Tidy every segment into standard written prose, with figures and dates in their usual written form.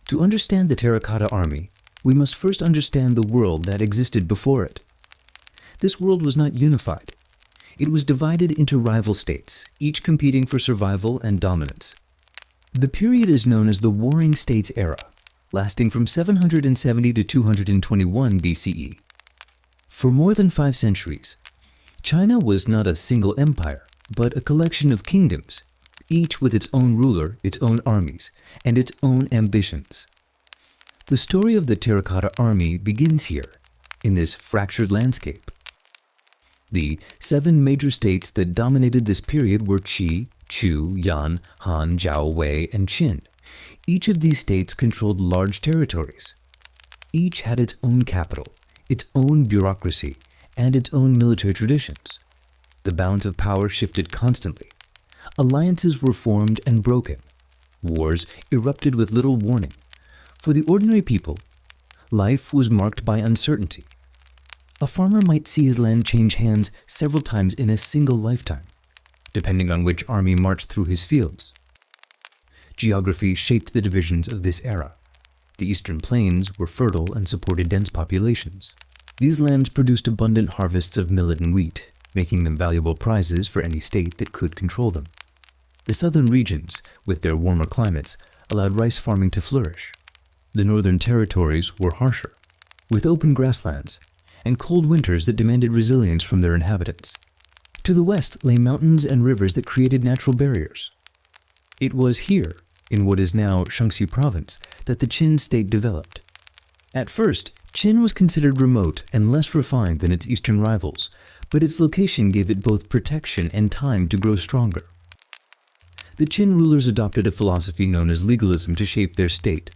To understand the Terracotta army, we must first understand the world that existed before it. This world was not unified. It was divided into rival states, each competing for survival and dominance. The period is known as the Warring States era, lasting from 770 to 221 BCE. For more than 5 centuries, China was not a single empire, but a collection of kingdoms, each with its own ruler, its own armies, and its own ambitions. The story of the Terracotta army begins here, in this fractured landscape. The 7 major states that dominated this period were Qi, Chu, Yan, Han, Zhao, Wei, and Qin. Each of these states controlled large territories. Each had its own capital, its own bureaucracy, and its own military traditions. The balance of power shifted constantly. Alliances were formed and broken. Wars erupted with little warning. For the ordinary people, life was marked by uncertainty. A farmer might see his land change hands several times in a single lifetime, depending on which army marched through his fields. Geography shaped the divisions of this era. The eastern plains were fertile and supported dense populations. These lands produced abundant harvests of millet and wheat, making them valuable prizes for any state that could control them. The southern regions, with their warmer climates, allowed rice farming to flourish. The northern territories were harsher, with open grasslands and cold winters that demanded resilience from their inhabitants. To the west lay mountains and rivers that created natural barriers. It was here, in what is now Shaanxi province, that the Qin state developed. At first, Qin was considered remote and less refined than its eastern rivals, but its location gave it both protection and time to grow stronger. The Qin rulers adopted a philosophy known as legalism to shape their state.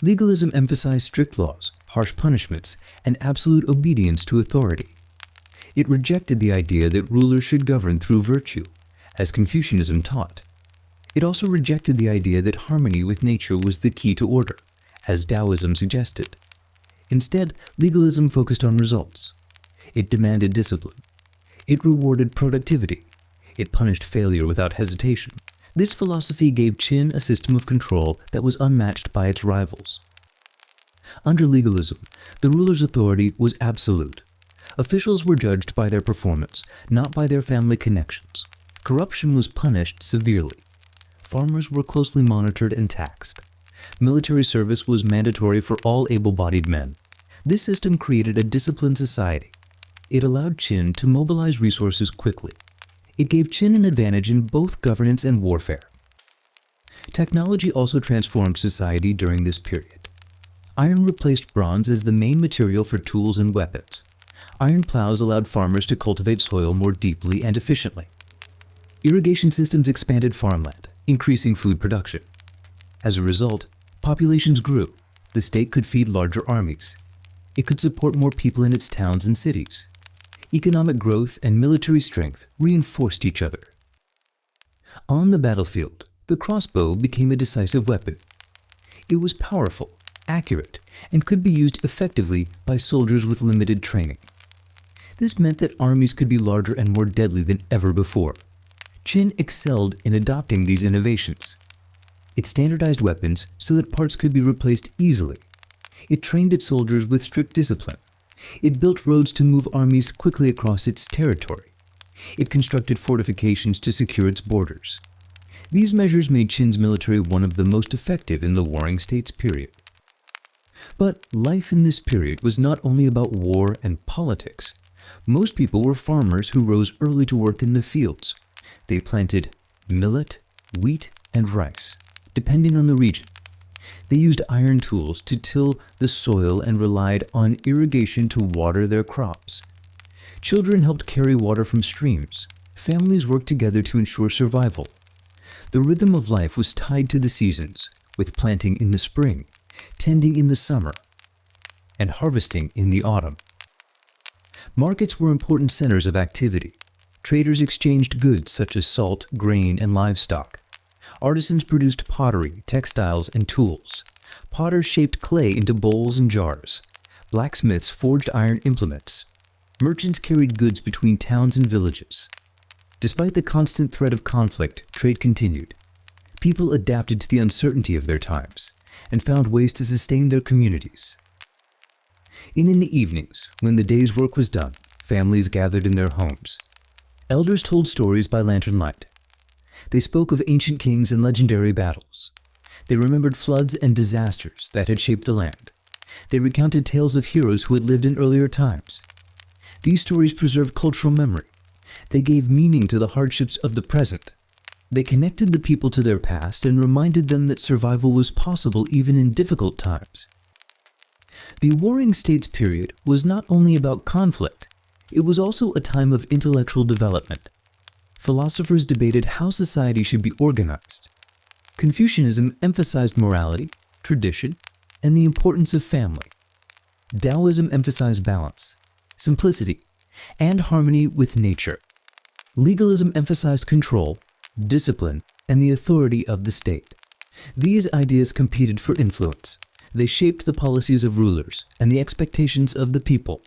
Legalism emphasized strict laws, harsh punishments, and absolute obedience to authority. It rejected the idea that rulers should govern through virtue, as Confucianism taught. It also rejected the idea that harmony with nature was the key to order, as Taoism suggested. Instead, legalism focused on results. It demanded discipline. It rewarded productivity. It punished failure without hesitation. This philosophy gave Qin a system of control that was unmatched by its rivals. Under legalism, the ruler's authority was absolute. Officials were judged by their performance, not by their family connections. Corruption was punished severely. Farmers were closely monitored and taxed. Military service was mandatory for all able-bodied men. This system created a disciplined society. It allowed Qin to mobilize resources quickly. It gave Qin an advantage in both governance and warfare. Technology also transformed society during this period. Iron replaced bronze as the main material for tools and weapons. Iron plows allowed farmers to cultivate soil more deeply and efficiently. Irrigation systems expanded farmland, increasing food production. As a result, populations grew. The state could feed larger armies. It could support more people in its towns and cities. Economic growth and military strength reinforced each other. On the battlefield, the crossbow became a decisive weapon. It was powerful, accurate, and could be used effectively by soldiers with limited training. This meant that armies could be larger and more deadly than ever before. Qin excelled in adopting these innovations. It standardized weapons so that parts could be replaced easily. It trained its soldiers with strict discipline. It built roads to move armies quickly across its territory. It constructed fortifications to secure its borders. These measures made Qin's military one of the most effective in the Warring States period. But life in this period was not only about war and politics. Most people were farmers who rose early to work in the fields. They planted millet, wheat, and rice, depending on the region. They used iron tools to till the soil and relied on irrigation to water their crops. Children helped carry water from streams. Families worked together to ensure survival. The rhythm of life was tied to the seasons, with planting in the spring, tending in the summer, and harvesting in the autumn. Markets were important centers of activity. Traders exchanged goods such as salt, grain, and livestock. Artisans produced pottery, textiles, and tools. Potters shaped clay into bowls and jars. Blacksmiths forged iron implements. Merchants carried goods between towns and villages. Despite the constant threat of conflict, trade continued. People adapted to the uncertainty of their times. and found ways to sustain their communities. In the evenings, when the day's work was done, families gathered in their homes. Elders told stories by lantern light. They spoke of ancient kings and legendary battles. They remembered floods and disasters that had shaped the land. They recounted tales of heroes who had lived in earlier times. These stories preserved cultural memory. They gave meaning to the hardships of the present. They connected the people to their past and reminded them that survival was possible even in difficult times. The Warring States period was not only about conflict, it was also a time of intellectual development. Philosophers debated how society should be organized. Confucianism emphasized morality, tradition, and the importance of family. Taoism emphasized balance, simplicity, and harmony with nature. Legalism emphasized control, discipline, and the authority of the state. These ideas competed for influence. They shaped the policies of rulers and the expectations of the people.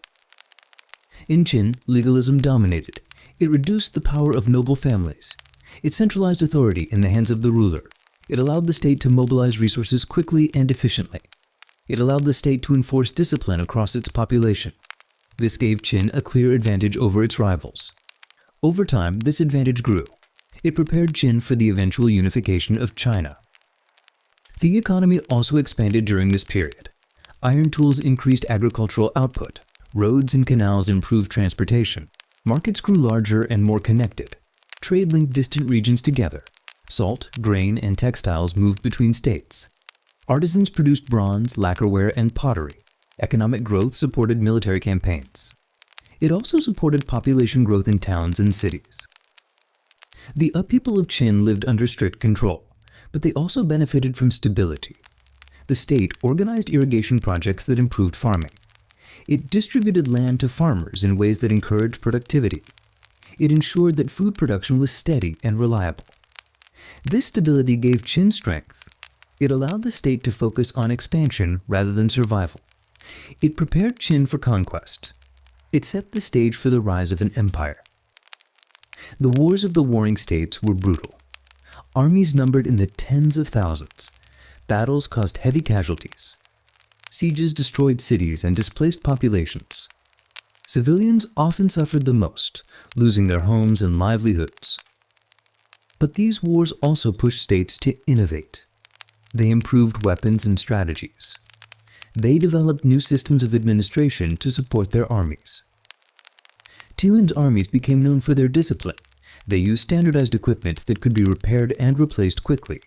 In Qin, legalism dominated. It reduced the power of noble families. It centralized authority in the hands of the ruler. It allowed the state to mobilize resources quickly and efficiently. It allowed the state to enforce discipline across its population. This gave Qin a clear advantage over its rivals. Over time, this advantage grew. It prepared Qin for the eventual unification of China. The economy also expanded during this period. Iron tools increased agricultural output. Roads and canals improved transportation. Markets grew larger and more connected. Trade linked distant regions together. Salt, grain, and textiles moved between states. Artisans produced bronze, lacquerware, and pottery. Economic growth supported military campaigns. It also supported population growth in towns and cities. The uppeople of Qin lived under strict control, but they also benefited from stability. The state organized irrigation projects that improved farming. It distributed land to farmers in ways that encouraged productivity. It ensured that food production was steady and reliable. This stability gave Qin strength. It allowed the state to focus on expansion rather than survival. It prepared Qin for conquest. It set the stage for the rise of an empire. The wars of the Warring States were brutal. Armies numbered in the tens of thousands. Battles caused heavy casualties. Sieges destroyed cities and displaced populations. Civilians often suffered the most, losing their homes and livelihoods. But these wars also pushed states to innovate. They improved weapons and strategies. They developed new systems of administration to support their armies. Qin's armies became known for their discipline. They used standardized equipment that could be repaired and replaced quickly.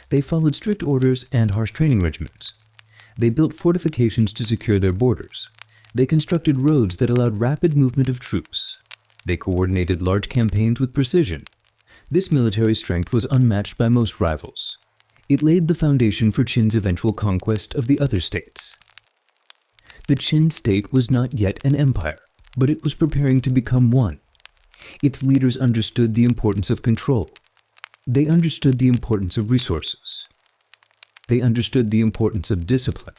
They followed strict orders and harsh training regimens. They built fortifications to secure their borders. They constructed roads that allowed rapid movement of troops. They coordinated large campaigns with precision. This military strength was unmatched by most rivals. It laid the foundation for Qin's eventual conquest of the other states. The Qin state was not yet an empire, but it was preparing to become one. Its leaders understood the importance of control. They understood the importance of resources. They understood the importance of discipline.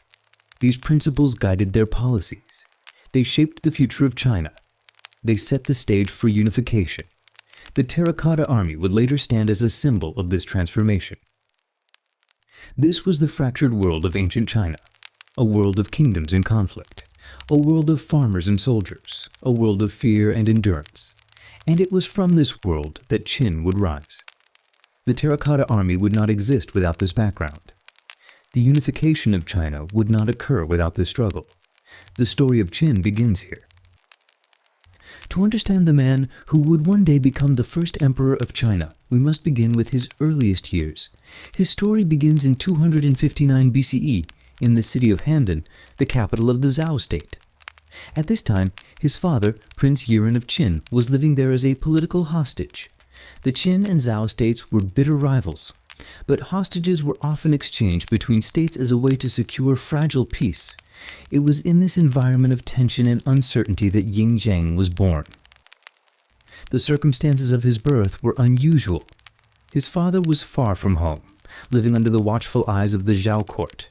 These principles guided their policies. They shaped the future of China. They set the stage for unification. The Terracotta Army would later stand as a symbol of this transformation. This was the fractured world of ancient China, a world of kingdoms in conflict, a world of farmers and soldiers, a world of fear and endurance. And it was from this world that Qin would rise. The Terracotta Army would not exist without this background. The unification of China would not occur without this struggle. The story of Qin begins here. To understand the man who would one day become the first emperor of China, we must begin with his earliest years. His story begins in 259 BCE in the city of Handan, the capital of the Zhao state. At this time, his father, Prince Yiren of Qin, was living there as a political hostage. The Qin and Zhao states were bitter rivals, but hostages were often exchanged between states as a way to secure fragile peace. It was in this environment of tension and uncertainty that Ying Zheng was born. The circumstances of his birth were unusual. His father was far from home, living under the watchful eyes of the Zhao court.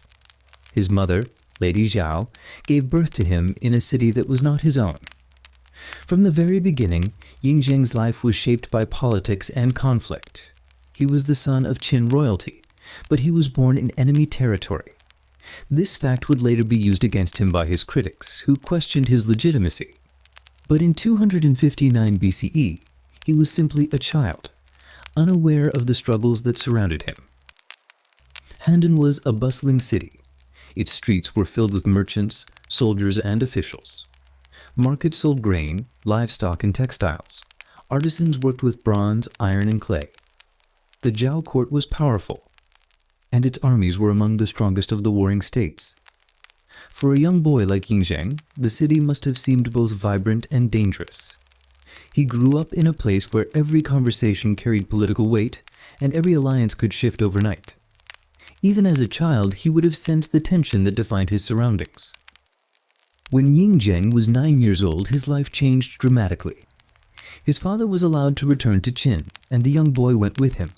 His mother, Lady Zhao, gave birth to him in a city that was not his own. From the very beginning, Ying Zheng's life was shaped by politics and conflict. He was the son of Qin royalty, but he was born in enemy territory. This fact would later be used against him by his critics, who questioned his legitimacy. But in 259 BCE, he was simply a child, unaware of the struggles that surrounded him. Handan was a bustling city. Its streets were filled with merchants, soldiers, and officials. Markets sold grain, livestock, and textiles. Artisans worked with bronze, iron, and clay. The Zhao court was powerful, and its armies were among the strongest of the warring states. For a young boy like Yingzheng, the city must have seemed both vibrant and dangerous. He grew up in a place where every conversation carried political weight, and every alliance could shift overnight. Even as a child, he would have sensed the tension that defined his surroundings. When Yingzheng was 9 years old, his life changed dramatically. His father was allowed to return to Qin, and the young boy went with him.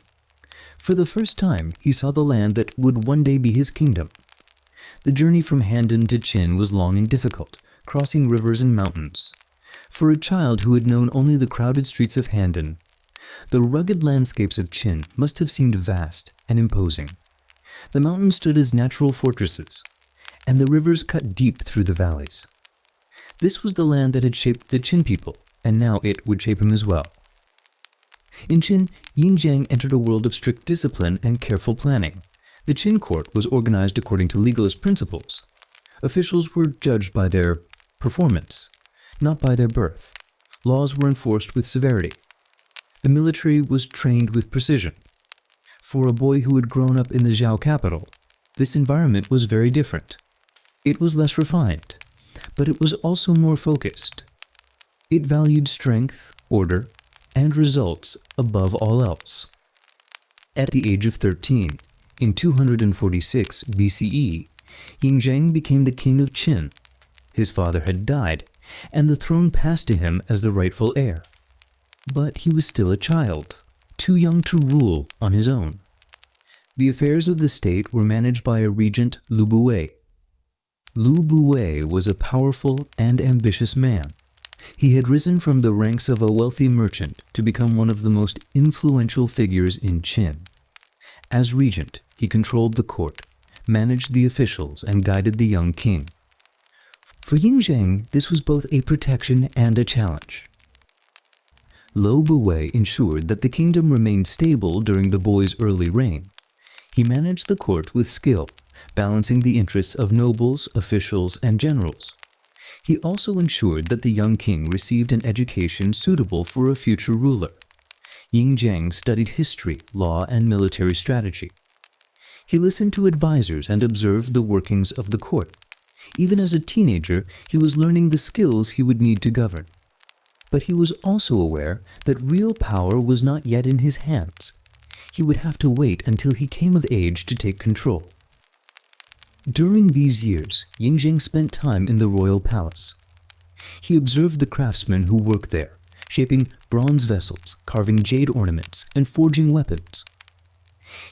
For the first time, he saw the land that would one day be his kingdom. The journey from Handan to Qin was long and difficult, crossing rivers and mountains. For a child who had known only the crowded streets of Handan, the rugged landscapes of Qin must have seemed vast and imposing. The mountains stood as natural fortresses, and the rivers cut deep through the valleys. This was the land that had shaped the Qin people, and now it would shape him as well. In Qin, Yingzheng entered a world of strict discipline and careful planning. The Qin court was organized according to legalist principles. Officials were judged by their performance, not by their birth. Laws were enforced with severity. The military was trained with precision. For a boy who had grown up in the Zhao capital, this environment was very different. It was less refined, but it was also more focused. It valued strength, order, and results above all else. At the age of 13, in 246 BCE, Yingzheng became the king of Qin. His father had died, and the throne passed to him as the rightful heir. But he was still a child, too young to rule on his own. The affairs of the state were managed by a regent, Lu Buwei. Lu Buwei was a powerful and ambitious man. He had risen from the ranks of a wealthy merchant to become one of the most influential figures in Qin. As regent, he controlled the court, managed the officials, and guided the young king. For Yingzheng, this was both a protection and a challenge. Lu Buwei ensured that the kingdom remained stable during the boy's early reign. He managed the court with skill, balancing the interests of nobles, officials, and generals. He also ensured that the young king received an education suitable for a future ruler. Yingzheng studied history, law, and military strategy. He listened to advisors and observed the workings of the court. Even as a teenager, he was learning the skills he would need to govern. But he was also aware that real power was not yet in his hands. He would have to wait until he came of age to take control. During these years, Yingzheng spent time in the royal palace. He observed the craftsmen who worked there, shaping bronze vessels, carving jade ornaments, and forging weapons.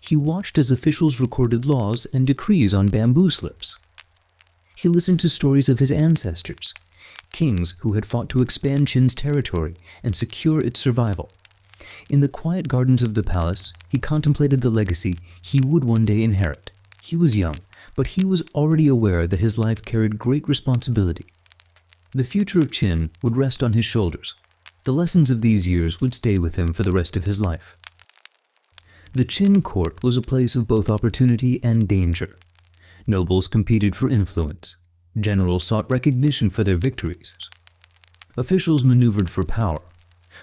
He watched as officials recorded laws and decrees on bamboo slips. He listened to stories of his ancestors, kings who had fought to expand Qin's territory and secure its survival. In the quiet gardens of the palace, he contemplated the legacy he would one day inherit. He was young, but he was already aware that his life carried great responsibility. The future of Qin would rest on his shoulders. The lessons of these years would stay with him for the rest of his life. The Qin court was a place of both opportunity and danger. Nobles competed for influence. Generals sought recognition for their victories. Officials maneuvered for power.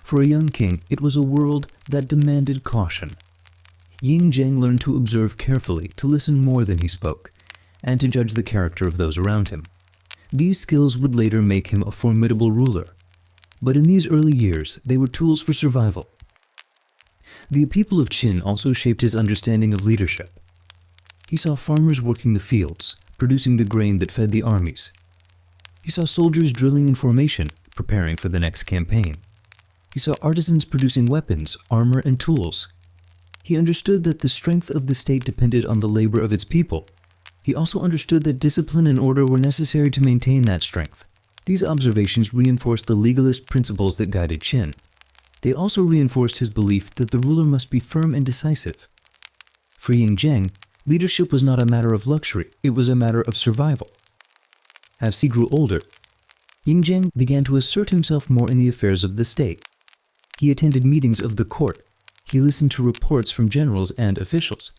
For a young king, it was a world that demanded caution. Yingzheng learned to observe carefully, to listen more than he spoke, and to judge the character of those around him. These skills would later make him a formidable ruler. But in these early years, they were tools for survival. The people of Qin also shaped his understanding of leadership. He saw farmers working the fields, producing the grain that fed the armies. He saw soldiers drilling in formation, preparing for the next campaign. He saw artisans producing weapons, armor, and tools. He understood that the strength of the state depended on the labor of its people. He also understood that discipline and order were necessary to maintain that strength. These observations reinforced the legalist principles that guided Qin. They also reinforced his belief that the ruler must be firm and decisive. For Ying Zheng, leadership was not a matter of luxury, it was a matter of survival. As he grew older, Ying Zheng began to assert himself more in the affairs of the state. He attended meetings of the court. He listened to reports from generals and officials.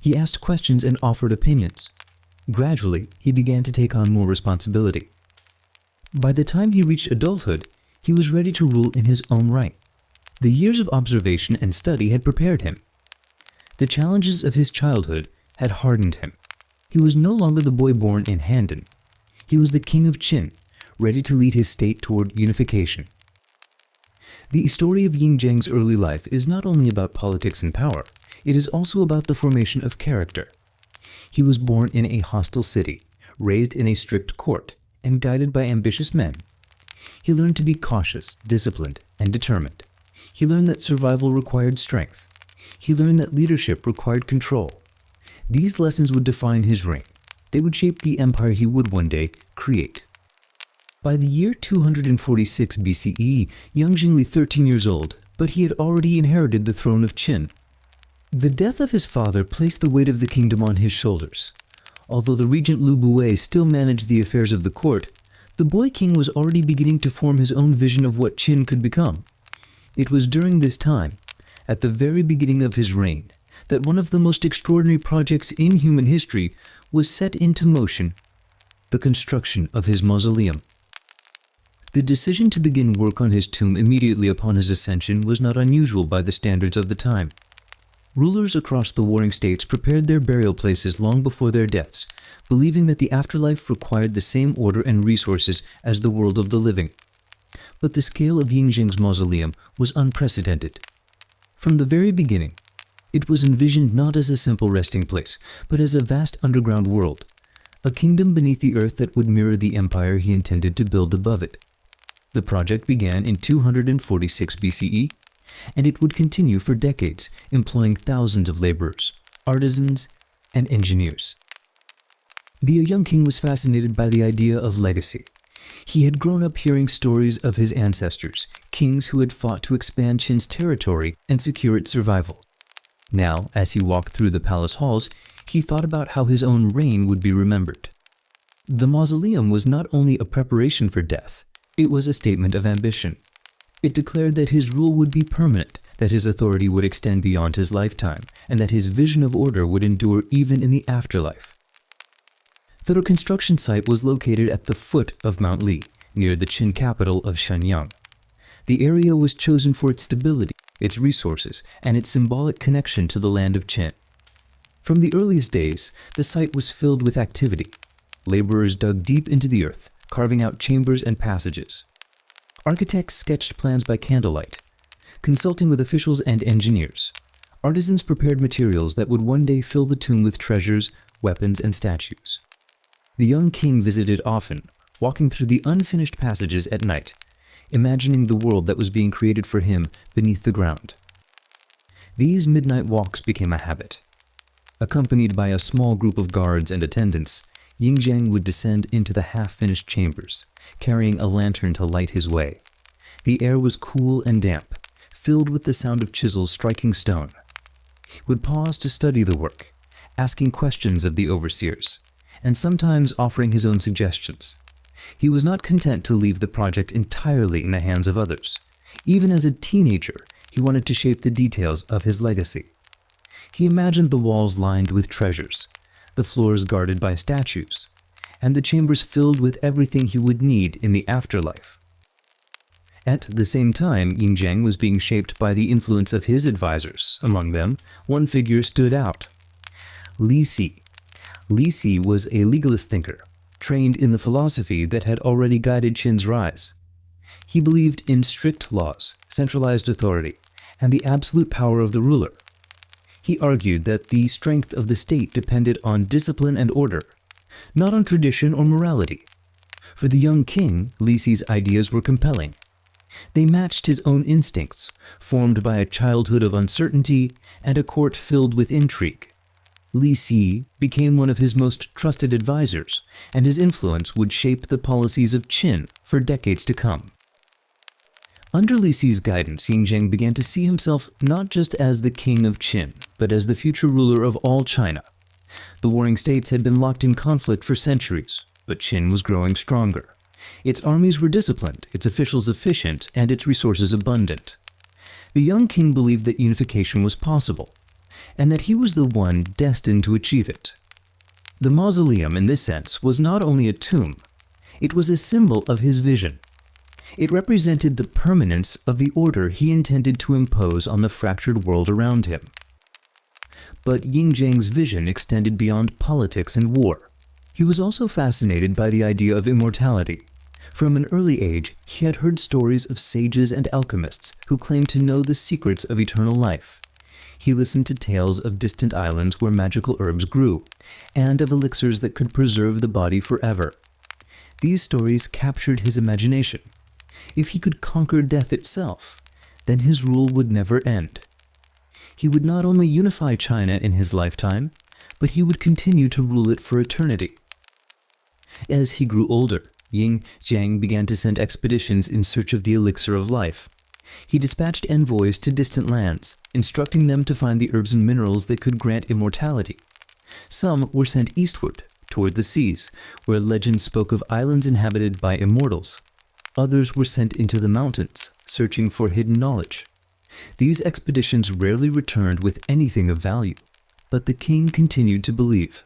He asked questions and offered opinions. Gradually, he began to take on more responsibility. By the time he reached adulthood, he was ready to rule in his own right. The years of observation and study had prepared him. The challenges of his childhood had hardened him. He was no longer the boy born in Handan. He was the king of Qin, ready to lead his state toward unification. The story of Ying Zheng's early life is not only about politics and power, it is also about the formation of character. He was born in a hostile city, raised in a strict court, and guided by ambitious men. He learned to be cautious, disciplined, and determined. He learned that survival required strength. He learned that leadership required control. These lessons would define his reign. They would shape the empire he would one day create. By the year 246 BCE, young Zhengli 13 years old, but he had already inherited the throne of Qin. The death of his father placed the weight of the kingdom on his shoulders. Although the regent Lu Bui still managed the affairs of the court, the boy king was already beginning to form his own vision of what Qin could become. It was during this time, at the very beginning of his reign, that one of the most extraordinary projects in human history was set into motion: the construction of his mausoleum. The decision to begin work on his tomb immediately upon his ascension was not unusual by the standards of the time. Rulers across the warring states prepared their burial places long before their deaths, believing that the afterlife required the same order and resources as the world of the living. But the scale of Ying Zheng's mausoleum was unprecedented. From the very beginning, it was envisioned not as a simple resting place, but as a vast underground world, a kingdom beneath the earth that would mirror the empire he intended to build above it. The project began in 246 BCE, and it would continue for decades, employing thousands of laborers, artisans, and engineers. The young king was fascinated by the idea of legacy. He had grown up hearing stories of his ancestors, kings who had fought to expand Qin's territory and secure its survival. Now, as he walked through the palace halls, he thought about how his own reign would be remembered. The mausoleum was not only a preparation for death, it was a statement of ambition. It declared that his rule would be permanent, that his authority would extend beyond his lifetime, and that his vision of order would endure even in the afterlife. The construction site was located at the foot of Mount Li, near the Qin capital of Shenyang. The area was chosen for its stability, its resources, and its symbolic connection to the land of Qin. From the earliest days, the site was filled with activity. Laborers dug deep into the earth, carving out chambers and passages. Architects sketched plans by candlelight. Consulting with officials and engineers, artisans prepared materials that would one day fill the tomb with treasures, weapons, and statues. The young king visited often, walking through the unfinished passages at night, imagining the world that was being created for him beneath the ground. These midnight walks became a habit. Accompanied by a small group of guards and attendants, Ying Zheng would descend into the half-finished chambers, carrying a lantern to light his way. The air was cool and damp, filled with the sound of chisels striking stone. He would pause to study the work, asking questions of the overseers, and sometimes offering his own suggestions. He was not content to leave the project entirely in the hands of others. Even as a teenager, he wanted to shape the details of his legacy. He imagined the walls lined with treasures, the floors guarded by statues, and the chambers filled with everything he would need in the afterlife. At the same time, Ying Zheng was being shaped by the influence of his advisors. Among them, one figure stood out: Li Si. Li Si was a legalist thinker, trained in the philosophy that had already guided Qin's rise. He believed in strict laws, centralized authority, and the absolute power of the ruler. He argued that the strength of the state depended on discipline and order, not on tradition or morality. For the young king, Li Si's ideas were compelling. They matched his own instincts, formed by a childhood of uncertainty and a court filled with intrigue. Li Si became one of his most trusted advisors, and his influence would shape the policies of Qin for decades to come. Under Li Si's guidance, Yingzheng began to see himself not just as the king of Qin, but as the future ruler of all China. The warring states had been locked in conflict for centuries, but Qin was growing stronger. Its armies were disciplined, its officials efficient, and its resources abundant. The young king believed that unification was possible, and that he was the one destined to achieve it. The mausoleum, in this sense, was not only a tomb, it was a symbol of his vision. It represented the permanence of the order he intended to impose on the fractured world around him. But Yingzheng's vision extended beyond politics and war. He was also fascinated by the idea of immortality. From an early age, he had heard stories of sages and alchemists who claimed to know the secrets of eternal life. He listened to tales of distant islands where magical herbs grew, and of elixirs that could preserve the body forever. These stories captured his imagination. If he could conquer death itself, then his rule would never end. He would not only unify China in his lifetime, but he would continue to rule it for eternity. As he grew older, Yingzheng began to send expeditions in search of the elixir of life. He dispatched envoys to distant lands, instructing them to find the herbs and minerals that could grant immortality. Some were sent eastward, toward the seas, where legends spoke of islands inhabited by immortals. Others were sent into the mountains, searching for hidden knowledge. These expeditions rarely returned with anything of value, but the king continued to believe.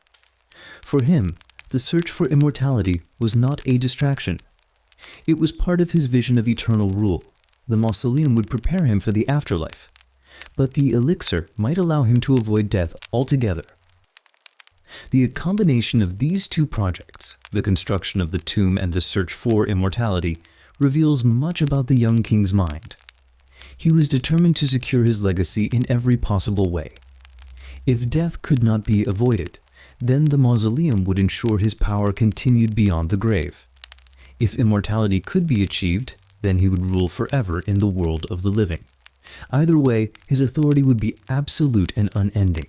For him, the search for immortality was not a distraction. It was part of his vision of eternal rule. The mausoleum would prepare him for the afterlife, but the elixir might allow him to avoid death altogether. The combination of these two projects, the construction of the tomb and the search for immortality, reveals much about the young king's mind. He was determined to secure his legacy in every possible way. If death could not be avoided, then the mausoleum would ensure his power continued beyond the grave. If immortality could be achieved, then he would rule forever in the world of the living. Either way, his authority would be absolute and unending.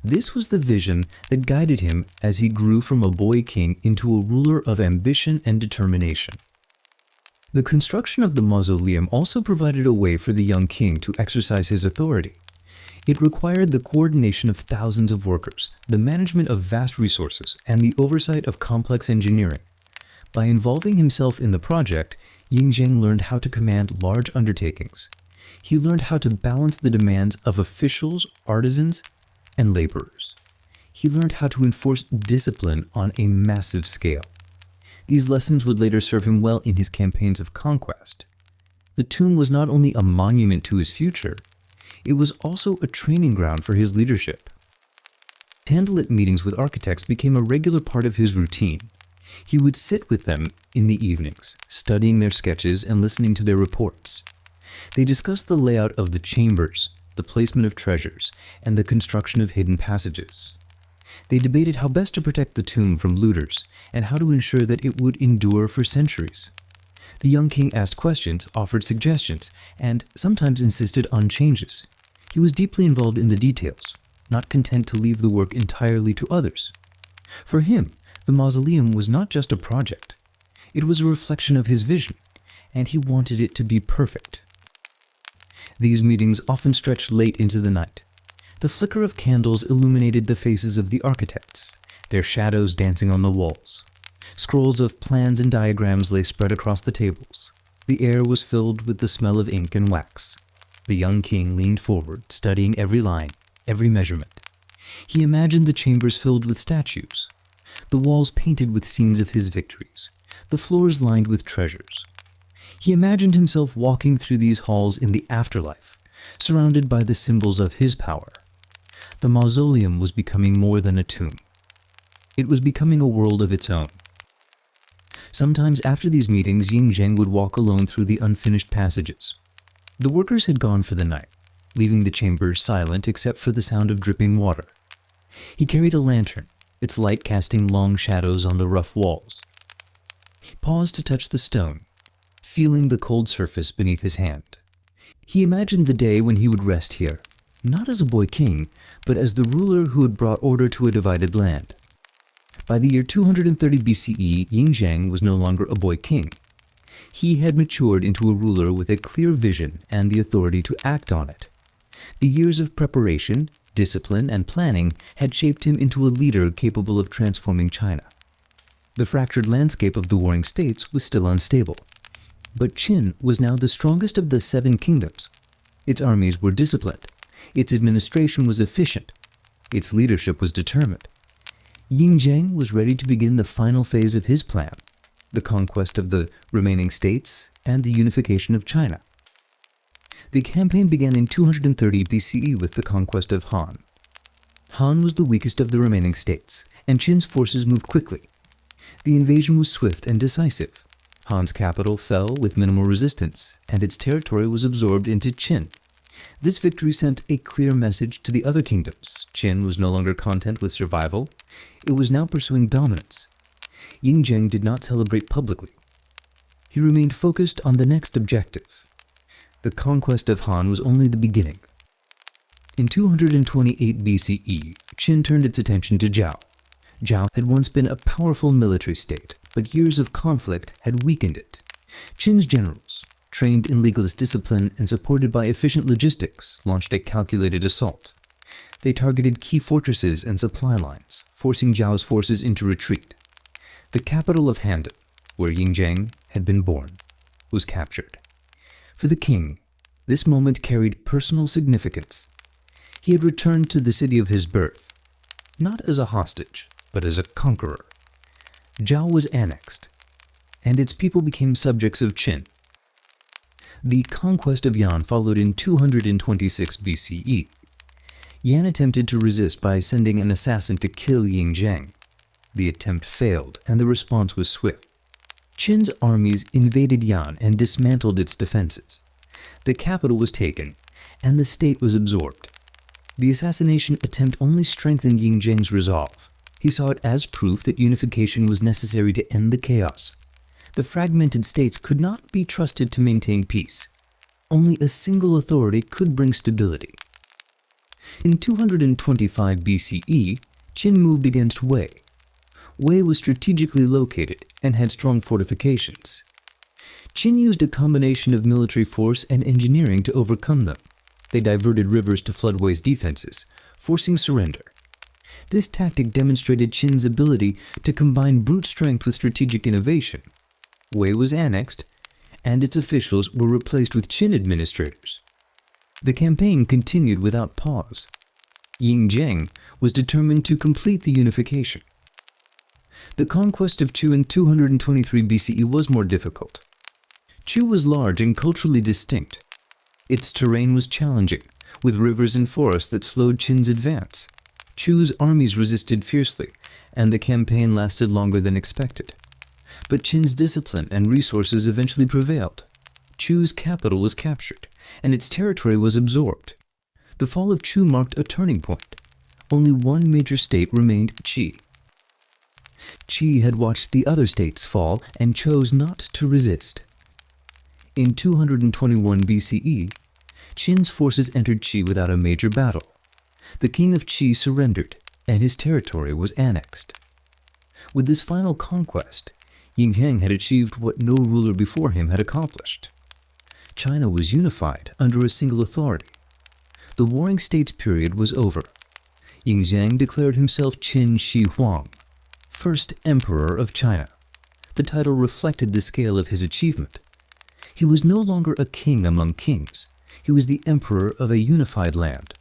This was the vision that guided him as he grew from a boy king into a ruler of ambition and determination. The construction of the mausoleum also provided a way for the young king to exercise his authority. It required the coordination of thousands of workers, the management of vast resources, and the oversight of complex engineering. By involving himself in the project, Yingzheng learned how to command large undertakings. He learned how to balance the demands of officials, artisans, and laborers. He learned how to enforce discipline on a massive scale. These lessons would later serve him well in his campaigns of conquest. The tomb was not only a monument to his future, it was also a training ground for his leadership. Candlelit meetings with architects became a regular part of his routine. He would sit with them in the evenings, studying their sketches and listening to their reports. They discussed the layout of the chambers, the placement of treasures, and the construction of hidden passages. They debated how best to protect the tomb from looters and how to ensure that it would endure for centuries. The young king asked questions, offered suggestions, and sometimes insisted on changes. He was deeply involved in the details, not content to leave the work entirely to others. For him, the mausoleum was not just a project. It was a reflection of his vision, and he wanted it to be perfect. These meetings often stretched late into the night. The flicker of candles illuminated the faces of the architects, their shadows dancing on the walls. Scrolls of plans and diagrams lay spread across the tables. The air was filled with the smell of ink and wax. The young king leaned forward, studying every line, every measurement. He imagined the chambers filled with statues, the walls painted with scenes of his victories, the floors lined with treasures. He imagined himself walking through these halls in the afterlife, surrounded by the symbols of his power. The mausoleum was becoming more than a tomb. It was becoming a world of its own. Sometimes after these meetings, Yingzheng would walk alone through the unfinished passages. The workers had gone for the night, leaving the chamber silent except for the sound of dripping water. He carried a lantern, its light casting long shadows on the rough walls. He paused to touch the stone, feeling the cold surface beneath his hand. He imagined the day when he would rest here, not as a boy king, but as the ruler who had brought order to a divided land. By the year 230 BCE, Yingzheng was no longer a boy king. He had matured into a ruler with a clear vision and the authority to act on it. The years of preparation, discipline, and planning had shaped him into a leader capable of transforming China. The fractured landscape of the warring states was still unstable, but Qin was now the strongest of the 7 kingdoms. Its armies were disciplined, its administration was efficient, its leadership was determined. Yingzheng was ready to begin the final phase of his plan, the conquest of the remaining states and the unification of China. The campaign began in 230 BCE with the conquest of Han. Han was the weakest of the remaining states, and Qin's forces moved quickly. The invasion was swift and decisive. Han's capital fell with minimal resistance, and its territory was absorbed into Qin. This victory sent a clear message to the other kingdoms. Qin was no longer content with survival. It was now pursuing dominance. Yingzheng did not celebrate publicly. He remained focused on the next objective. The conquest of Han was only the beginning. In 228 BCE, Qin turned its attention to Zhao. Zhao had once been a powerful military state, but years of conflict had weakened it. Qin's generals, trained in legalist discipline and supported by efficient logistics, launched a calculated assault. They targeted key fortresses and supply lines, forcing Zhao's forces into retreat. The capital of Handan, where Yingzheng had been born, was captured. For the king, this moment carried personal significance. He had returned to the city of his birth, not as a hostage, but as a conqueror. Zhao was annexed, and its people became subjects of Qin. The conquest of Yan followed in 226 BCE. Yan attempted to resist by sending an assassin to kill Yingzheng. The attempt failed, and the response was swift. Qin's armies invaded Yan and dismantled its defenses. The capital was taken, and the state was absorbed. The assassination attempt only strengthened Yingzheng's resolve. He saw it as proof that unification was necessary to end the chaos. The fragmented states could not be trusted to maintain peace. Only a single authority could bring stability. In 225 BCE, Qin moved against Wei. Wei was strategically located and had strong fortifications. Qin used a combination of military force and engineering to overcome them. They diverted rivers to flood Wei's defenses, forcing surrender. This tactic demonstrated Qin's ability to combine brute strength with strategic innovation. Wei was annexed, and its officials were replaced with Qin administrators. The campaign continued without pause. Yingzheng was determined to complete the unification. The conquest of Chu in 223 BCE was more difficult. Chu was large and culturally distinct. Its terrain was challenging, with rivers and forests that slowed Qin's advance. Chu's armies resisted fiercely, and the campaign lasted longer than expected. But Qin's discipline and resources eventually prevailed. Chu's capital was captured, and its territory was absorbed. The fall of Chu marked a turning point. Only one major state remained, Qi. Qi had watched the other states fall and chose not to resist. In 221 BCE, Qin's forces entered Qi without a major battle. The king of Qi surrendered, and his territory was annexed. With this final conquest, Yingzheng had achieved what no ruler before him had accomplished. China was unified under a single authority. The warring states period was over. Yingzheng declared himself Qin Shi Huang, first emperor of China. The title reflected the scale of his achievement. He was no longer a king among kings. He was the emperor of a unified land.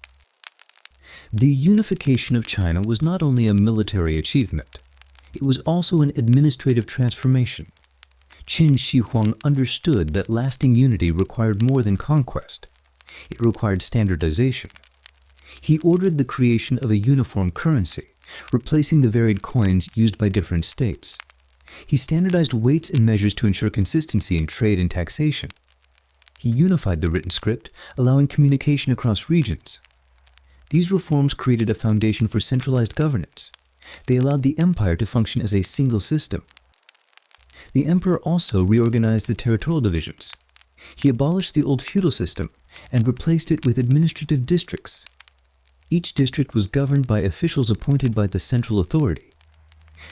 The unification of China was not only a military achievement, it was also an administrative transformation. Qin Shi Huang understood that lasting unity required more than conquest. It required standardization. He ordered the creation of a uniform currency, replacing the varied coins used by different states. He standardized weights and measures to ensure consistency in trade and taxation. He unified the written script, allowing communication across regions. These reforms created a foundation for centralized governance. They allowed the empire to function as a single system. The emperor also reorganized the territorial divisions. He abolished the old feudal system and replaced it with administrative districts. Each district was governed by officials appointed by the central authority.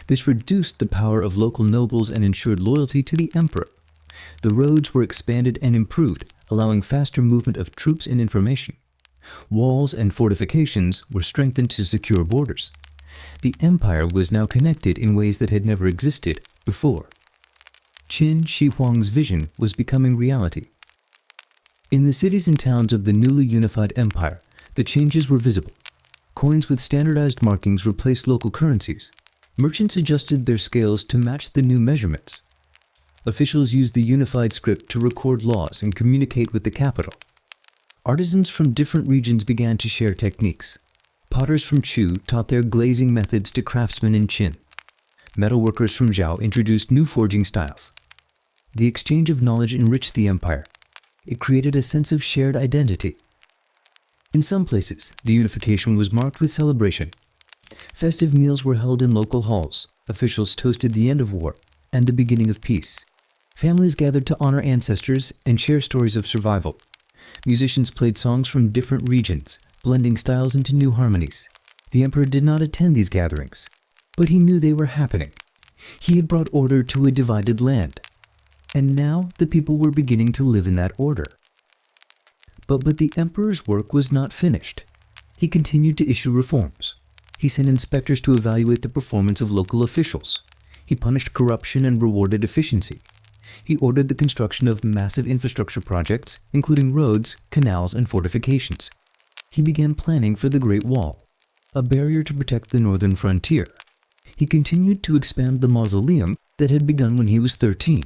This reduced the power of local nobles and ensured loyalty to the emperor. The roads were expanded and improved, allowing faster movement of troops and information. Walls and fortifications were strengthened to secure borders. The empire was now connected in ways that had never existed before. Qin Shi Huang's vision was becoming reality. In the cities and towns of the newly unified empire, the changes were visible. Coins with standardized markings replaced local currencies. Merchants adjusted their scales to match the new measurements. Officials used the unified script to record laws and communicate with the capital. Artisans from different regions began to share techniques. Potters from Chu taught their glazing methods to craftsmen in Qin. Metalworkers from Zhao introduced new forging styles. The exchange of knowledge enriched the empire. It created a sense of shared identity. In some places, the unification was marked with celebration. Festive meals were held in local halls. Officials toasted the end of war and the beginning of peace. Families gathered to honor ancestors and share stories of survival. Musicians played songs from different regions, blending styles into new harmonies. The emperor did not attend these gatherings, but he knew they were happening. He had brought order to a divided land, and now the people were beginning to live in that order. But the emperor's work was not finished. He continued to issue reforms. He sent inspectors to evaluate the performance of local officials. He punished corruption and rewarded efficiency. He ordered the construction of massive infrastructure projects, including roads, canals, and fortifications. He began planning for the Great Wall, a barrier to protect the northern frontier. He continued to expand the mausoleum that had begun when he was 13.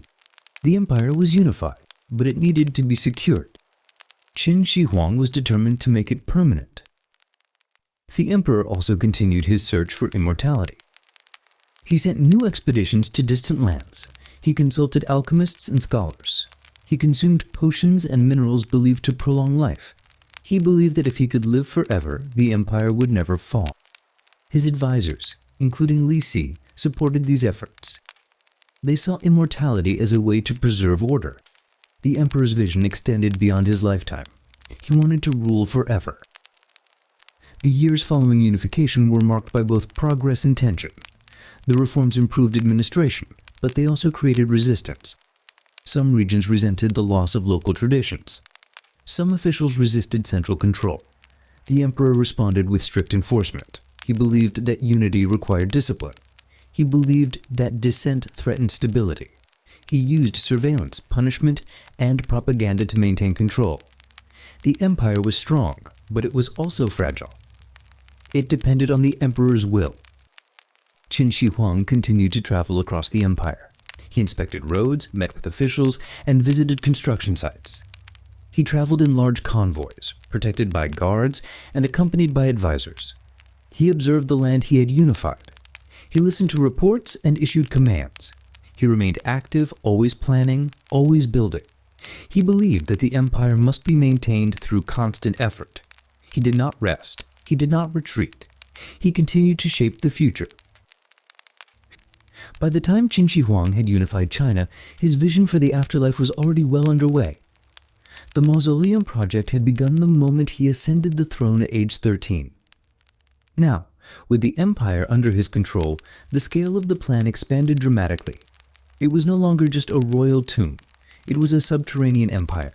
The empire was unified, but it needed to be secured. Qin Shi Huang was determined to make it permanent. The emperor also continued his search for immortality. He sent new expeditions to distant lands. He consulted alchemists and scholars. He consumed potions and minerals believed to prolong life. He believed that if he could live forever, the empire would never fall. His advisors, including Li Si, supported these efforts. They saw immortality as a way to preserve order. The emperor's vision extended beyond his lifetime. He wanted to rule forever. The years following unification were marked by both progress and tension. The reforms improved administration, but they also created resistance. Some regions resented the loss of local traditions. Some officials resisted central control. The emperor responded with strict enforcement. He believed that unity required discipline. He believed that dissent threatened stability. He used surveillance, punishment, and propaganda to maintain control. The empire was strong, but it was also fragile. It depended on the emperor's will. Qin Shi Huang continued to travel across the empire. He inspected roads, met with officials, and visited construction sites. He traveled in large convoys, protected by guards and accompanied by advisors. He observed the land he had unified. He listened to reports and issued commands. He remained active, always planning, always building. He believed that the empire must be maintained through constant effort. He did not rest. He did not retreat. He continued to shape the future. By the time Qin Shi Huang had unified China, his vision for the afterlife was already well underway. The mausoleum project had begun the moment he ascended the throne at age 13. Now, with the empire under his control, the scale of the plan expanded dramatically. It was no longer just a royal tomb. It was a subterranean empire,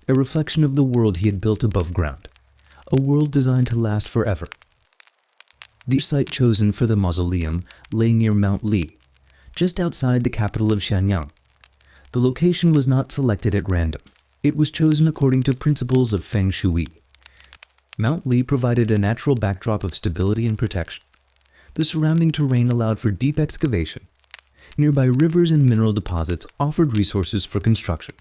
a reflection of the world he had built above ground, a world designed to last forever. The site chosen for the mausoleum lay near Mount Li, just outside the capital of Shenyang. The location was not selected at random. It was chosen according to principles of Feng Shui. Mount Li provided a natural backdrop of stability and protection. The surrounding terrain allowed for deep excavation. Nearby rivers and mineral deposits offered resources for construction.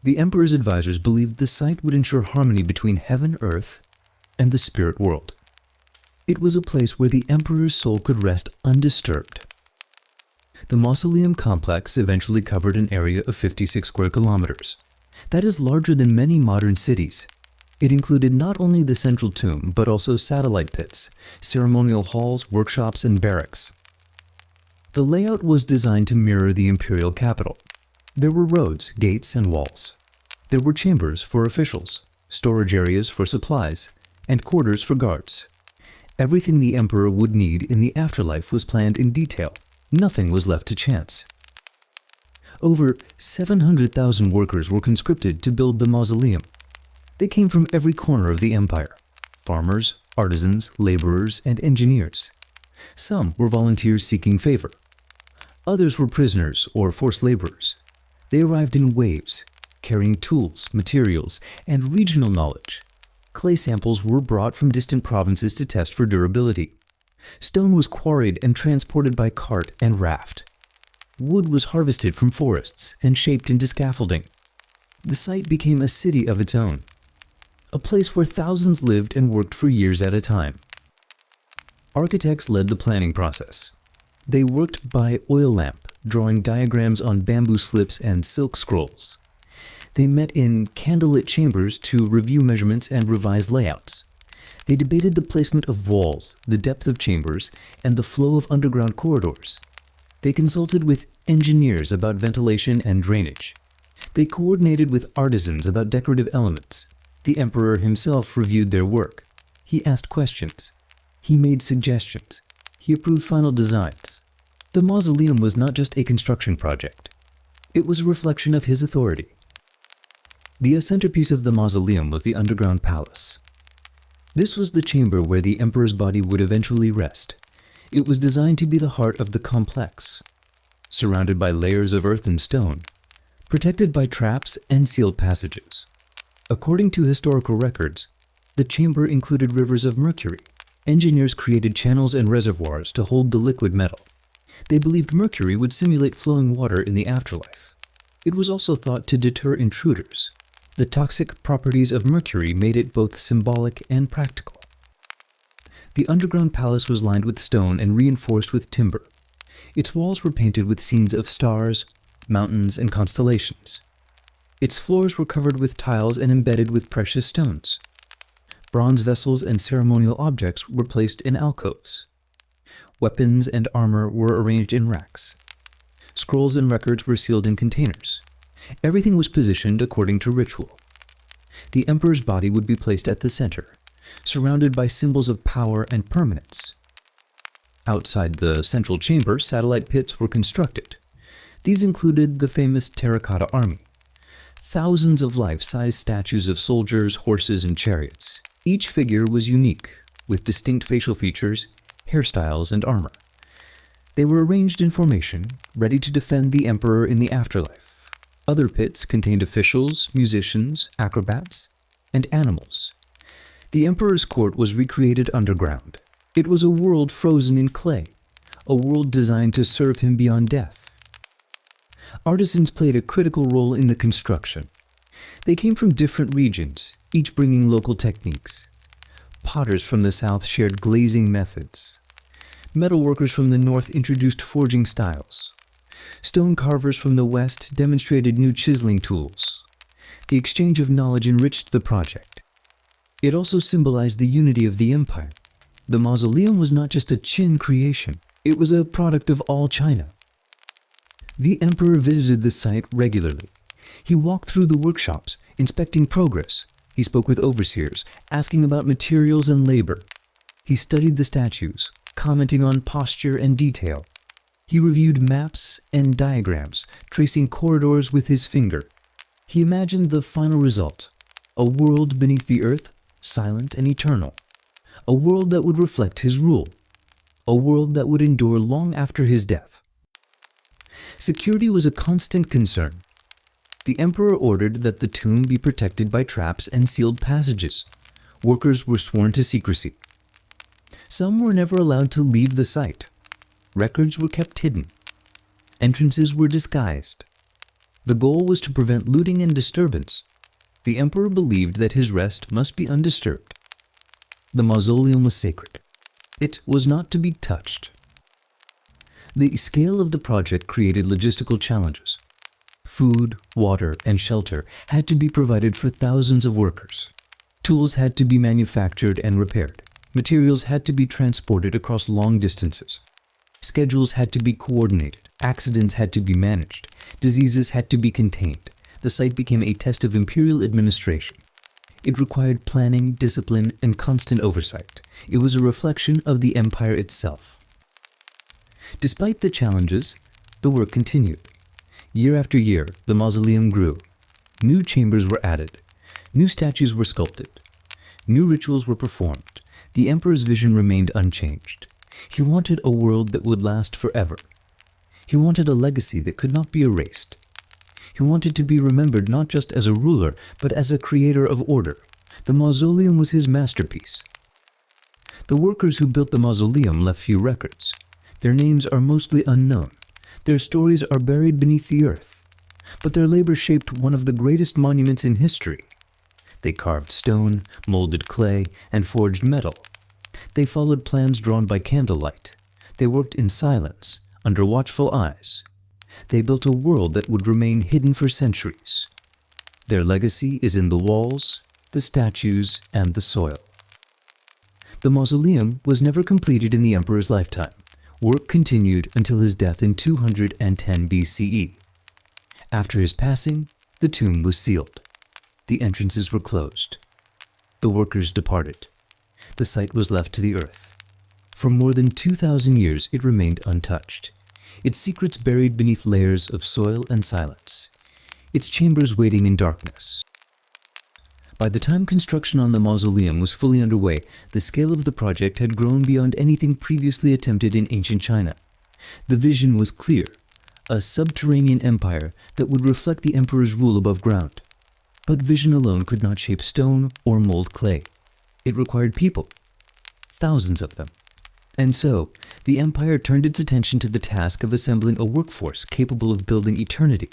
The emperor's advisors believed the site would ensure harmony between heaven, earth, and the spirit world. It was a place where the emperor's soul could rest undisturbed. The mausoleum complex eventually covered an area of 56 square kilometers. That is larger than many modern cities. It included not only the central tomb, but also satellite pits, ceremonial halls, workshops, and barracks. The layout was designed to mirror the imperial capital. There were roads, gates, and walls. There were chambers for officials, storage areas for supplies, and quarters for guards. Everything the emperor would need in the afterlife was planned in detail. Nothing was left to chance. Over 700,000 workers were conscripted to build the mausoleum. They came from every corner of the empire: farmers, artisans, laborers, and engineers. Some were volunteers seeking favor. Others were prisoners or forced laborers. They arrived in waves, carrying tools, materials, and regional knowledge. Clay samples were brought from distant provinces to test for durability. Stone was quarried and transported by cart and raft. Wood was harvested from forests and shaped into scaffolding. The site became a city of its own, a place where thousands lived and worked for years at a time. Architects led the planning process. They worked by oil lamp, drawing diagrams on bamboo slips and silk scrolls. They met in candlelit chambers to review measurements and revise layouts. They debated the placement of walls, the depth of chambers, and the flow of underground corridors. They consulted with engineers about ventilation and drainage. They coordinated with artisans about decorative elements. The emperor himself reviewed their work. He asked questions. He made suggestions. He approved final designs. The mausoleum was not just a construction project. It was a reflection of his authority. The centerpiece of the mausoleum was the underground palace. This was the chamber where the emperor's body would eventually rest. It was designed to be the heart of the complex, surrounded by layers of earth and stone, protected by traps and sealed passages. According to historical records, the chamber included rivers of mercury. Engineers created channels and reservoirs to hold the liquid metal. They believed mercury would simulate flowing water in the afterlife. It was also thought to deter intruders. The toxic properties of mercury made it both symbolic and practical. The underground palace was lined with stone and reinforced with timber. Its walls were painted with scenes of stars, mountains, and constellations. Its floors were covered with tiles and embedded with precious stones. Bronze vessels and ceremonial objects were placed in alcoves. Weapons and armor were arranged in racks. Scrolls and records were sealed in containers. Everything was positioned according to ritual. The emperor's body would be placed at the center, surrounded by symbols of power and permanence. Outside the central chamber, satellite pits were constructed. These included the famous Terracotta army. Thousands of life-size statues of soldiers, horses, and chariots. Each figure was unique, with distinct facial features, hairstyles, and armor. They were arranged in formation, ready to defend the emperor in the afterlife. Other pits contained officials, musicians, acrobats, and animals. The emperor's court was recreated underground. It was a world frozen in clay, a world designed to serve him beyond death. Artisans played a critical role in the construction. They came from different regions, each bringing local techniques. Potters from the south shared glazing methods. Metalworkers from the north introduced forging styles. Stone carvers from the west demonstrated new chiseling tools. The exchange of knowledge enriched the project. It also symbolized the unity of the empire. The mausoleum was not just a Qin creation, it was a product of all China. The emperor visited the site regularly. He walked through the workshops, inspecting progress. He spoke with overseers, asking about materials and labor. He studied the statues, commenting on posture and detail. He reviewed maps and diagrams, tracing corridors with his finger. He imagined the final result, a world beneath the earth, silent and eternal. A world that would reflect his rule. A world that would endure long after his death. Security was a constant concern. The emperor ordered that the tomb be protected by traps and sealed passages. Workers were sworn to secrecy. Some were never allowed to leave the site. Records were kept hidden. Entrances were disguised. The goal was to prevent looting and disturbance. The emperor believed that his rest must be undisturbed. The mausoleum was sacred. It was not to be touched. The scale of the project created logistical challenges. Food, water, and shelter had to be provided for thousands of workers. Tools had to be manufactured and repaired. Materials had to be transported across long distances. Schedules had to be coordinated. Accidents had to be managed. Diseases had to be contained. The site became a test of imperial administration. It required planning, discipline, and constant oversight. It was a reflection of the empire itself. Despite the challenges, the work continued. Year after year, the mausoleum grew. New chambers were added. New statues were sculpted. New rituals were performed. The emperor's vision remained unchanged. He wanted a world that would last forever. He wanted a legacy that could not be erased. He wanted to be remembered not just as a ruler, but as a creator of order. The mausoleum was his masterpiece. The workers who built the mausoleum left few records. Their names are mostly unknown. Their stories are buried beneath the earth. But their labor shaped one of the greatest monuments in history. They carved stone, molded clay, and forged metal. They followed plans drawn by candlelight. They worked in silence, under watchful eyes. They built a world that would remain hidden for centuries. Their legacy is in the walls, the statues, and the soil. The mausoleum was never completed in the emperor's lifetime. Work continued until his death in 210 BCE. After his passing, the tomb was sealed. The entrances were closed. The workers departed. The site was left to the earth. For more than 2,000 years, it remained untouched. Its secrets buried beneath layers of soil and silence. Its chambers waiting in darkness. By the time construction on the mausoleum was fully underway, the scale of the project had grown beyond anything previously attempted in ancient China. The vision was clear: a subterranean empire that would reflect the emperor's rule above ground. But vision alone could not shape stone or mold clay. It required people, thousands of them. And so, the empire turned its attention to the task of assembling a workforce capable of building eternity.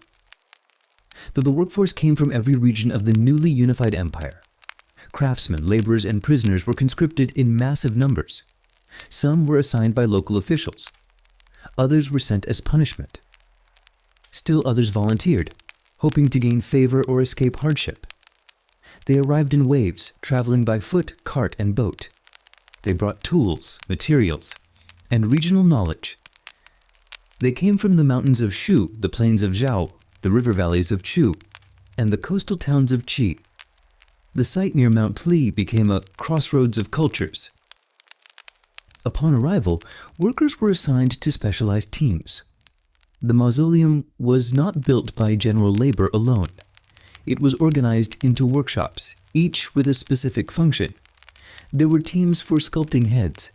Though the workforce came from every region of the newly unified empire, craftsmen, laborers, and prisoners were conscripted in massive numbers. Some were assigned by local officials. Others were sent as punishment. Still others volunteered, hoping to gain favor or escape hardship. They arrived in waves, traveling by foot, cart, and boat. They brought tools, materials, and regional knowledge. They came from the mountains of Shu, the plains of Zhao, the river valleys of Chu, and the coastal towns of Qi. The site near Mount Tli became a crossroads of cultures. Upon arrival, workers were assigned to specialized teams. The mausoleum was not built by general labor alone. It was organized into workshops, each with a specific function. There were teams for sculpting heads,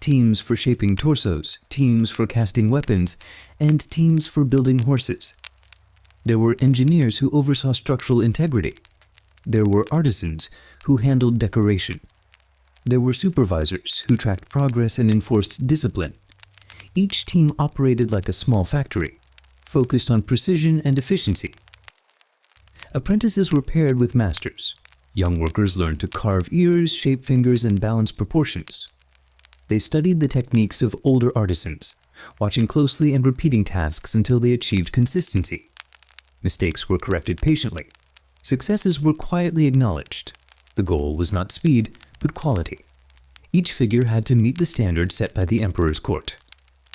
teams for shaping torsos, teams for casting weapons, and teams for building horses. There were engineers who oversaw structural integrity. There were artisans who handled decoration. There were supervisors who tracked progress and enforced discipline. Each team operated like a small factory, focused on precision and efficiency. Apprentices were paired with masters. Young workers learned to carve ears, shape fingers, and balance proportions. They studied the techniques of older artisans, watching closely and repeating tasks until they achieved consistency. Mistakes were corrected patiently. Successes were quietly acknowledged. The goal was not speed, but quality. Each figure had to meet the standards set by the emperor's court.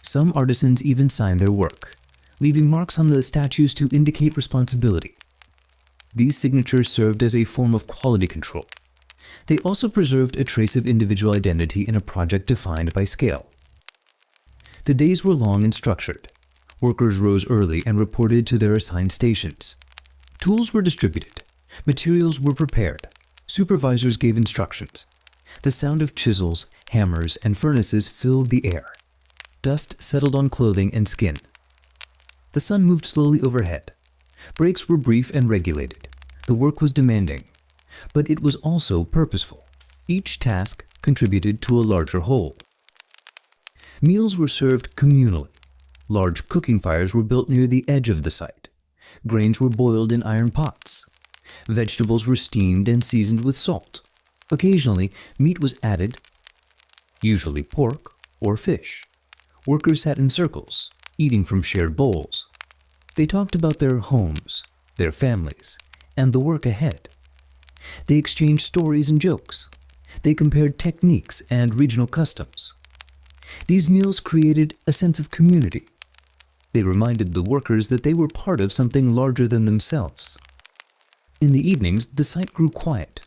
Some artisans even signed their work, leaving marks on the statues to indicate responsibility. These signatures served as a form of quality control. They also preserved a trace of individual identity in a project defined by scale. The days were long and structured. Workers rose early and reported to their assigned stations. Tools were distributed. Materials were prepared. Supervisors gave instructions. The sound of chisels, hammers, and furnaces filled the air. Dust settled on clothing and skin. The sun moved slowly overhead. Breaks were brief and regulated. The work was demanding, but it was also purposeful. Each task contributed to a larger whole. Meals were served communally. Large cooking fires were built near the edge of the site. Grains were boiled in iron pots. Vegetables were steamed and seasoned with salt. Occasionally, meat was added, usually pork or fish. Workers sat in circles, eating from shared bowls. They talked about their homes, their families, and the work ahead. They exchanged stories and jokes. They compared techniques and regional customs. These meals created a sense of community. They reminded the workers that they were part of something larger than themselves. In the evenings, the site grew quiet.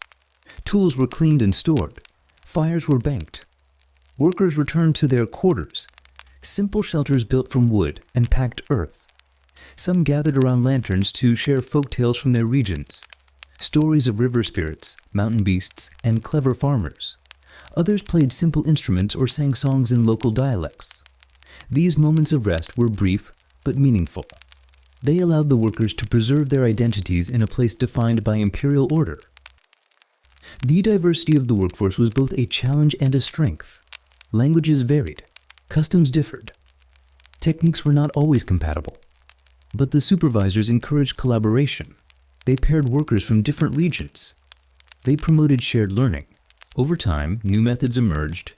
Tools were cleaned and stored. Fires were banked. Workers returned to their quarters, simple shelters built from wood and packed earth. Some gathered around lanterns to share folk tales from their regions, stories of river spirits, mountain beasts, and clever farmers. Others played simple instruments or sang songs in local dialects. These moments of rest were brief but meaningful. They allowed the workers to preserve their identities in a place defined by imperial order. The diversity of the workforce was both a challenge and a strength. Languages varied, customs differed. Techniques were not always compatible. But the supervisors encouraged collaboration. They paired workers from different regions. They promoted shared learning. Over time, new methods emerged,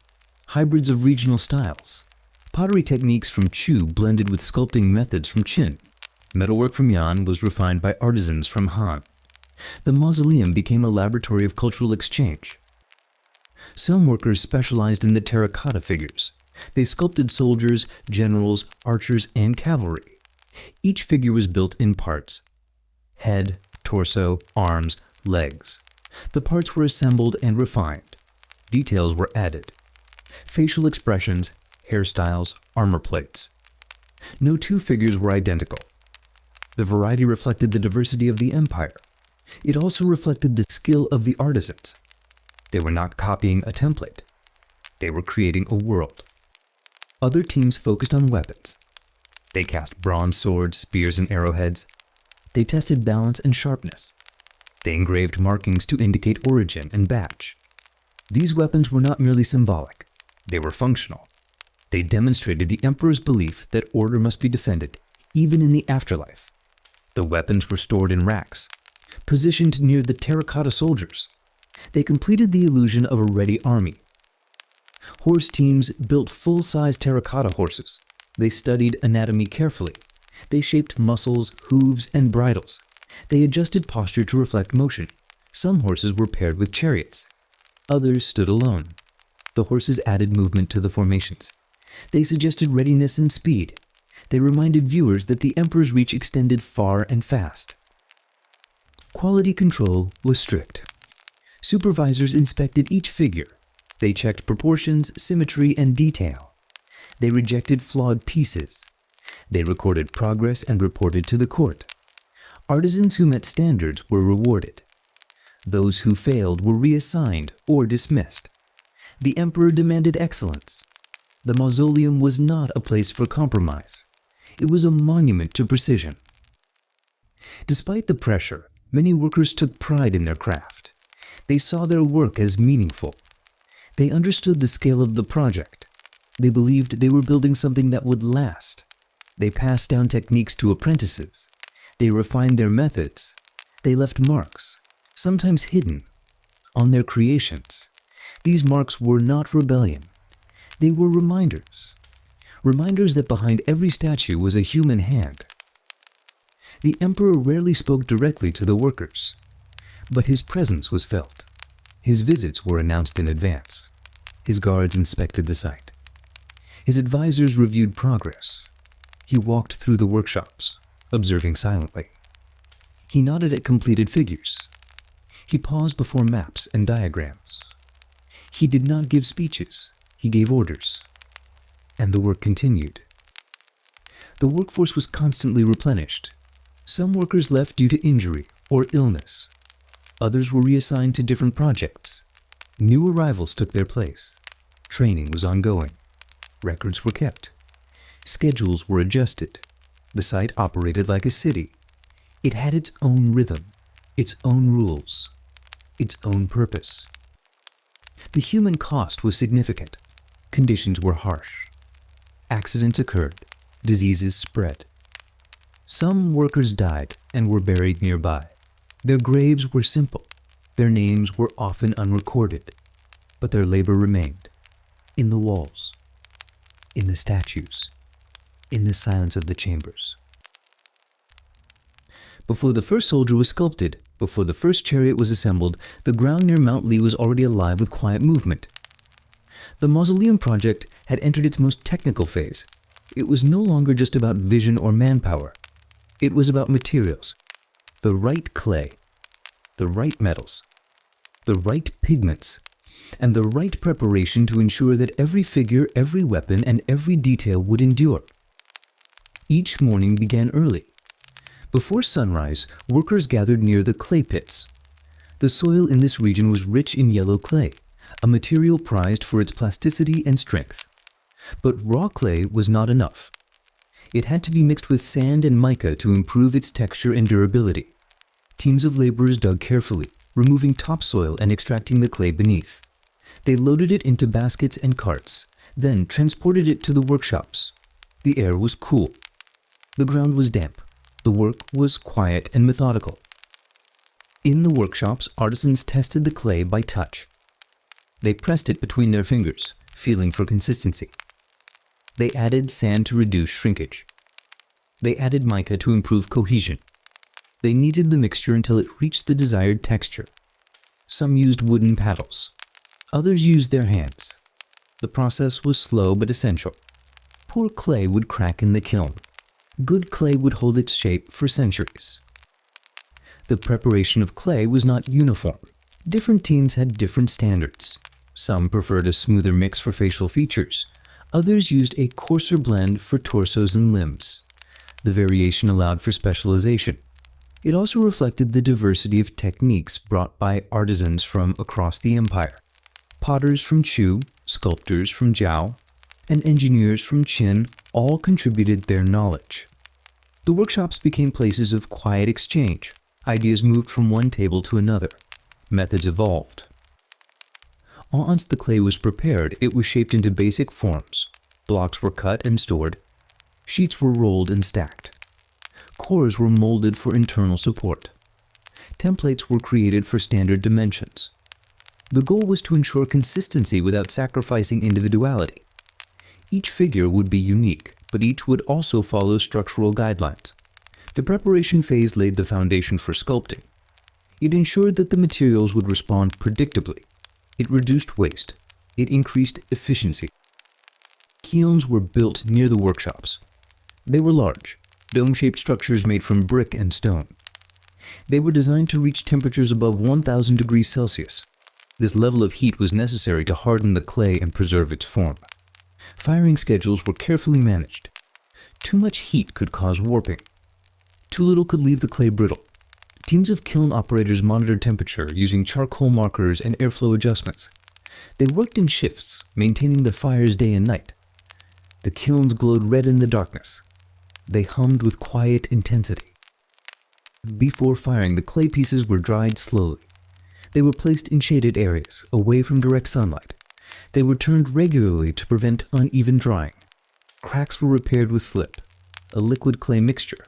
hybrids of regional styles. Pottery techniques from Chu blended with sculpting methods from Qin. Metalwork from Yan was refined by artisans from Han. The mausoleum became a laboratory of cultural exchange. Some workers specialized in the terracotta figures. They sculpted soldiers, generals, archers, and cavalry. Each figure was built in parts: head, torso, arms, legs. The parts were assembled and refined. Details were added: facial expressions, hairstyles, armor plates. No two figures were identical. The variety reflected the diversity of the empire. It also reflected the skill of the artisans. They were not copying a template. They were creating a world. Other teams focused on weapons. They cast bronze swords, spears, and arrowheads. They tested balance and sharpness. They engraved markings to indicate origin and batch. These weapons were not merely symbolic. They were functional. They demonstrated the emperor's belief that order must be defended, even in the afterlife. The weapons were stored in racks, positioned near the terracotta soldiers. They completed the illusion of a ready army. Horse teams built full-size terracotta horses. They studied anatomy carefully. They shaped muscles, hooves, and bridles. They adjusted posture to reflect motion. Some horses were paired with chariots. Others stood alone. The horses added movement to the formations. They suggested readiness and speed. They reminded viewers that the emperor's reach extended far and fast. Quality control was strict. Supervisors inspected each figure. They checked proportions, symmetry, and detail. They rejected flawed pieces. They recorded progress and reported to the court. Artisans who met standards were rewarded. Those who failed were reassigned or dismissed. The emperor demanded excellence. The mausoleum was not a place for compromise. It was a monument to precision. Despite the pressure, many workers took pride in their craft. They saw their work as meaningful. They understood the scale of the project. They believed they were building something that would last. They passed down techniques to apprentices. They refined their methods. They left marks, sometimes hidden, on their creations. These marks were not rebellion. They were reminders. Reminders that behind every statue was a human hand. The emperor rarely spoke directly to the workers, but his presence was felt. His visits were announced in advance. His guards inspected the site. His advisors reviewed progress. He walked through the workshops, observing silently. He nodded at completed figures. He paused before maps and diagrams. He did not give speeches. He gave orders. And the work continued. The workforce was constantly replenished. Some workers left due to injury or illness. Others were reassigned to different projects. New arrivals took their place. Training was ongoing. Records were kept. Schedules were adjusted. The site operated like a city. It had its own rhythm, its own rules, its own purpose. The human cost was significant. Conditions were harsh. Accidents occurred. Diseases spread. Some workers died and were buried nearby. Their graves were simple. Their names were often unrecorded. But their labor remained. In the walls. In the statues. In the silence of the chambers. Before the first soldier was sculpted, before the first chariot was assembled, the ground near Mount Li was already alive with quiet movement. The mausoleum project had entered its most technical phase. It was no longer just about vision or manpower. It was about materials. The right clay, the right metals, the right pigments, and the right preparation to ensure that every figure, every weapon, and every detail would endure. Each morning began early. Before sunrise, workers gathered near the clay pits. The soil in this region was rich in yellow clay, a material prized for its plasticity and strength. But raw clay was not enough. It had to be mixed with sand and mica to improve its texture and durability. Teams of laborers dug carefully, removing topsoil and extracting the clay beneath. They loaded it into baskets and carts, then transported it to the workshops. The air was cool. The ground was damp. The work was quiet and methodical. In the workshops, artisans tested the clay by touch. They pressed it between their fingers, feeling for consistency. They added sand to reduce shrinkage. They added mica to improve cohesion. They kneaded the mixture until it reached the desired texture. Some used wooden paddles. Others used their hands. The process was slow but essential. Poor clay would crack in the kiln. Good clay would hold its shape for centuries. The preparation of clay was not uniform. Different teams had different standards. Some preferred a smoother mix for facial features. Others used a coarser blend for torsos and limbs. The variation allowed for specialization. It also reflected the diversity of techniques brought by artisans from across the empire. Potters from Chu, sculptors from Zhao, and engineers from Qin all contributed their knowledge. The workshops became places of quiet exchange. Ideas moved from one table to another. Methods evolved. Once the clay was prepared, it was shaped into basic forms. Blocks were cut and stored. Sheets were rolled and stacked. Cores were molded for internal support. Templates were created for standard dimensions. The goal was to ensure consistency without sacrificing individuality. Each figure would be unique, but each would also follow structural guidelines. The preparation phase laid the foundation for sculpting. It ensured that the materials would respond predictably. It reduced waste. It increased efficiency. Kilns were built near the workshops. They were large, dome-shaped structures made from brick and stone. They were designed to reach temperatures above 1,000 degrees Celsius. This level of heat was necessary to harden the clay and preserve its form. Firing schedules were carefully managed. Too much heat could cause warping. Too little could leave the clay brittle. Teams of kiln operators monitored temperature using charcoal markers and airflow adjustments. They worked in shifts, maintaining the fires day and night. The kilns glowed red in the darkness. They hummed with quiet intensity. Before firing, the clay pieces were dried slowly. They were placed in shaded areas, away from direct sunlight. They were turned regularly to prevent uneven drying. Cracks were repaired with slip, a liquid clay mixture.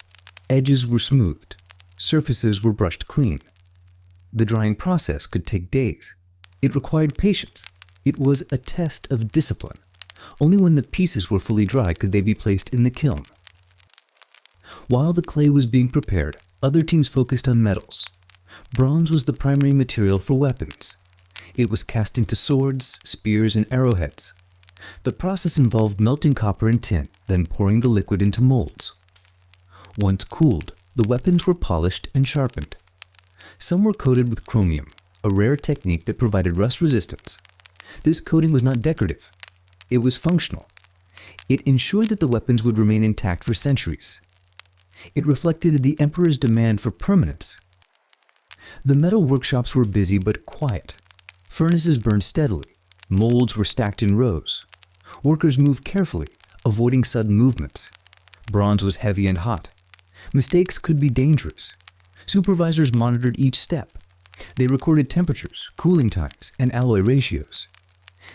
Edges were smoothed. Surfaces were brushed clean. The drying process could take days. It required patience. It was a test of discipline. Only when the pieces were fully dry could they be placed in the kiln. While the clay was being prepared, other teams focused on metals. Bronze was the primary material for weapons. It was cast into swords, spears, and arrowheads. The process involved melting copper and tin, then pouring the liquid into molds. Once cooled, the weapons were polished and sharpened. Some were coated with chromium, a rare technique that provided rust resistance. This coating was not decorative. It was functional. It ensured that the weapons would remain intact for centuries. It reflected the emperor's demand for permanence. The metal workshops were busy but quiet. Furnaces burned steadily. Molds were stacked in rows. Workers moved carefully, avoiding sudden movements. Bronze was heavy and hot. Mistakes could be dangerous. Supervisors monitored each step. They recorded temperatures, cooling times, and alloy ratios.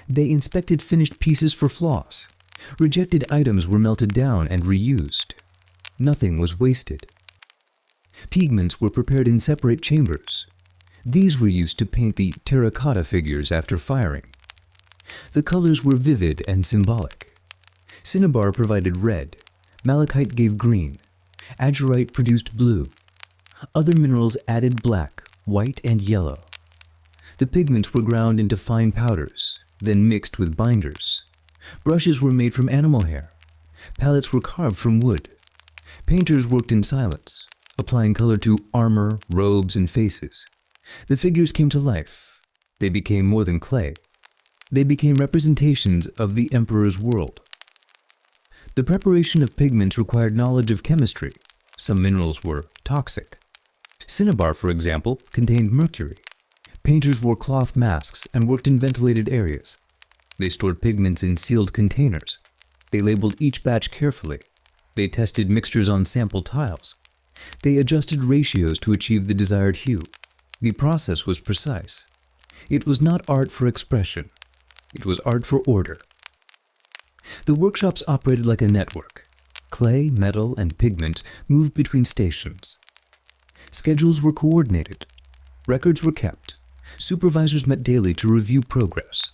They inspected finished pieces for flaws. Rejected items were melted down and reused. Nothing was wasted. Pigments were prepared in separate chambers. These were used to paint the terracotta figures after firing. The colors were vivid and symbolic. Cinnabar provided red. Malachite gave green. Azurite produced blue. Other minerals added black, white, and yellow. The pigments were ground into fine powders, then mixed with binders. Brushes were made from animal hair. Palettes were carved from wood. Painters worked in silence, applying color to armor, robes, and faces. The figures came to life. They became more than clay. They became representations of the emperor's world. The preparation of pigments required knowledge of chemistry. Some minerals were toxic. Cinnabar, for example, contained mercury. Painters wore cloth masks and worked in ventilated areas. They stored pigments in sealed containers. They labeled each batch carefully. They tested mixtures on sample tiles. They adjusted ratios to achieve the desired hue. The process was precise. It was not art for expression. It was art for order. The workshops operated like a network. Clay, metal, and pigment moved between stations. Schedules were coordinated. Records were kept. Supervisors met daily to review progress.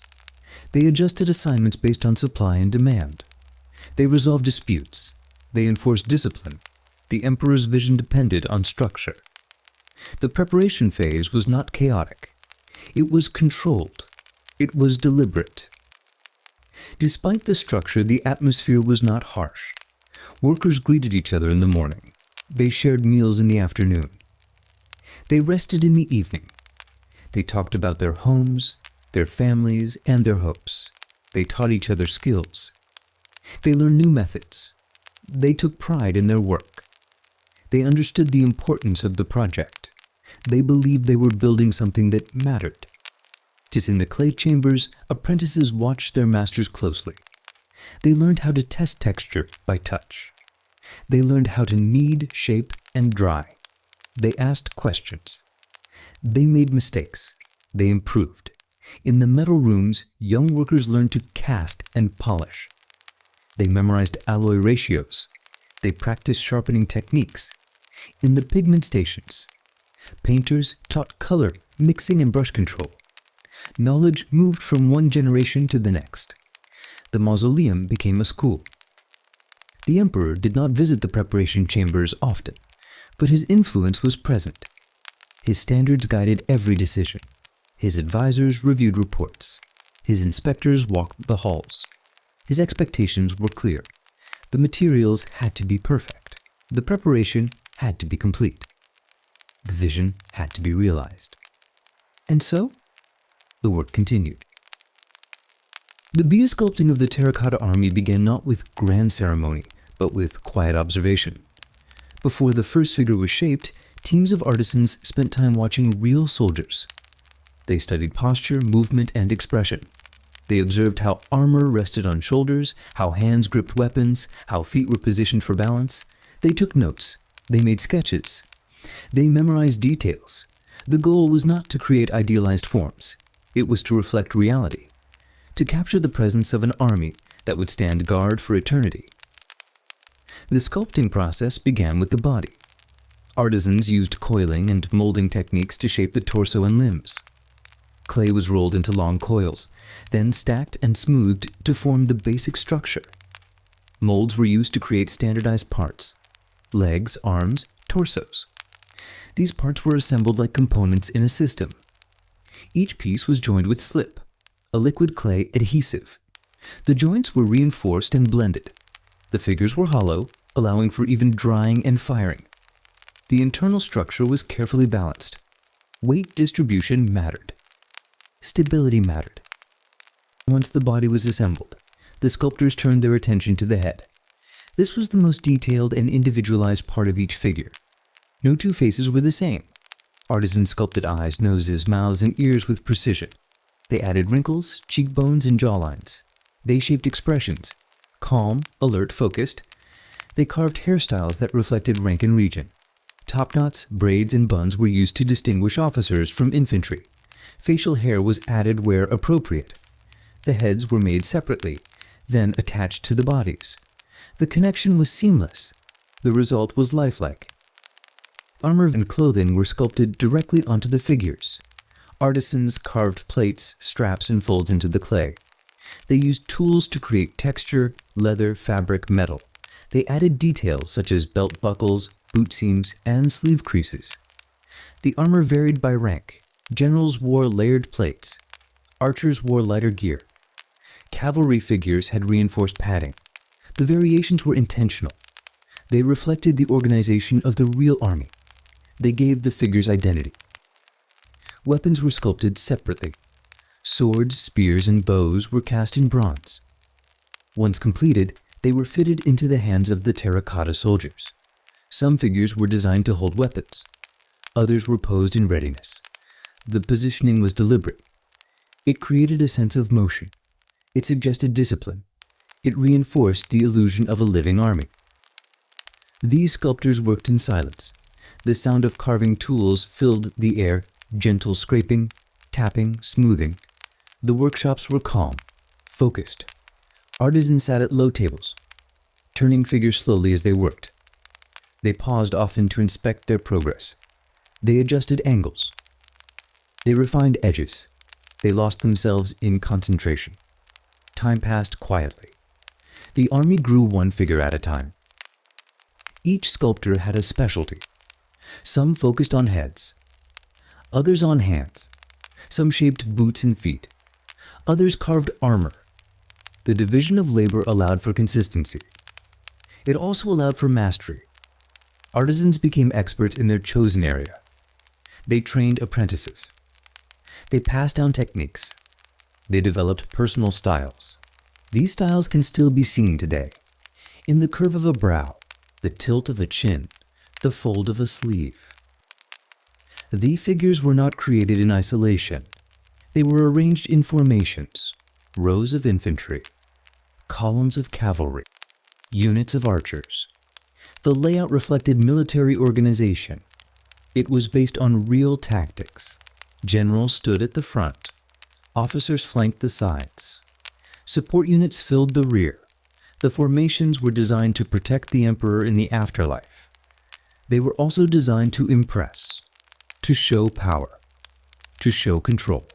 They adjusted assignments based on supply and demand. They resolved disputes. They enforced discipline. The emperor's vision depended on structure. The preparation phase was not chaotic. It was controlled. It was deliberate. Despite the structure, the atmosphere was not harsh. Workers greeted each other in the morning. They shared meals in the afternoon. They rested in the evening. They talked about their homes, their families, and their hopes. They taught each other skills. They learned new methods. They took pride in their work. They understood the importance of the project. They believed they were building something that mattered. Just in the clay chambers, apprentices watched their masters closely. They learned how to test texture by touch. They learned how to knead, shape, and dry. They asked questions. They made mistakes. They improved. In the metal rooms, young workers learned to cast and polish. They memorized alloy ratios. They practiced sharpening techniques. In the pigment stations, painters taught color, mixing, and brush control. Knowledge moved from one generation to the next. The mausoleum became a school. The emperor did not visit the preparation chambers often, but his influence was present. His standards guided every decision. His advisors reviewed reports. His inspectors walked the halls. His expectations were clear. The materials had to be perfect. The preparation had to be complete. The vision had to be realized. And so, the work continued. The biosculpting of the terracotta army began not with grand ceremony, but with quiet observation. Before the first figure was shaped, teams of artisans spent time watching real soldiers. They studied posture, movement, and expression. They observed how armor rested on shoulders, how hands gripped weapons, how feet were positioned for balance. They took notes. They made sketches. They memorized details. The goal was not to create idealized forms. It was to reflect reality, to capture the presence of an army that would stand guard for eternity. The sculpting process began with the body. Artisans used coiling and molding techniques to shape the torso and limbs. Clay was rolled into long coils, then stacked and smoothed to form the basic structure. Molds were used to create standardized parts: legs, arms, torsos. These parts were assembled like components in a system. Each piece was joined with slip, a liquid clay adhesive. The joints were reinforced and blended. The figures were hollow, allowing for even drying and firing. The internal structure was carefully balanced. Weight distribution mattered. Stability mattered. Once the body was assembled, the sculptors turned their attention to the head. This was the most detailed and individualized part of each figure. No two faces were the same. Artisans sculpted eyes, noses, mouths, and ears with precision. They added wrinkles, cheekbones, and jawlines. They shaped expressions: calm, alert, focused. They carved hairstyles that reflected rank and region. Top knots, braids, and buns were used to distinguish officers from infantry. Facial hair was added where appropriate. The heads were made separately, then attached to the bodies. The connection was seamless. The result was lifelike. Armor and clothing were sculpted directly onto the figures. Artisans carved plates, straps, and folds into the clay. They used tools to create texture, leather, fabric, metal. They added details such as belt buckles, boot seams, and sleeve creases. The armor varied by rank. Generals wore layered plates. Archers wore lighter gear. Cavalry figures had reinforced padding. The variations were intentional. They reflected the organization of the real army. They gave the figures identity. Weapons were sculpted separately. Swords, spears, and bows were cast in bronze. Once completed, They were fitted into the hands of the terracotta soldiers. Some figures were designed to hold weapons. Others were posed in readiness. The positioning was deliberate. It created a sense of motion. It suggested discipline. It reinforced the illusion of a living army. These sculptors worked in silence. The sound of carving tools filled the air, gentle scraping, tapping, smoothing. The workshops were calm, focused. Artisans sat at low tables, turning figures slowly as they worked. They paused often to inspect their progress. They adjusted angles. They refined edges. They lost themselves in concentration. Time passed quietly. The army grew one figure at a time. Each sculptor had a specialty. Some focused on heads, others on hands. Some shaped boots and feet. Others carved armor. The division of labor allowed for consistency. It also allowed for mastery. Artisans became experts in their chosen area. They trained apprentices. They passed down techniques. They developed personal styles. These styles can still be seen today. In the curve of a brow, the tilt of a chin, the fold of a sleeve. The figures were not created in isolation. They were arranged in formations, rows of infantry, columns of cavalry, units of archers. The layout reflected military organization. It was based on real tactics. Generals stood at the front. Officers flanked the sides. Support units filled the rear. The formations were designed to protect the emperor in the afterlife. They were also designed to impress, to show power, to show control.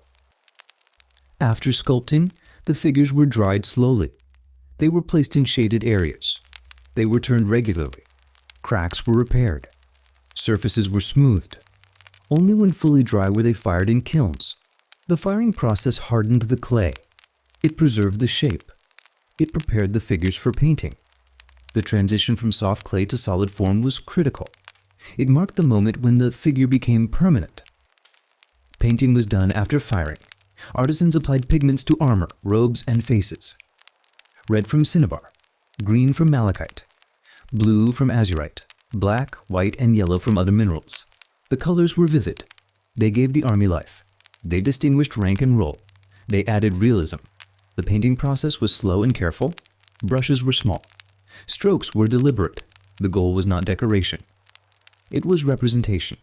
After sculpting, the figures were dried slowly. They were placed in shaded areas. They were turned regularly. Cracks were repaired. Surfaces were smoothed. Only when fully dry were they fired in kilns. The firing process hardened the clay. It preserved the shape. It prepared the figures for painting. The transition from soft clay to solid form was critical. It marked the moment when the figure became permanent. Painting was done after firing. Artisans applied pigments to armor, robes, and faces. Red from cinnabar, green from malachite, blue from azurite, black, white, and yellow from other minerals. The colors were vivid. They gave the army life. They distinguished rank and role. They added realism. The painting process was slow and careful. Brushes were small. Strokes were deliberate. The goal was not decoration. It was representation.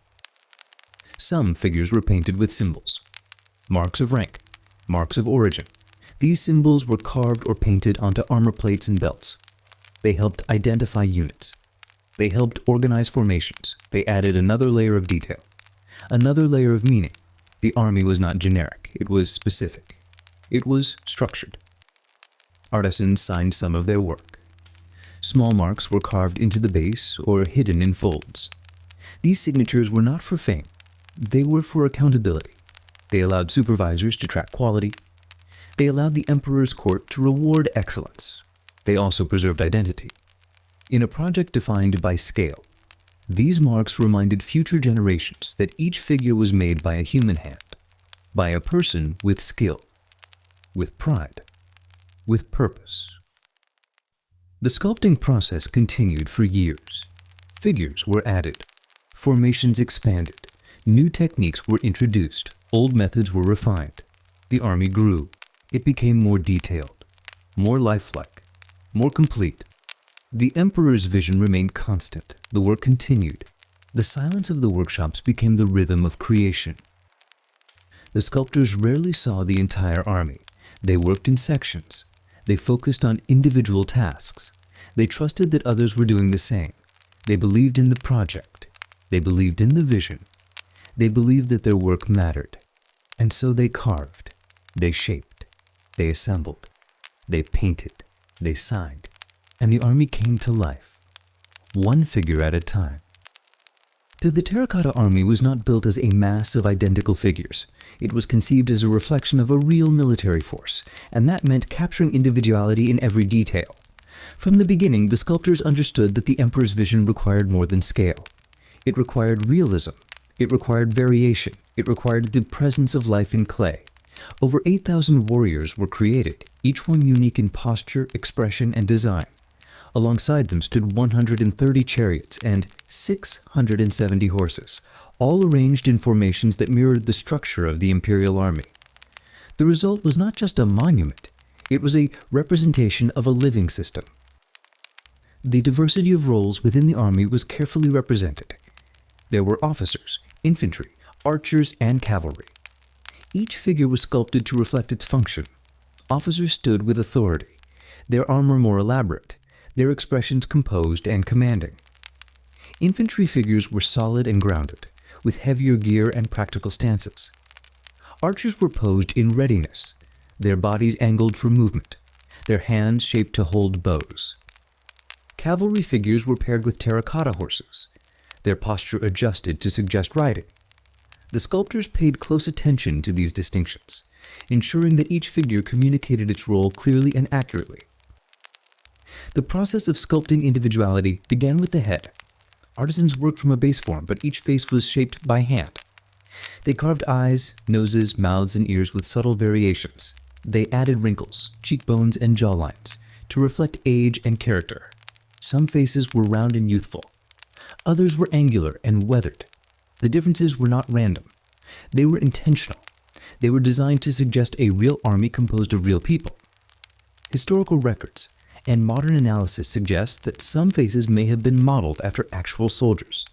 Some figures were painted with symbols. Marks of rank, marks of origin. These symbols were carved or painted onto armor plates and belts. They helped identify units. They helped organize formations. They added another layer of detail, another layer of meaning. The army was not generic. It was specific. It was structured. Artisans signed some of their work. Small marks were carved into the base or hidden in folds. These signatures were not for fame. They were for accountability. They allowed supervisors to track quality. They allowed the emperor's court to reward excellence. They also preserved identity. In a project defined by scale, these marks reminded future generations that each figure was made by a human hand, by a person with skill, with pride, with purpose. The sculpting process continued for years. Figures were added, formations expanded, new techniques were introduced, old methods were refined. The army grew. It became more detailed, more lifelike, more complete. The emperor's vision remained constant. The work continued. The silence of the workshops became the rhythm of creation. The sculptors rarely saw the entire army. They worked in sections. They focused on individual tasks. They trusted that others were doing the same. They believed in the project. They believed in the vision. They believed that their work mattered. And so they carved. They shaped. They assembled. They painted. They signed. And the army came to life, one figure at a time. The terracotta army was not built as a mass of identical figures. It was conceived as a reflection of a real military force, and that meant capturing individuality in every detail. From the beginning, the sculptors understood that the emperor's vision required more than scale. It required realism. It required variation. It required the presence of life in clay. Over 8,000 warriors were created, each one unique in posture, expression, and design. Alongside them stood 130 chariots and 670 horses, all arranged in formations that mirrored the structure of the imperial army. The result was not just a monument, it was a representation of a living system. The diversity of roles within the army was carefully represented. There were officers, infantry, archers, and cavalry. Each figure was sculpted to reflect its function. Officers stood with authority, their armor more elaborate, their expressions composed and commanding. Infantry figures were solid and grounded, with heavier gear and practical stances. Archers were posed in readiness, their bodies angled for movement, their hands shaped to hold bows. Cavalry figures were paired with terracotta horses, their posture adjusted to suggest riding. The sculptors paid close attention to these distinctions, ensuring that each figure communicated its role clearly and accurately. The process of sculpting individuality began with the head. Artisans worked from a base form, but each face was shaped by hand. They carved eyes, noses, mouths, and ears with subtle variations. They added wrinkles, cheekbones, and jawlines to reflect age and character. Some faces were round and youthful. Others were angular and weathered. The differences were not random. They were intentional. They were designed to suggest a real army composed of real people. Historical records and modern analysis suggest that some faces may have been modeled after actual soldiers.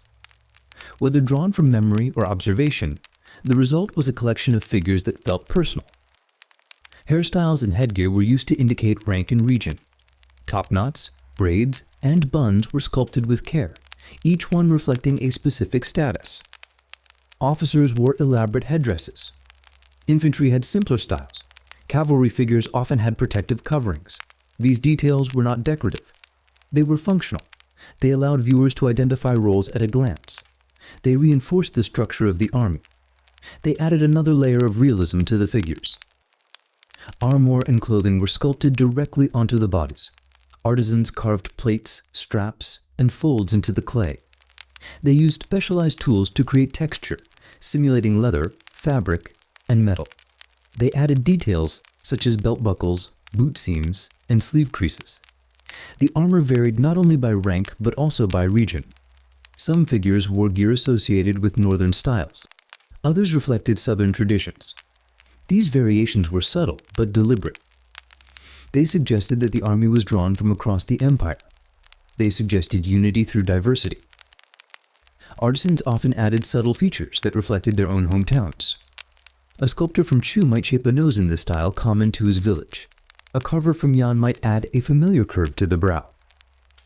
Whether drawn from memory or observation, the result was a collection of figures that felt personal. Hairstyles and headgear were used to indicate rank and region. Top knots, braids, and buns were sculpted with care, each one reflecting a specific status. Officers wore elaborate headdresses. Infantry had simpler styles. Cavalry figures often had protective coverings. These details were not decorative. They were functional. They allowed viewers to identify roles at a glance. They reinforced the structure of the army. They added another layer of realism to the figures. Armor and clothing were sculpted directly onto the bodies. Artisans carved plates, straps, and folds into the clay. They used specialized tools to create texture, simulating leather, fabric, and metal. They added details such as belt buckles, boot seams, and sleeve creases. The armor varied not only by rank but also by region. Some figures wore gear associated with northern styles. Others reflected southern traditions. These variations were subtle but deliberate. They suggested that the army was drawn from across the empire. They suggested unity through diversity. Artisans often added subtle features that reflected their own hometowns. A sculptor from Chu might shape a nose in the style common to his village. A carver from Yan might add a familiar curve to the brow.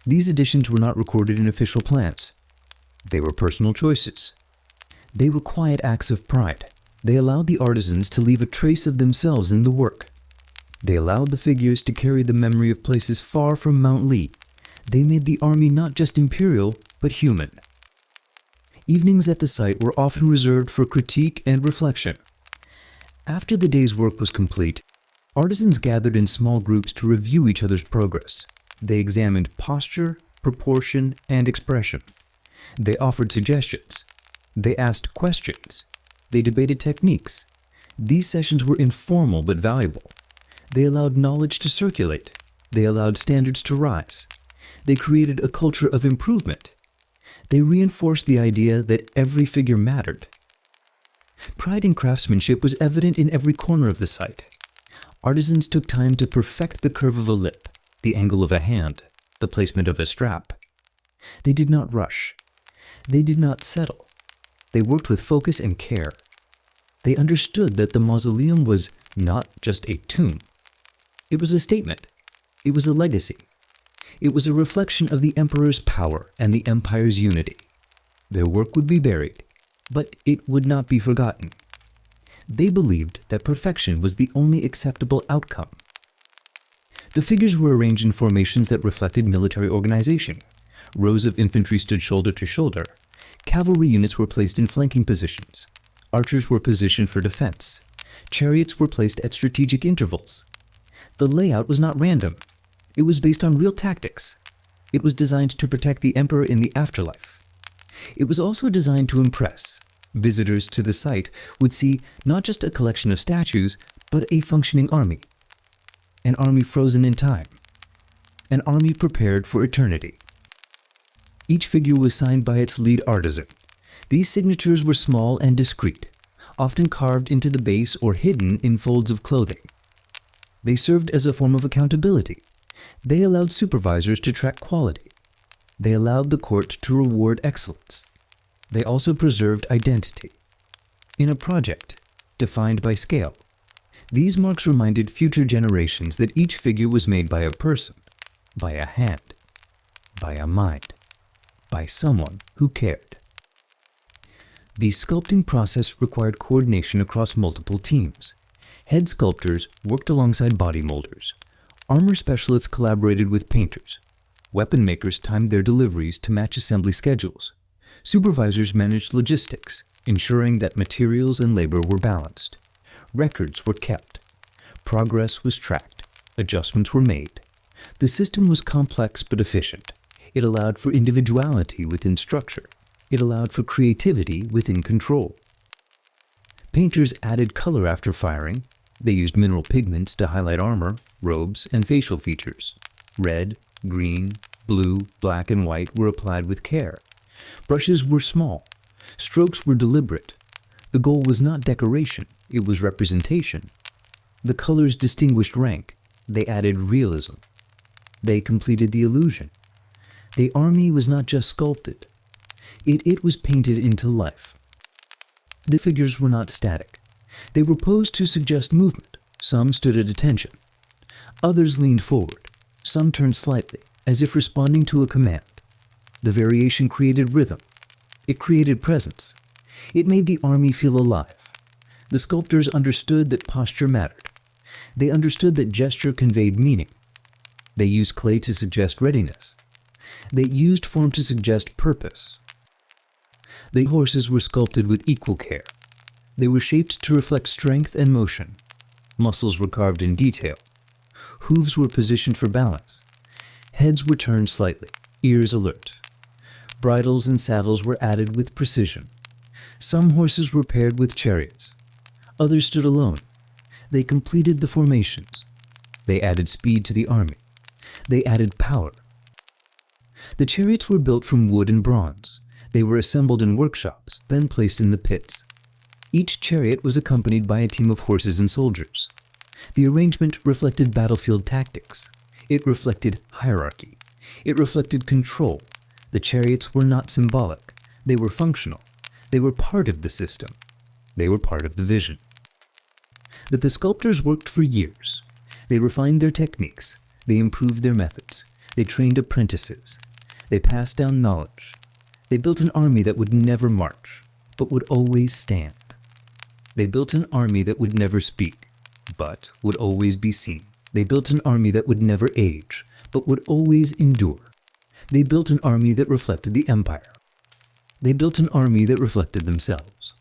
These additions were not recorded in official plans. They were personal choices. They were quiet acts of pride. They allowed the artisans to leave a trace of themselves in the work. They allowed the figures to carry the memory of places far from Mount Li. They made the army not just imperial, but human. Evenings at the site were often reserved for critique and reflection. After the day's work was complete, artisans gathered in small groups to review each other's progress. They examined posture, proportion, and expression. They offered suggestions. They asked questions. They debated techniques. These sessions were informal but valuable. They allowed knowledge to circulate. They allowed standards to rise. They created a culture of improvement. They reinforced the idea that every figure mattered. Pride in craftsmanship was evident in every corner of the site. Artisans took time to perfect the curve of a lip, the angle of a hand, the placement of a strap. They did not rush. They did not settle. They worked with focus and care. They understood that the mausoleum was not just a tomb. It was a statement. It was a legacy. It was a reflection of the emperor's power and the empire's unity. Their work would be buried, but it would not be forgotten. They believed that perfection was the only acceptable outcome. The figures were arranged in formations that reflected military organization. Rows of infantry stood shoulder to shoulder. Cavalry units were placed in flanking positions. Archers were positioned for defense. Chariots were placed at strategic intervals. The layout was not random. It was based on real tactics. It was designed to protect the emperor in the afterlife. It was also designed to impress. Visitors to the site would see not just a collection of statues, but a functioning army. An army frozen in time. an army prepared for eternity. Each figure was signed by its lead artisan. These signatures were small and discreet, often carved into the base or hidden in folds of clothing. They served as a form of accountability. They allowed supervisors to track quality. They allowed the court to reward excellence. They also preserved identity. In a project, defined by scale, these marks reminded future generations that each figure was made by a person, by a hand, by a mind, by someone who cared. The sculpting process required coordination across multiple teams. Head sculptors worked alongside body molders. Armor specialists collaborated with painters. Weapon makers timed their deliveries to match assembly schedules. Supervisors managed logistics, ensuring that materials and labor were balanced. Records were kept. Progress was tracked. Adjustments were made. The system was complex but efficient. It allowed for individuality within structure. It allowed for creativity within control. Painters added color after firing. They used mineral pigments to highlight armor, robes, and facial features. Red, green, blue, black, and white were applied with care. Brushes were small. Strokes were deliberate. The goal was not decoration, it was representation. The colors distinguished rank. They added realism. They completed the illusion. The army was not just sculpted. It was painted into life. The figures were not static. They were posed to suggest movement. Some stood at attention. Others leaned forward. Some turned slightly, as if responding to a command. The variation created rhythm. It created presence. It made the army feel alive. The sculptors understood that posture mattered. They understood that gesture conveyed meaning. They used clay to suggest readiness. They used form to suggest purpose. The horses were sculpted with equal care. They were shaped to reflect strength and motion. Muscles were carved in detail. Hooves were positioned for balance. Heads were turned slightly, ears alert. Bridles and saddles were added with precision. Some horses were paired with chariots. Others stood alone. They completed the formations. They added speed to the army. They added power. The chariots were built from wood and bronze. They were assembled in workshops, then placed in the pits. Each chariot was accompanied by a team of horses and soldiers. The arrangement reflected battlefield tactics. It reflected hierarchy. It reflected control. The chariots were not symbolic. They were functional. They were part of the system. They were part of the vision. That the sculptors worked for years. They refined their techniques. They improved their methods. They trained apprentices. They passed down knowledge. They built an army that would never march, but would always stand. They built an army that would never speak, but would always be seen. They built an army that would never age, but would always endure. They built an army that reflected the empire. They built an army that reflected themselves.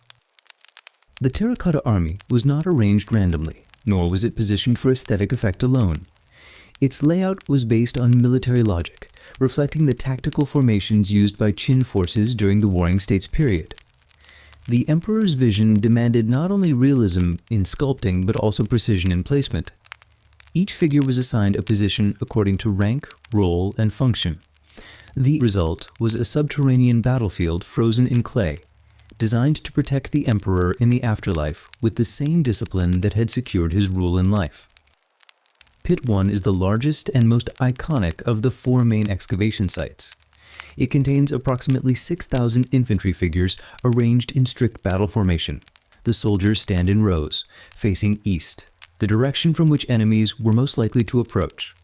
The Terracotta army was not arranged randomly, nor was it positioned for aesthetic effect alone. Its layout was based on military logic, reflecting the tactical formations used by Qin forces during the Warring States period. The emperor's vision demanded not only realism in sculpting, but also precision in placement. Each figure was assigned a position according to rank, role, and function. The result was a subterranean battlefield frozen in clay, designed to protect the emperor in the afterlife with the same discipline that had secured his rule in life. Pit 1 is the largest and most iconic of the 4 main excavation sites. It contains approximately 6,000 infantry figures arranged in strict battle formation. The soldiers stand in rows, facing east, the direction from which enemies were most likely to approach.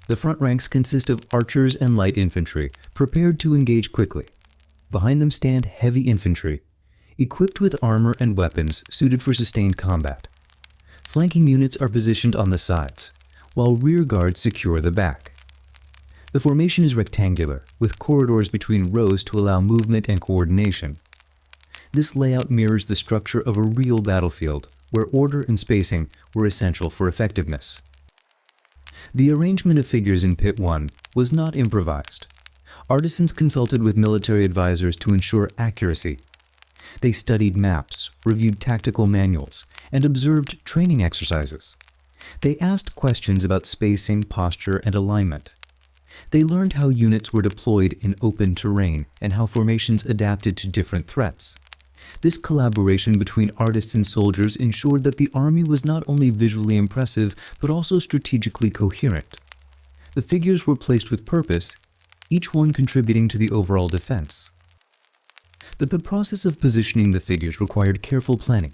The front ranks consist of archers and light infantry, prepared to engage quickly. Behind them stand heavy infantry, equipped with armor and weapons suited for sustained combat. Flanking units are positioned on the sides, while rear guards secure the back. The formation is rectangular, with corridors between rows to allow movement and coordination. This layout mirrors the structure of a real battlefield, where order and spacing were essential for effectiveness. The arrangement of figures in Pit 1 was not improvised. Artisans consulted with military advisors to ensure accuracy. They studied maps, reviewed tactical manuals, and observed training exercises. They asked questions about spacing, posture, and alignment. They learned how units were deployed in open terrain and how formations adapted to different threats. This collaboration between artists and soldiers ensured that the army was not only visually impressive, but also strategically coherent. The figures were placed with purpose, each one contributing to the overall defense. The process of positioning the figures required careful planning.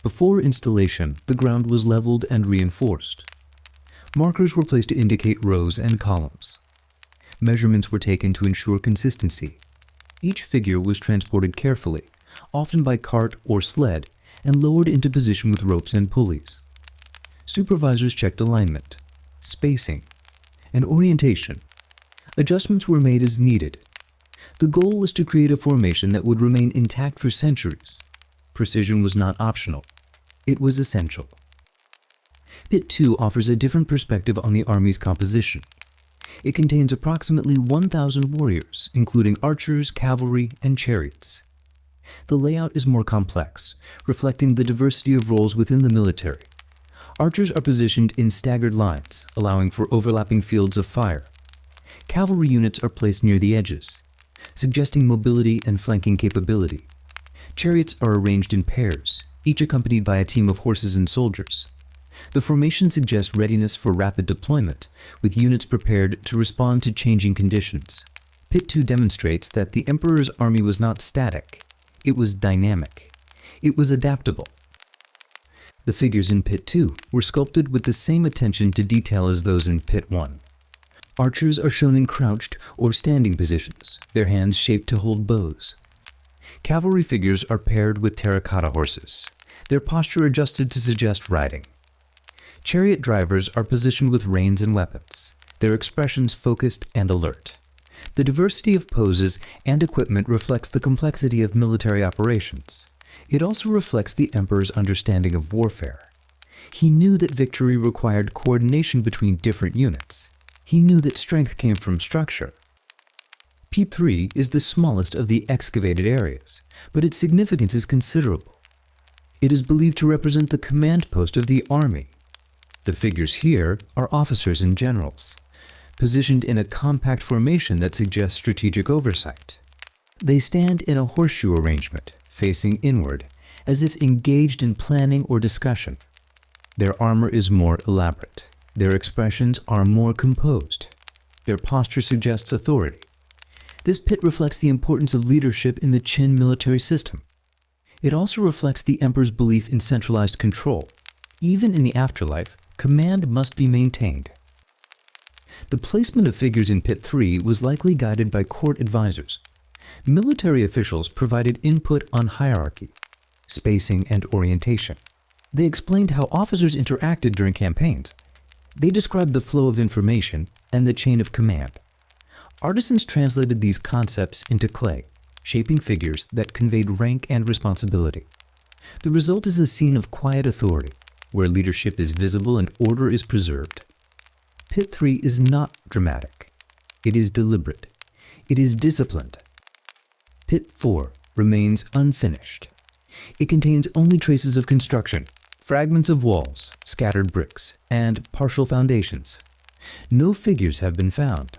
Before installation, the ground was leveled and reinforced. Markers were placed to indicate rows and columns. Measurements were taken to ensure consistency. Each figure was transported carefully, often by cart or sled, and lowered into position with ropes and pulleys. Supervisors checked alignment, spacing, and orientation. Adjustments were made as needed. The goal was to create a formation that would remain intact for centuries. Precision was not optional. It was essential. Pit 2 offers a different perspective on the army's composition. It contains approximately 1,000 warriors, including archers, cavalry, and chariots. The layout is more complex, reflecting the diversity of roles within the military. Archers are positioned in staggered lines, allowing for overlapping fields of fire. Cavalry units are placed near the edges, suggesting mobility and flanking capability. Chariots are arranged in pairs, each accompanied by a team of horses and soldiers. The formation suggests readiness for rapid deployment, with units prepared to respond to changing conditions. Pit 2 demonstrates that the Emperor's army was not static. It was dynamic. It was adaptable. The figures in Pit 2 were sculpted with the same attention to detail as those in Pit 1. Archers are shown in crouched or standing positions, their hands shaped to hold bows. Cavalry figures are paired with terracotta horses, their posture adjusted to suggest riding. Chariot drivers are positioned with reins and weapons, their expressions focused and alert. The diversity of poses and equipment reflects the complexity of military operations. It also reflects the Emperor's understanding of warfare. He knew that victory required coordination between different units. He knew that strength came from structure. Pit 3 is the smallest of the excavated areas, but its significance is considerable. It is believed to represent the command post of the army. The figures here are officers and generals, positioned in a compact formation that suggests strategic oversight. They stand in a horseshoe arrangement, facing inward, as if engaged in planning or discussion. Their armor is more elaborate. Their expressions are more composed. Their posture suggests authority. This pit reflects the importance of leadership in the Qin military system. It also reflects the Emperor's belief in centralized control. Even in the afterlife, command must be maintained. The placement of figures in Pit 3 was likely guided by court advisors. Military officials provided input on hierarchy, spacing, and orientation. They explained how officers interacted during campaigns. They described the flow of information and the chain of command. Artisans translated these concepts into clay, shaping figures that conveyed rank and responsibility. The result is a scene of quiet authority, where leadership is visible and order is preserved. Pit 3 is not dramatic. It is deliberate. It is disciplined. Pit 4 remains unfinished. It contains only traces of construction, fragments of walls, scattered bricks, and partial foundations. No figures have been found.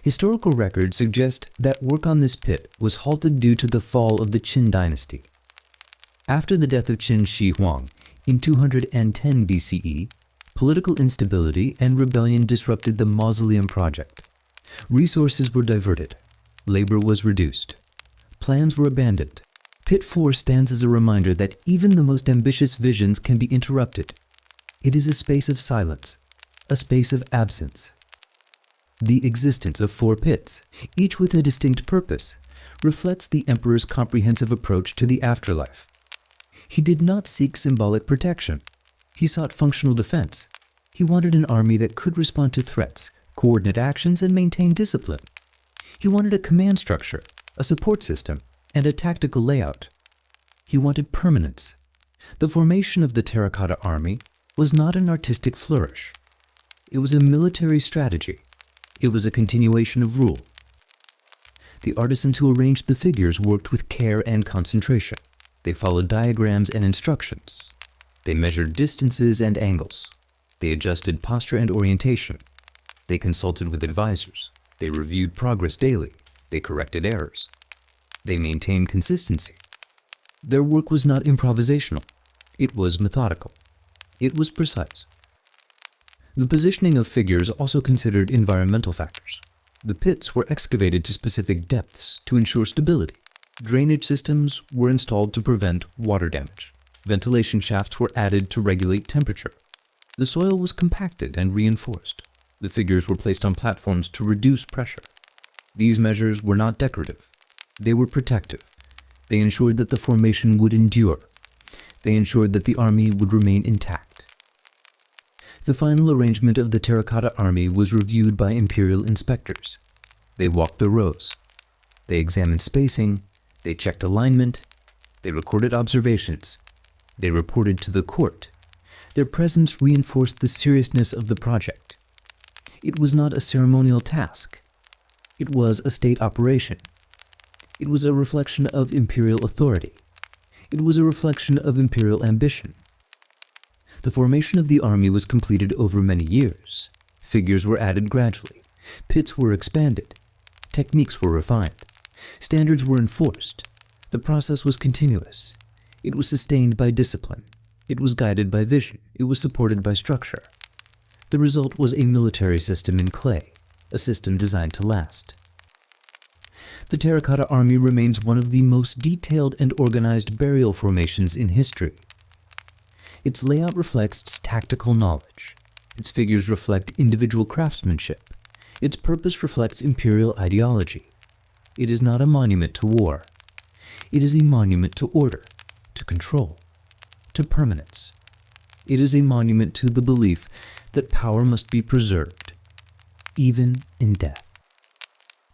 Historical records suggest that work on this pit was halted due to the fall of the Qin Dynasty. After the death of Qin Shi Huang in 210 BCE, political instability and rebellion disrupted the mausoleum project. Resources were diverted. Labor was reduced. Plans were abandoned. Pit 4 stands as a reminder that even the most ambitious visions can be interrupted. It is a space of silence, a space of absence. The existence of 4 pits, each with a distinct purpose, reflects the Emperor's comprehensive approach to the afterlife. He did not seek symbolic protection. He sought functional defense. He wanted an army that could respond to threats, coordinate actions, and maintain discipline. He wanted a command structure, a support system, and a tactical layout. He wanted permanence. The formation of the Terracotta army was not an artistic flourish. It was a military strategy. It was a continuation of rule. The artisans who arranged the figures worked with care and concentration. They followed diagrams and instructions. They measured distances and angles. They adjusted posture and orientation. They consulted with advisors. They reviewed progress daily. They corrected errors. They maintained consistency. Their work was not improvisational. It was methodical. It was precise. The positioning of figures also considered environmental factors. The pits were excavated to specific depths to ensure stability. Drainage systems were installed to prevent water damage. Ventilation shafts were added to regulate temperature. The soil was compacted and reinforced. The figures were placed on platforms to reduce pressure. These measures were not decorative. They were protective. They ensured that the formation would endure. They ensured that the army would remain intact. The final arrangement of the terracotta army was reviewed by imperial inspectors. They walked the rows. They examined spacing. They checked alignment. They recorded observations. They reported to the court. Their presence reinforced the seriousness of the project. It was not a ceremonial task. It was a state operation. It was a reflection of imperial authority. It was a reflection of imperial ambition. The formation of the army was completed over many years. Figures were added gradually. Pits were expanded. Techniques were refined. Standards were enforced. The process was continuous. It was sustained by discipline. It was guided by vision. It was supported by structure. The result was a military system in clay, a system designed to last. The terracotta army remains one of the most detailed and organized burial formations in history. Its layout reflects tactical knowledge. Its figures reflect individual craftsmanship. Its purpose reflects imperial ideology. It is not a monument to war. It is a monument to order, to control, to permanence. It is a monument to the belief that power must be preserved, even in death.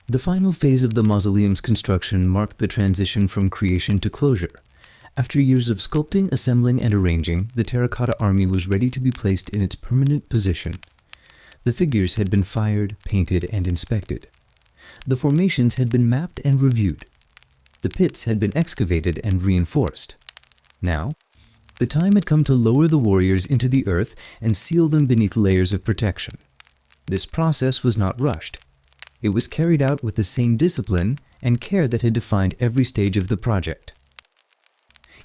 The final phase of the mausoleum's construction marked the transition from creation to closure. After years of sculpting, assembling, and arranging, the terracotta army was ready to be placed in its permanent position. The figures had been fired, painted, and inspected. The formations had been mapped and reviewed. The pits had been excavated and reinforced. Now, the time had come to lower the warriors into the earth and seal them beneath layers of protection. This process was not rushed. It was carried out with the same discipline and care that had defined every stage of the project.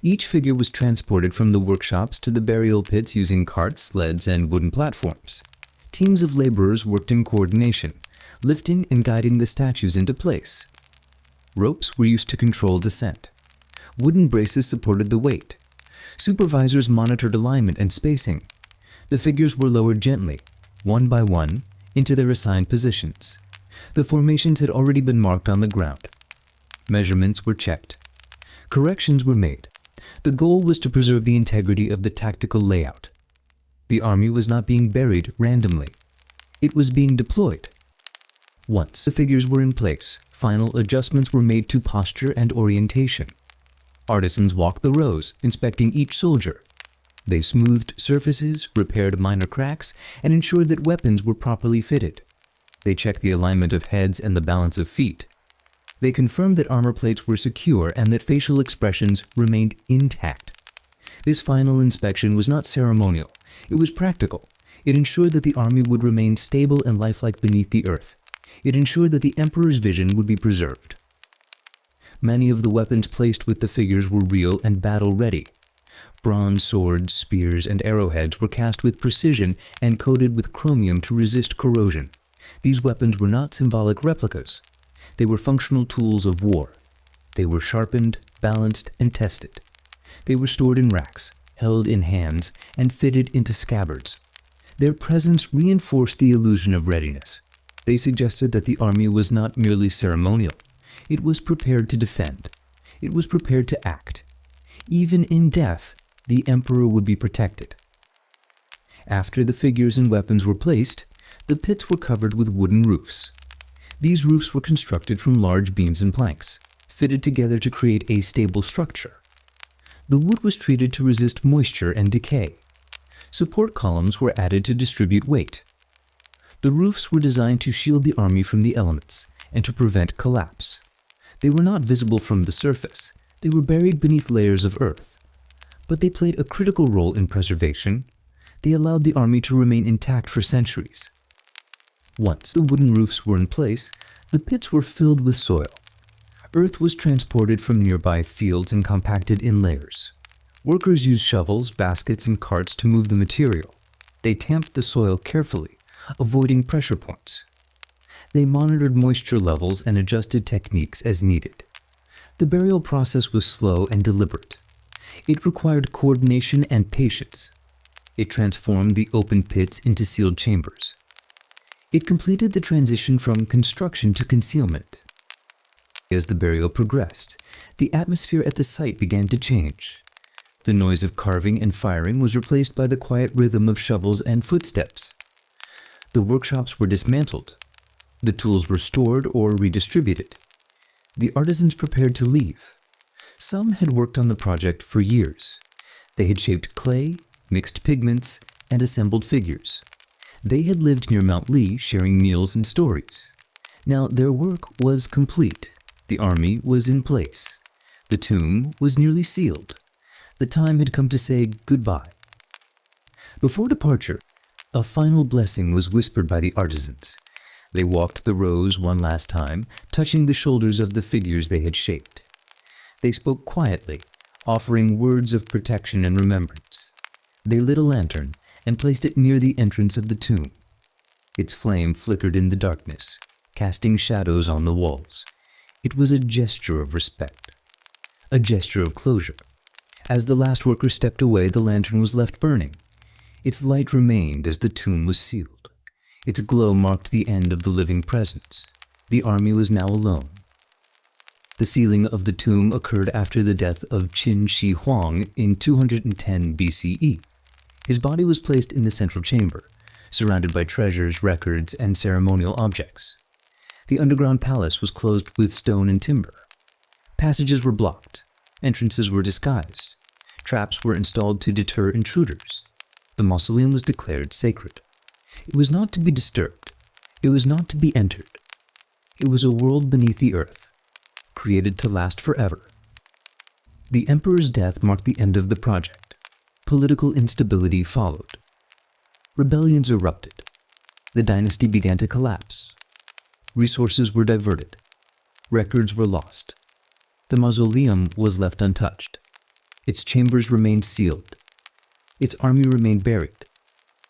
Each figure was transported from the workshops to the burial pits using carts, sleds, and wooden platforms. Teams of laborers worked in coordination, lifting and guiding the statues into place. Ropes were used to control descent. Wooden braces supported the weight. Supervisors monitored alignment and spacing. The figures were lowered gently, one by one, into their assigned positions. The formations had already been marked on the ground. Measurements were checked. Corrections were made. The goal was to preserve the integrity of the tactical layout. The army was not being buried randomly. It was being deployed. Once the figures were in place, final adjustments were made to posture and orientation. Artisans walked the rows, inspecting each soldier. They smoothed surfaces, repaired minor cracks, and ensured that weapons were properly fitted. They checked the alignment of heads and the balance of feet. They confirmed that armor plates were secure and that facial expressions remained intact. This final inspection was not ceremonial. It was practical. It ensured that the army would remain stable and lifelike beneath the earth. It ensured that the emperor's vision would be preserved. Many of the weapons placed with the figures were real and battle-ready. Bronze swords, spears, and arrowheads were cast with precision and coated with chromium to resist corrosion. These weapons were not symbolic replicas. They were functional tools of war. They were sharpened, balanced, and tested. They were stored in racks, held in hands, and fitted into scabbards. Their presence reinforced the illusion of readiness. They suggested that the army was not merely ceremonial. It was prepared to defend. It was prepared to act. Even in death, the emperor would be protected. After the figures and weapons were placed, the pits were covered with wooden roofs. These roofs were constructed from large beams and planks, fitted together to create a stable structure. The wood was treated to resist moisture and decay. Support columns were added to distribute weight. The roofs were designed to shield the army from the elements and to prevent collapse. They were not visible from the surface. They were buried beneath layers of earth. But they played a critical role in preservation. They allowed the army to remain intact for centuries. Once the wooden roofs were in place, the pits were filled with soil. Earth was transported from nearby fields and compacted in layers. Workers used shovels, baskets, and carts to move the material. They tamped the soil carefully, avoiding pressure points. They monitored moisture levels and adjusted techniques as needed. The burial process was slow and deliberate. It required coordination and patience. It transformed the open pits into sealed chambers. It completed the transition from construction to concealment. As the burial progressed, the atmosphere at the site began to change. The noise of carving and firing was replaced by the quiet rhythm of shovels and footsteps. The workshops were dismantled. The tools were stored or redistributed. The artisans prepared to leave. Some had worked on the project for years. They had shaped clay, mixed pigments, and assembled figures. They had lived near Mount Lee, sharing meals and stories. Now their work was complete. The army was in place. The tomb was nearly sealed. The time had come to say goodbye. Before departure, a final blessing was whispered by the artisans. They walked the rows one last time, touching the shoulders of the figures they had shaped. They spoke quietly, offering words of protection and remembrance. They lit a lantern and placed it near the entrance of the tomb. Its flame flickered in the darkness, casting shadows on the walls. It was a gesture of respect, a gesture of closure. As the last worker stepped away, the lantern was left burning. Its light remained as the tomb was sealed. Its glow marked the end of the living presence. The army was now alone. The sealing of the tomb occurred after the death of Qin Shi Huang in 210 BCE. His body was placed in the central chamber, surrounded by treasures, records, and ceremonial objects. The underground palace was closed with stone and timber. Passages were blocked. Entrances were disguised. Traps were installed to deter intruders. The mausoleum was declared sacred. It was not to be disturbed. It was not to be entered. It was a world beneath the earth, created to last forever. The emperor's death marked the end of the project. Political instability followed. Rebellions erupted. The dynasty began to collapse. Resources were diverted. Records were lost. The mausoleum was left untouched. Its chambers remained sealed. Its army remained buried.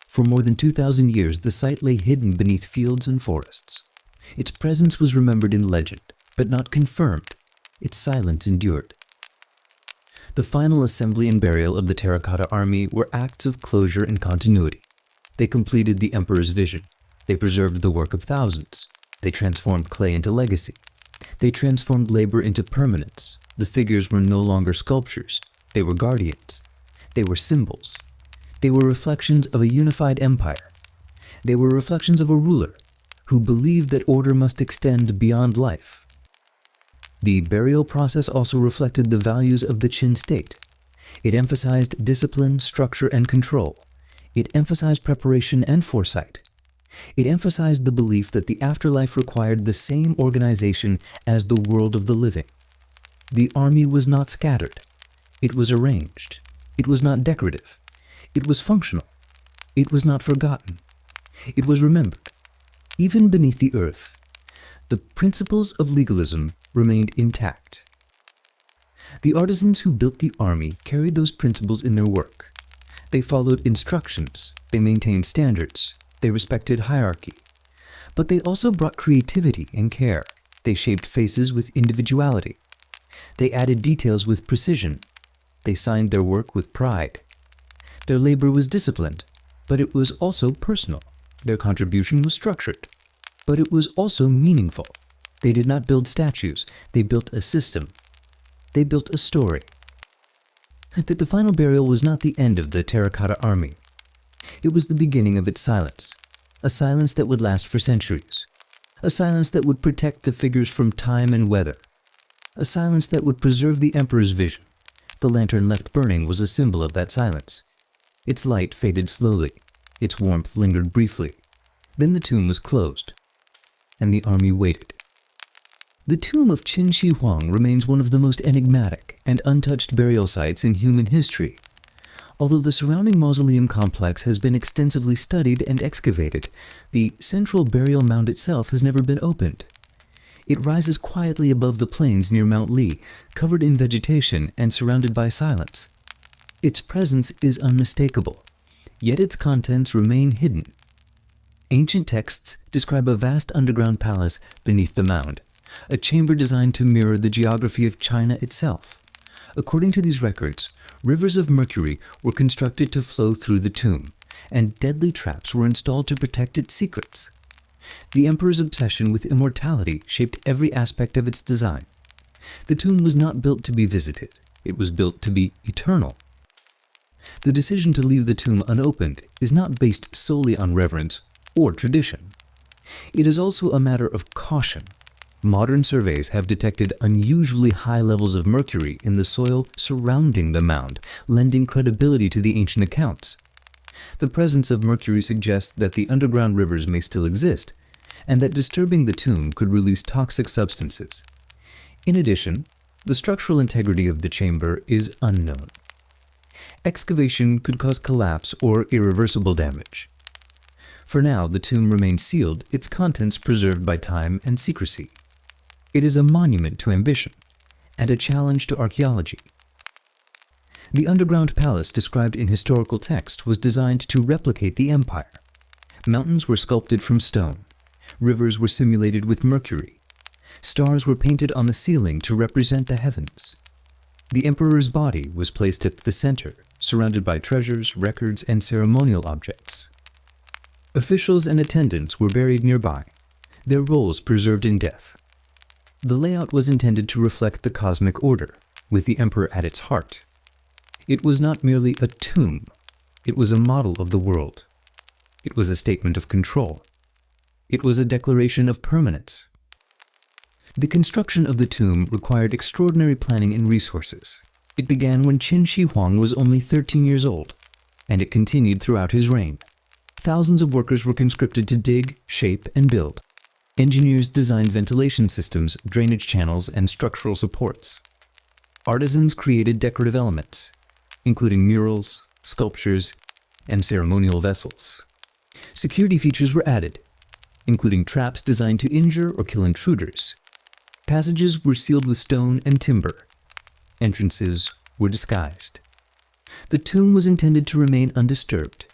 For more than 2,000 years, the site lay hidden beneath fields and forests. Its presence was remembered in legend, but not confirmed. Its silence endured. The final assembly and burial of the Terracotta army were acts of closure and continuity. They completed the emperor's vision. They preserved the work of thousands. They transformed clay into legacy. They transformed labor into permanence. The figures were no longer sculptures. They were guardians. They were symbols. They were reflections of a unified empire. They were reflections of a ruler who believed that order must extend beyond life. The burial process also reflected the values of the Qin state. It emphasized discipline, structure, and control. It emphasized preparation and foresight. It emphasized the belief that the afterlife required the same organization as the world of the living. The army was not scattered. It was arranged. It was not decorative. It was functional. It was not forgotten. It was remembered. Even beneath the earth, the principles of legalism remained intact. The artisans who built the army carried those principles in their work. They followed instructions. They maintained standards. They respected hierarchy. But they also brought creativity and care. They shaped faces with individuality. They added details with precision. They signed their work with pride. Their labor was disciplined, but it was also personal. Their contribution was structured, but it was also meaningful. They did not build statues. They built a system. They built a story. That the final burial was not the end of the Terracotta army. It was the beginning of its silence, a silence that would last for centuries, a silence that would protect the figures from time and weather, a silence that would preserve the emperor's vision. The lantern left burning was a symbol of that silence. Its light faded slowly. Its warmth lingered briefly. Then the tomb was closed, and the army waited. The tomb of Qin Shi Huang remains one of the most enigmatic and untouched burial sites in human history. Although the surrounding mausoleum complex has been extensively studied and excavated, the central burial mound itself has never been opened. It rises quietly above the plains near Mount Li, covered in vegetation and surrounded by silence. Its presence is unmistakable, yet its contents remain hidden. Ancient texts describe a vast underground palace beneath the mound, a chamber designed to mirror the geography of China itself. According to these records, rivers of mercury were constructed to flow through the tomb, and deadly traps were installed to protect its secrets. The emperor's obsession with immortality shaped every aspect of its design. The tomb was not built to be visited, it was built to be eternal. The decision to leave the tomb unopened is not based solely on reverence or tradition. It is also a matter of caution. Modern surveys have detected unusually high levels of mercury in the soil surrounding the mound, lending credibility to the ancient accounts. The presence of mercury suggests that the underground rivers may still exist, and that disturbing the tomb could release toxic substances. In addition, the structural integrity of the chamber is unknown. Excavation could cause collapse or irreversible damage. For now, the tomb remains sealed, its contents preserved by time and secrecy. It is a monument to ambition and a challenge to archaeology. The underground palace described in historical text was designed to replicate the empire. Mountains were sculpted from stone. Rivers were simulated with mercury. Stars were painted on the ceiling to represent the heavens. The emperor's body was placed at the center, surrounded by treasures, records, and ceremonial objects. Officials and attendants were buried nearby, their roles preserved in death. The layout was intended to reflect the cosmic order, with the emperor at its heart. It was not merely a tomb, it was a model of the world. It was a statement of control. It was a declaration of permanence. The construction of the tomb required extraordinary planning and resources. It began when Qin Shi Huang was only 13 years old, and it continued throughout his reign. Thousands of workers were conscripted to dig, shape, and build. Engineers designed ventilation systems, drainage channels, and structural supports. Artisans created decorative elements, including murals, sculptures, and ceremonial vessels. Security features were added, including traps designed to injure or kill intruders. Passages were sealed with stone and timber. Entrances were disguised. The tomb was intended to remain undisturbed.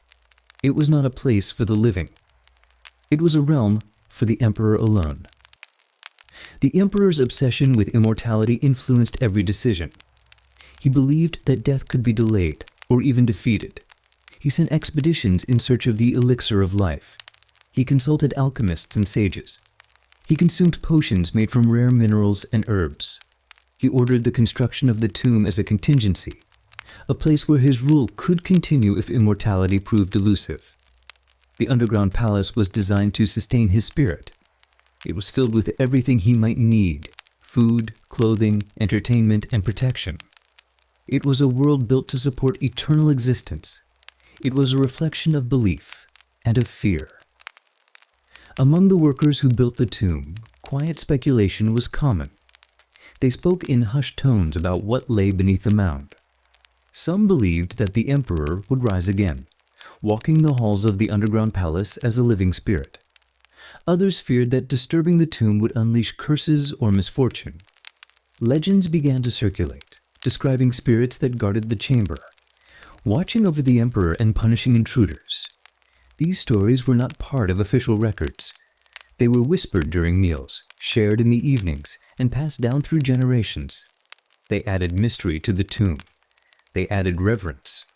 It was not a place for the living. It was a realm for the emperor alone. The emperor's obsession with immortality influenced every decision. He believed that death could be delayed or even defeated. He sent expeditions in search of the elixir of life. He consulted alchemists and sages. He consumed potions made from rare minerals and herbs. He ordered the construction of the tomb as a contingency, a place where his rule could continue if immortality proved elusive. The underground palace was designed to sustain his spirit. It was filled with everything he might need: food, clothing, entertainment, and protection. It was a world built to support eternal existence. It was a reflection of belief and of fear. Among the workers who built the tomb, quiet speculation was common. They spoke in hushed tones about what lay beneath the mound. Some believed that the emperor would rise again, walking the halls of the underground palace as a living spirit. Others feared that disturbing the tomb would unleash curses or misfortune. Legends began to circulate, describing spirits that guarded the chamber, watching over the emperor and punishing intruders. These stories were not part of official records. They were whispered during meals, shared in the evenings, and passed down through generations. They added mystery to the tomb. They added reverence.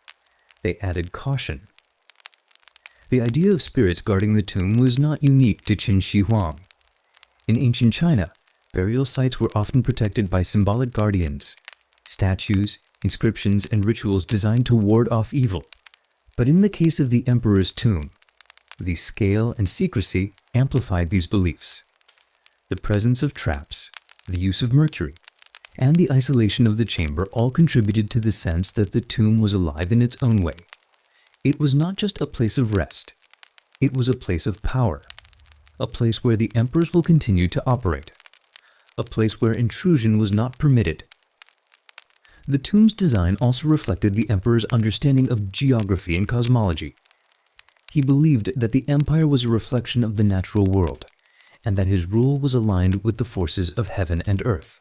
They added caution. The idea of spirits guarding the tomb was not unique to Qin Shi Huang. In ancient China, burial sites were often protected by symbolic guardians, statues, inscriptions, and rituals designed to ward off evil. But in the case of the emperor's tomb, the scale and secrecy amplified these beliefs. The presence of traps, the use of mercury, and the isolation of the chamber all contributed to the sense that the tomb was alive in its own way. It was not just a place of rest. It was a place of power, a place where the emperors will continue to operate, a place where intrusion was not permitted. The tomb's design also reflected the emperor's understanding of geography and cosmology. He believed that the empire was a reflection of the natural world, and that his rule was aligned with the forces of heaven and earth.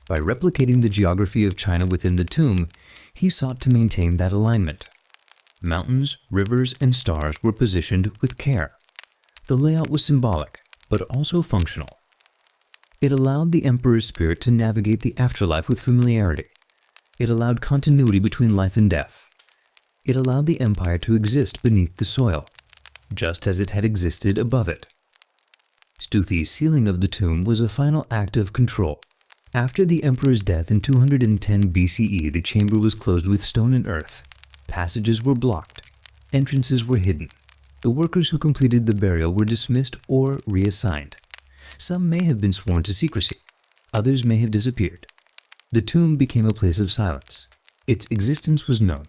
By replicating the geography of China within the tomb, he sought to maintain that alignment. Mountains, rivers, and stars were positioned with care. The layout was symbolic, but also functional. It allowed the emperor's spirit to navigate the afterlife with familiarity. It allowed continuity between life and death. It allowed the empire to exist beneath the soil, just as it had existed above it. Stuthi's sealing of the tomb was a final act of control. After the emperor's death in 210 BCE, the chamber was closed with stone and earth. Passages were blocked. Entrances were hidden. The workers who completed the burial were dismissed or reassigned. Some may have been sworn to secrecy. Others may have disappeared. The tomb became a place of silence. Its existence was known,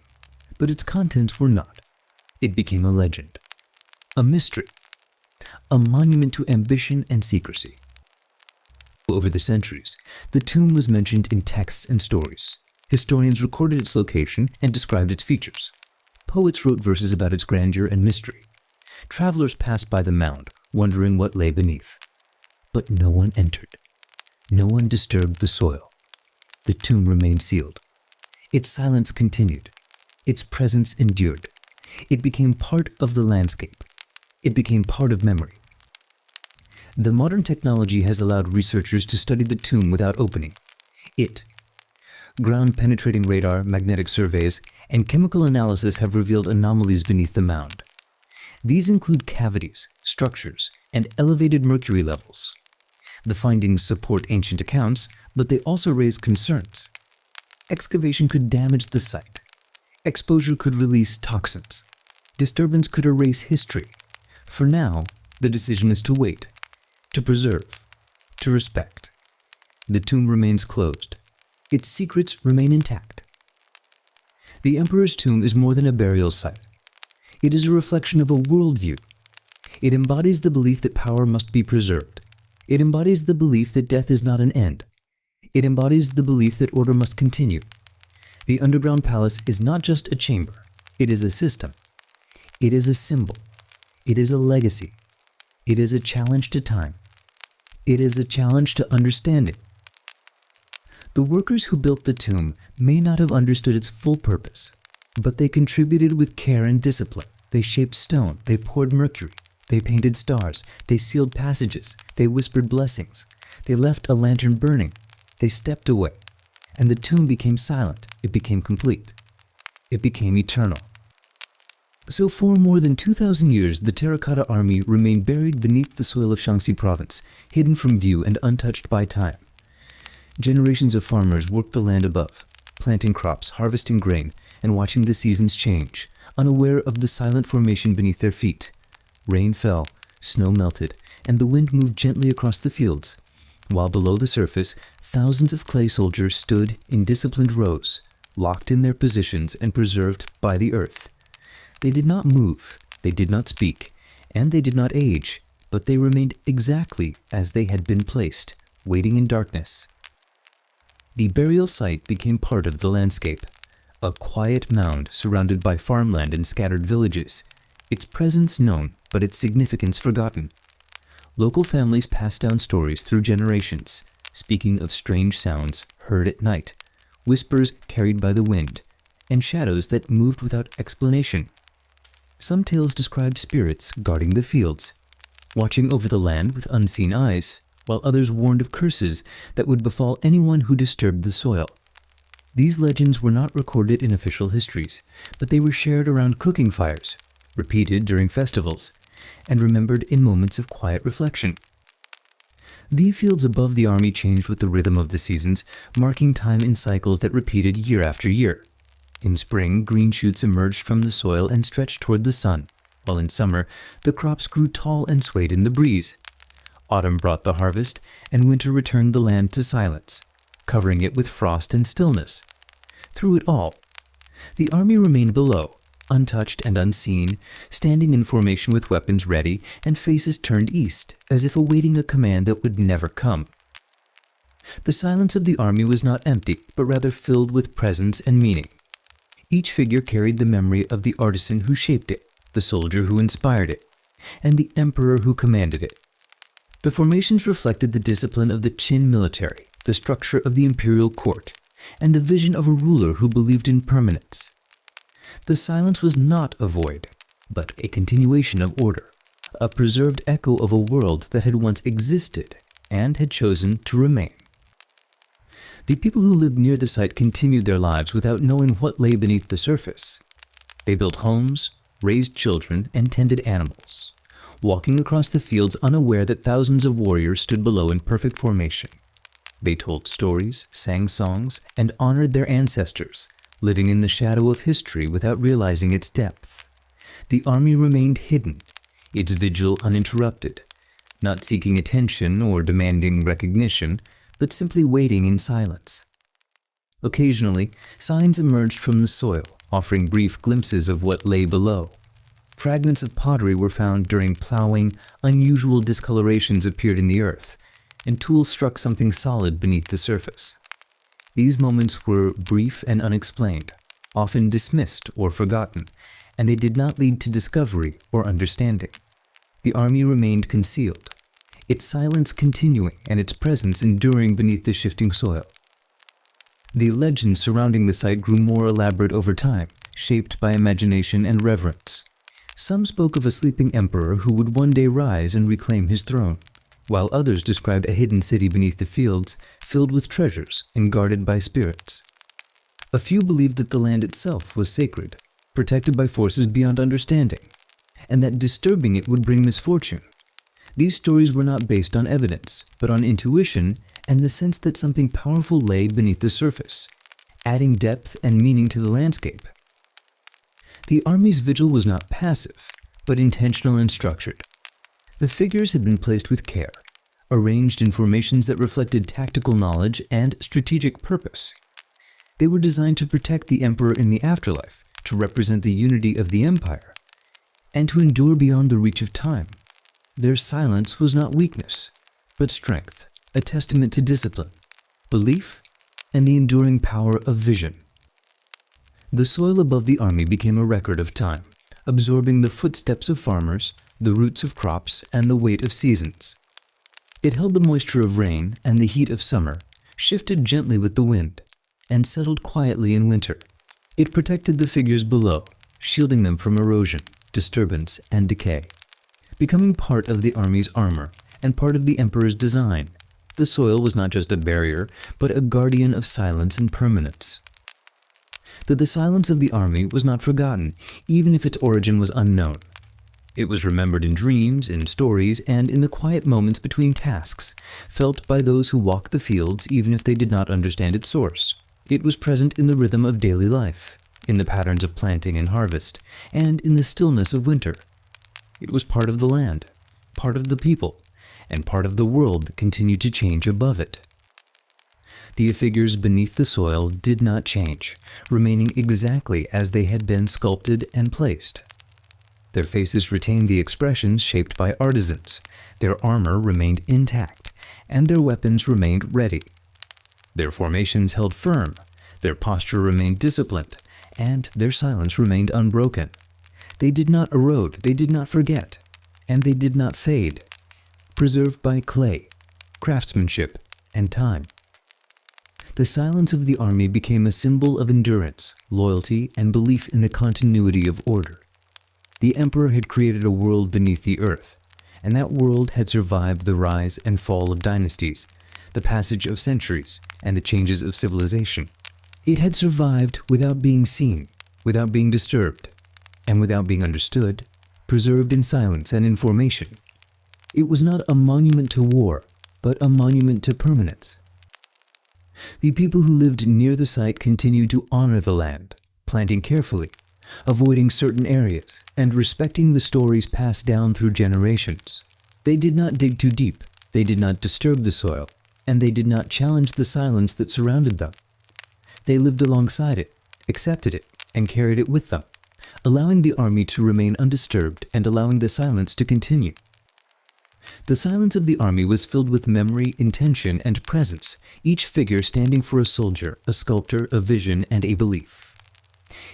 but its contents were not. It became a legend, a mystery, a monument to ambition and secrecy. Over the centuries, the tomb was mentioned in texts and stories. Historians recorded its location and described its features. Poets wrote verses about its grandeur and mystery. Travelers passed by the mound, wondering what lay beneath. But no one entered. No one disturbed the soil. The tomb remained sealed. Its silence continued. Its presence endured. It became part of the landscape. It became part of memory. The modern technology has allowed researchers to study the tomb without opening it. Ground-penetrating radar, magnetic surveys, and chemical analysis have revealed anomalies beneath the mound. These include cavities, structures, and elevated mercury levels. The findings support ancient accounts, but they also raise concerns. Excavation could damage the site. Exposure could release toxins. Disturbance could erase history. For now, the decision is to wait, to preserve, to respect. The tomb remains closed. Its secrets remain intact. The emperor's tomb is more than a burial site. It is a reflection of a worldview. It embodies the belief that power must be preserved. It embodies the belief that death is not an end. It embodies the belief that order must continue. The underground palace is not just a chamber. It is a system. It is a symbol. It is a legacy. It is a challenge to time. It is a challenge to understanding. The workers who built the tomb may not have understood its full purpose, but they contributed with care and discipline. They shaped stone. They poured mercury. They painted stars. They sealed passages. They whispered blessings. They left a lantern burning. They stepped away. And the tomb became silent. It became complete. It became eternal. So for more than 2,000 years, the Terracotta army remained buried beneath the soil of Shaanxi province, hidden from view and untouched by time. Generations of farmers worked the land above, planting crops, harvesting grain, and watching the seasons change, unaware of the silent formation beneath their feet. Rain fell, snow melted, and the wind moved gently across the fields, while below the surface, thousands of clay soldiers stood in disciplined rows, locked in their positions and preserved by the earth. They did not move, they did not speak, and they did not age, but they remained exactly as they had been placed, waiting in darkness. The burial site became part of the landscape, a quiet mound surrounded by farmland and scattered villages, its presence known, but its significance forgotten. Local families passed down stories through generations, speaking of strange sounds heard at night, whispers carried by the wind, and shadows that moved without explanation. Some tales described spirits guarding the fields, watching over the land with unseen eyes, while others warned of curses that would befall anyone who disturbed the soil. These legends were not recorded in official histories, but they were shared around cooking fires, repeated during festivals, and remembered in moments of quiet reflection. The fields above the army changed with the rhythm of the seasons, marking time in cycles that repeated year after year. In spring, green shoots emerged from the soil and stretched toward the sun, while in summer, the crops grew tall and swayed in the breeze. Autumn brought the harvest, and winter returned the land to silence, covering it with frost and stillness. Through it all, the army remained below, untouched and unseen, standing in formation with weapons ready and faces turned east, as if awaiting a command that would never come. The silence of the army was not empty, but rather filled with presence and meaning. Each figure carried the memory of the artisan who shaped it, the soldier who inspired it, and the emperor who commanded it. The formations reflected the discipline of the Qin military, the structure of the imperial court, and the vision of a ruler who believed in permanence. The silence was not a void, but a continuation of order, a preserved echo of a world that had once existed and had chosen to remain. The people who lived near the site continued their lives without knowing what lay beneath the surface. They built homes, raised children, and tended animals, walking across the fields unaware that thousands of warriors stood below in perfect formation. They told stories, sang songs, and honored their ancestors, living in the shadow of history without realizing its depth. The army remained hidden, its vigil uninterrupted, not seeking attention or demanding recognition, but simply waiting in silence. Occasionally, signs emerged from the soil, offering brief glimpses of what lay below. Fragments of pottery were found during plowing, unusual discolorations appeared in the earth, and tools struck something solid beneath the surface. These moments were brief and unexplained, often dismissed or forgotten, and they did not lead to discovery or understanding. The army remained concealed, its silence continuing and its presence enduring beneath the shifting soil. The legends surrounding the site grew more elaborate over time, shaped by imagination and reverence. Some spoke of a sleeping emperor who would one day rise and reclaim his throne, while others described a hidden city beneath the fields, filled with treasures and guarded by spirits. A few believed that the land itself was sacred, protected by forces beyond understanding, and that disturbing it would bring misfortune. These stories were not based on evidence, but on intuition and the sense that something powerful lay beneath the surface, adding depth and meaning to the landscape. The army's vigil was not passive, but intentional and structured. The figures had been placed with care, arranged in formations that reflected tactical knowledge and strategic purpose. They were designed to protect the emperor in the afterlife, to represent the unity of the empire, and to endure beyond the reach of time. Their silence was not weakness, but strength, a testament to discipline, belief, and the enduring power of vision. The soil above the army became a record of time, absorbing the footsteps of farmers, the roots of crops, and the weight of seasons. It held the moisture of rain and the heat of summer, shifted gently with the wind, and settled quietly in winter. It protected the figures below, shielding them from erosion, disturbance, and decay. Becoming part of the army's armor and part of the emperor's design, the soil was not just a barrier, but a guardian of silence and permanence. The silence of the army was not forgotten, even if its origin was unknown. It was remembered in dreams, in stories, and in the quiet moments between tasks, felt by those who walked the fields even if they did not understand its source. It was present in the rhythm of daily life, in the patterns of planting and harvest, and in the stillness of winter. It was part of the land, part of the people, and part of the world that continued to change above it. The figures beneath the soil did not change, remaining exactly as they had been sculpted and placed. Their faces retained the expressions shaped by artisans, their armor remained intact, and their weapons remained ready. Their formations held firm, their posture remained disciplined, and their silence remained unbroken. They did not erode, they did not forget, and they did not fade, preserved by clay, craftsmanship, and time. The silence of the army became a symbol of endurance, loyalty, and belief in the continuity of order. The emperor had created a world beneath the earth, and that world had survived the rise and fall of dynasties, the passage of centuries, and the changes of civilization. It had survived without being seen, without being disturbed, and without being understood, preserved in silence and in formation. It was not a monument to war, but a monument to permanence. The people who lived near the site continued to honor the land, planting carefully, avoiding certain areas, and respecting the stories passed down through generations. They did not dig too deep, they did not disturb the soil, and they did not challenge the silence that surrounded them. They lived alongside it, accepted it, and carried it with them, allowing the army to remain undisturbed and allowing the silence to continue. The silence of the army was filled with memory, intention, and presence, each figure standing for a soldier, a sculptor, a vision, and a belief.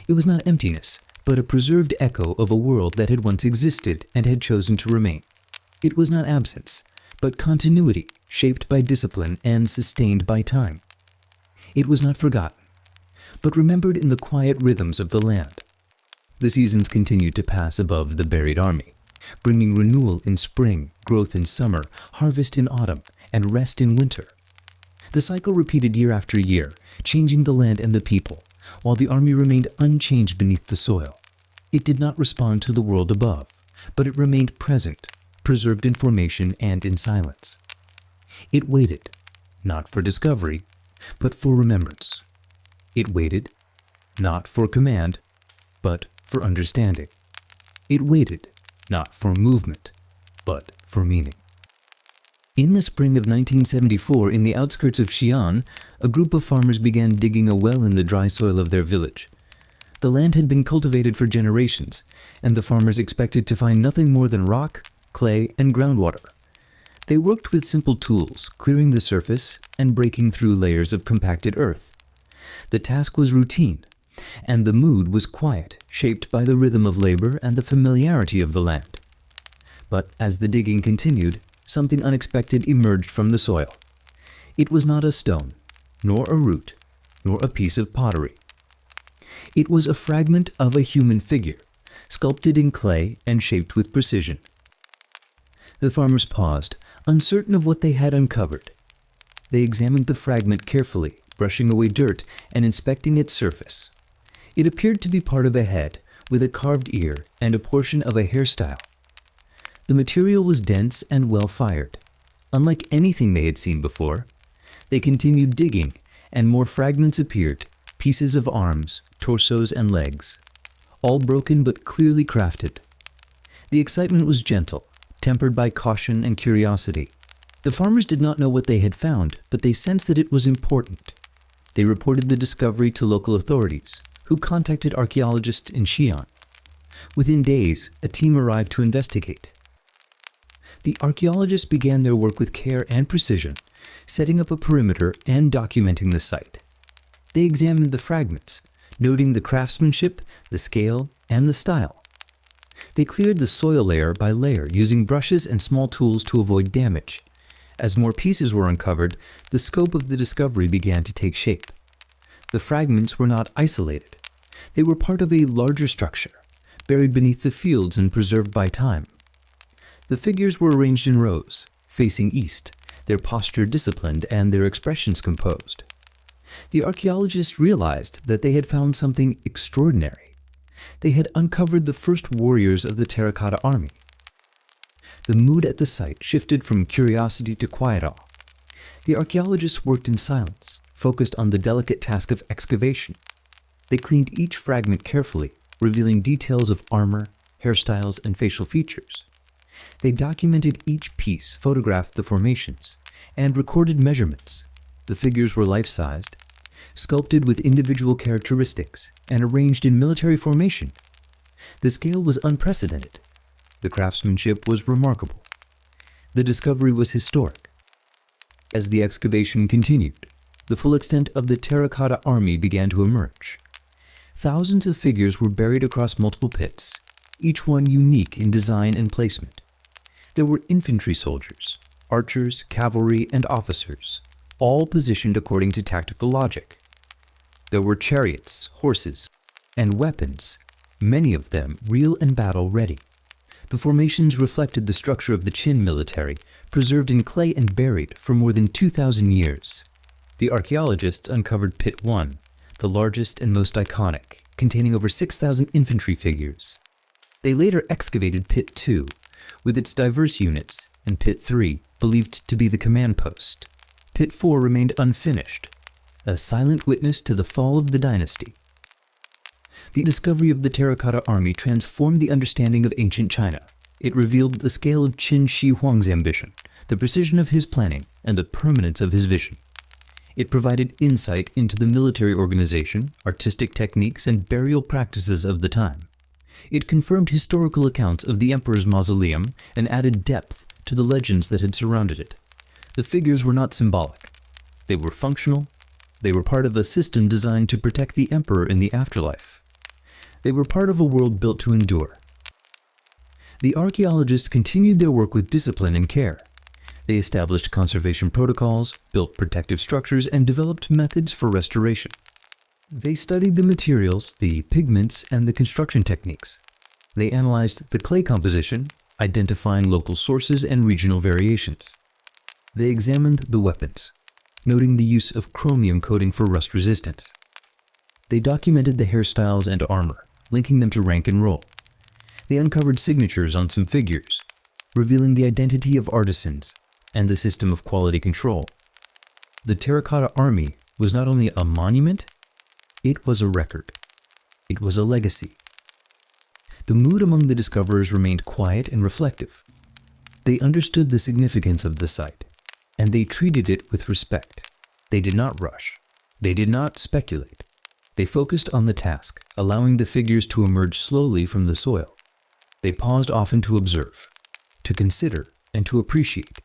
It was not emptiness, but a preserved echo of a world that had once existed and had chosen to remain. It was not absence, but continuity, shaped by discipline and sustained by time. It was not forgotten, but remembered in the quiet rhythms of the land. The seasons continued to pass above the buried army, bringing renewal in spring, growth in summer, harvest in autumn, and rest in winter. The cycle repeated year after year, changing the land and the people, while the army remained unchanged beneath the soil. It did not respond to the world above, but it remained present, preserved in formation and in silence. It waited, not for discovery, but for remembrance. It waited, not for command, but for understanding. It waited, not for movement, but for meaning. In the spring of 1974, in the outskirts of Xi'an, a group of farmers began digging a well in the dry soil of their village. The land had been cultivated for generations, and the farmers expected to find nothing more than rock, clay, and groundwater. They worked with simple tools, clearing the surface and breaking through layers of compacted earth. The task was routine, and the mood was quiet, shaped by the rhythm of labor and the familiarity of the land. But as the digging continued, something unexpected emerged from the soil. It was not a stone, nor a root, nor a piece of pottery. It was a fragment of a human figure, sculpted in clay and shaped with precision. The farmers paused, uncertain of what they had uncovered. They examined the fragment carefully, brushing away dirt and inspecting its surface. It appeared to be part of a head, with a carved ear and a portion of a hairstyle. The material was dense and well-fired. Unlike anything they had seen before, they continued digging, and more fragments appeared, pieces of arms, torsos, and legs, all broken but clearly crafted. The excitement was gentle, tempered by caution and curiosity. The farmers did not know what they had found, but they sensed that it was important. They reported the discovery to local authorities, who contacted archaeologists in Xi'an. Within days, a team arrived to investigate. The archaeologists began their work with care and precision, setting up a perimeter and documenting the site. They examined the fragments, noting the craftsmanship, the scale, and the style. They cleared the soil layer by layer using brushes and small tools to avoid damage. As more pieces were uncovered, the scope of the discovery began to take shape. The fragments were not isolated. They were part of a larger structure, buried beneath the fields and preserved by time. The figures were arranged in rows, facing east, their posture disciplined and their expressions composed. The archaeologists realized that they had found something extraordinary. They had uncovered the first warriors of the Terracotta army. The mood at the site shifted from curiosity to quiet awe. The archaeologists worked in silence, focused on the delicate task of excavation. They cleaned each fragment carefully, revealing details of armor, hairstyles, and facial features. They documented each piece, photographed the formations, and recorded measurements. The figures were life-sized, sculpted with individual characteristics, and arranged in military formation. The scale was unprecedented. The craftsmanship was remarkable. The discovery was historic. As the excavation continued, the full extent of the Terracotta army began to emerge. Thousands of figures were buried across multiple pits, each one unique in design and placement. There were infantry soldiers, archers, cavalry, and officers, all positioned according to tactical logic. There were chariots, horses, and weapons, many of them real and battle-ready. The formations reflected the structure of the Qin military, preserved in clay and buried for more than 2,000 years. The archaeologists uncovered Pit 1, the largest and most iconic, containing over 6,000 infantry figures. They later excavated Pit 2, with its diverse units, and Pit 3, believed to be the command post. Pit 4 remained unfinished, a silent witness to the fall of the dynasty. The discovery of the Terracotta army transformed the understanding of ancient China. It revealed the scale of Qin Shi Huang's ambition, the precision of his planning, and the permanence of his vision. It provided insight into the military organization, artistic techniques, and burial practices of the time. It confirmed historical accounts of the emperor's mausoleum and added depth to the legends that had surrounded it. The figures were not symbolic. They were functional. They were part of a system designed to protect the emperor in the afterlife. They were part of a world built to endure. The archaeologists continued their work with discipline and care. They established conservation protocols, built protective structures, and developed methods for restoration. They studied the materials, the pigments, and the construction techniques. They analyzed the clay composition, identifying local sources and regional variations. They examined the weapons, noting the use of chromium coating for rust resistance. They documented the hairstyles and armor, linking them to rank and role. They uncovered signatures on some figures, revealing the identity of artisans and the system of quality control. The Terracotta Army was not only a monument, it was a record. It was a legacy. The mood among the discoverers remained quiet and reflective. They understood the significance of the site, and they treated it with respect. They did not rush. They did not speculate. They focused on the task, allowing the figures to emerge slowly from the soil. They paused often to observe, to consider, and to appreciate.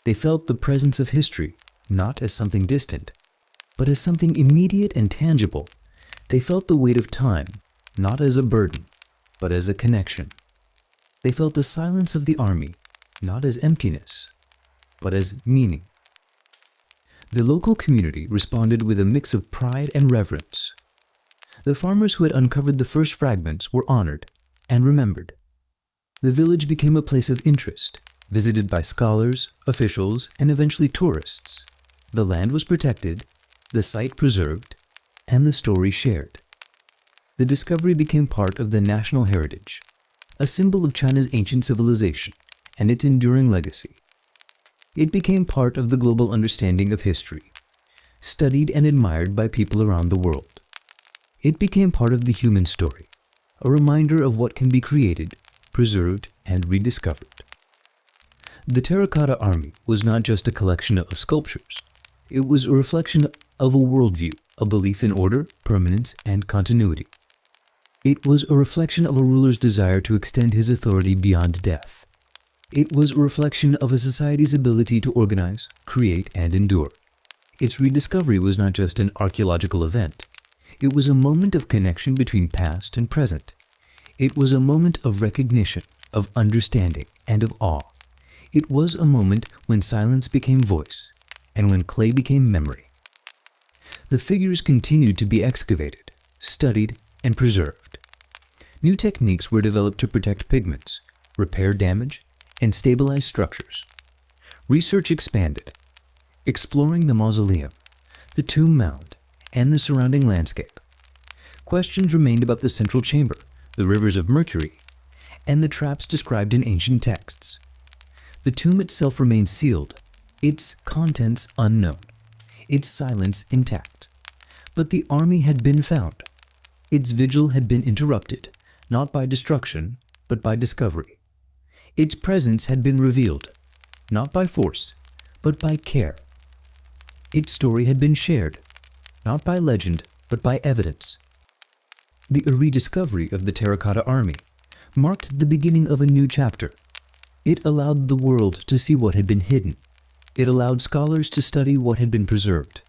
They felt the presence of history, not as something distant, but as something immediate and tangible. They felt the weight of time, not as a burden, but as a connection. They felt the silence of the army, not as emptiness, but as meaning. The local community responded with a mix of pride and reverence. The farmers who had uncovered the first fragments were honored and remembered. The village became a place of interest, visited by scholars, officials, and eventually tourists. The land was protected, the site preserved, and the story shared. The discovery became part of the national heritage, a symbol of China's ancient civilization and its enduring legacy. It became part of the global understanding of history, studied and admired by people around the world. It became part of the human story, a reminder of what can be created, preserved, and rediscovered. The Terracotta Army was not just a collection of sculptures. It was a reflection of a worldview, a belief in order, permanence, and continuity. It was a reflection of a ruler's desire to extend his authority beyond death. It was a reflection of a society's ability to organize, create, and endure. Its rediscovery was not just an archaeological event. It was a moment of connection between past and present. It was a moment of recognition, of understanding, and of awe. It was a moment when silence became voice, and when clay became memory. The figures continued to be excavated, studied, and preserved. New techniques were developed to protect pigments, repair damage, and stabilize structures. Research expanded, exploring the mausoleum, the tomb mound, and the surrounding landscape. Questions remained about the central chamber, the rivers of mercury, and the traps described in ancient texts. The tomb itself remained sealed, its contents unknown, its silence intact. But the army had been found. Its vigil had been interrupted, not by destruction, but by discovery. Its presence had been revealed, not by force, but by care. Its story had been shared, not by legend, but by evidence. The rediscovery of the Terracotta Army marked the beginning of a new chapter. It allowed the world to see what had been hidden. It allowed scholars to study what had been preserved.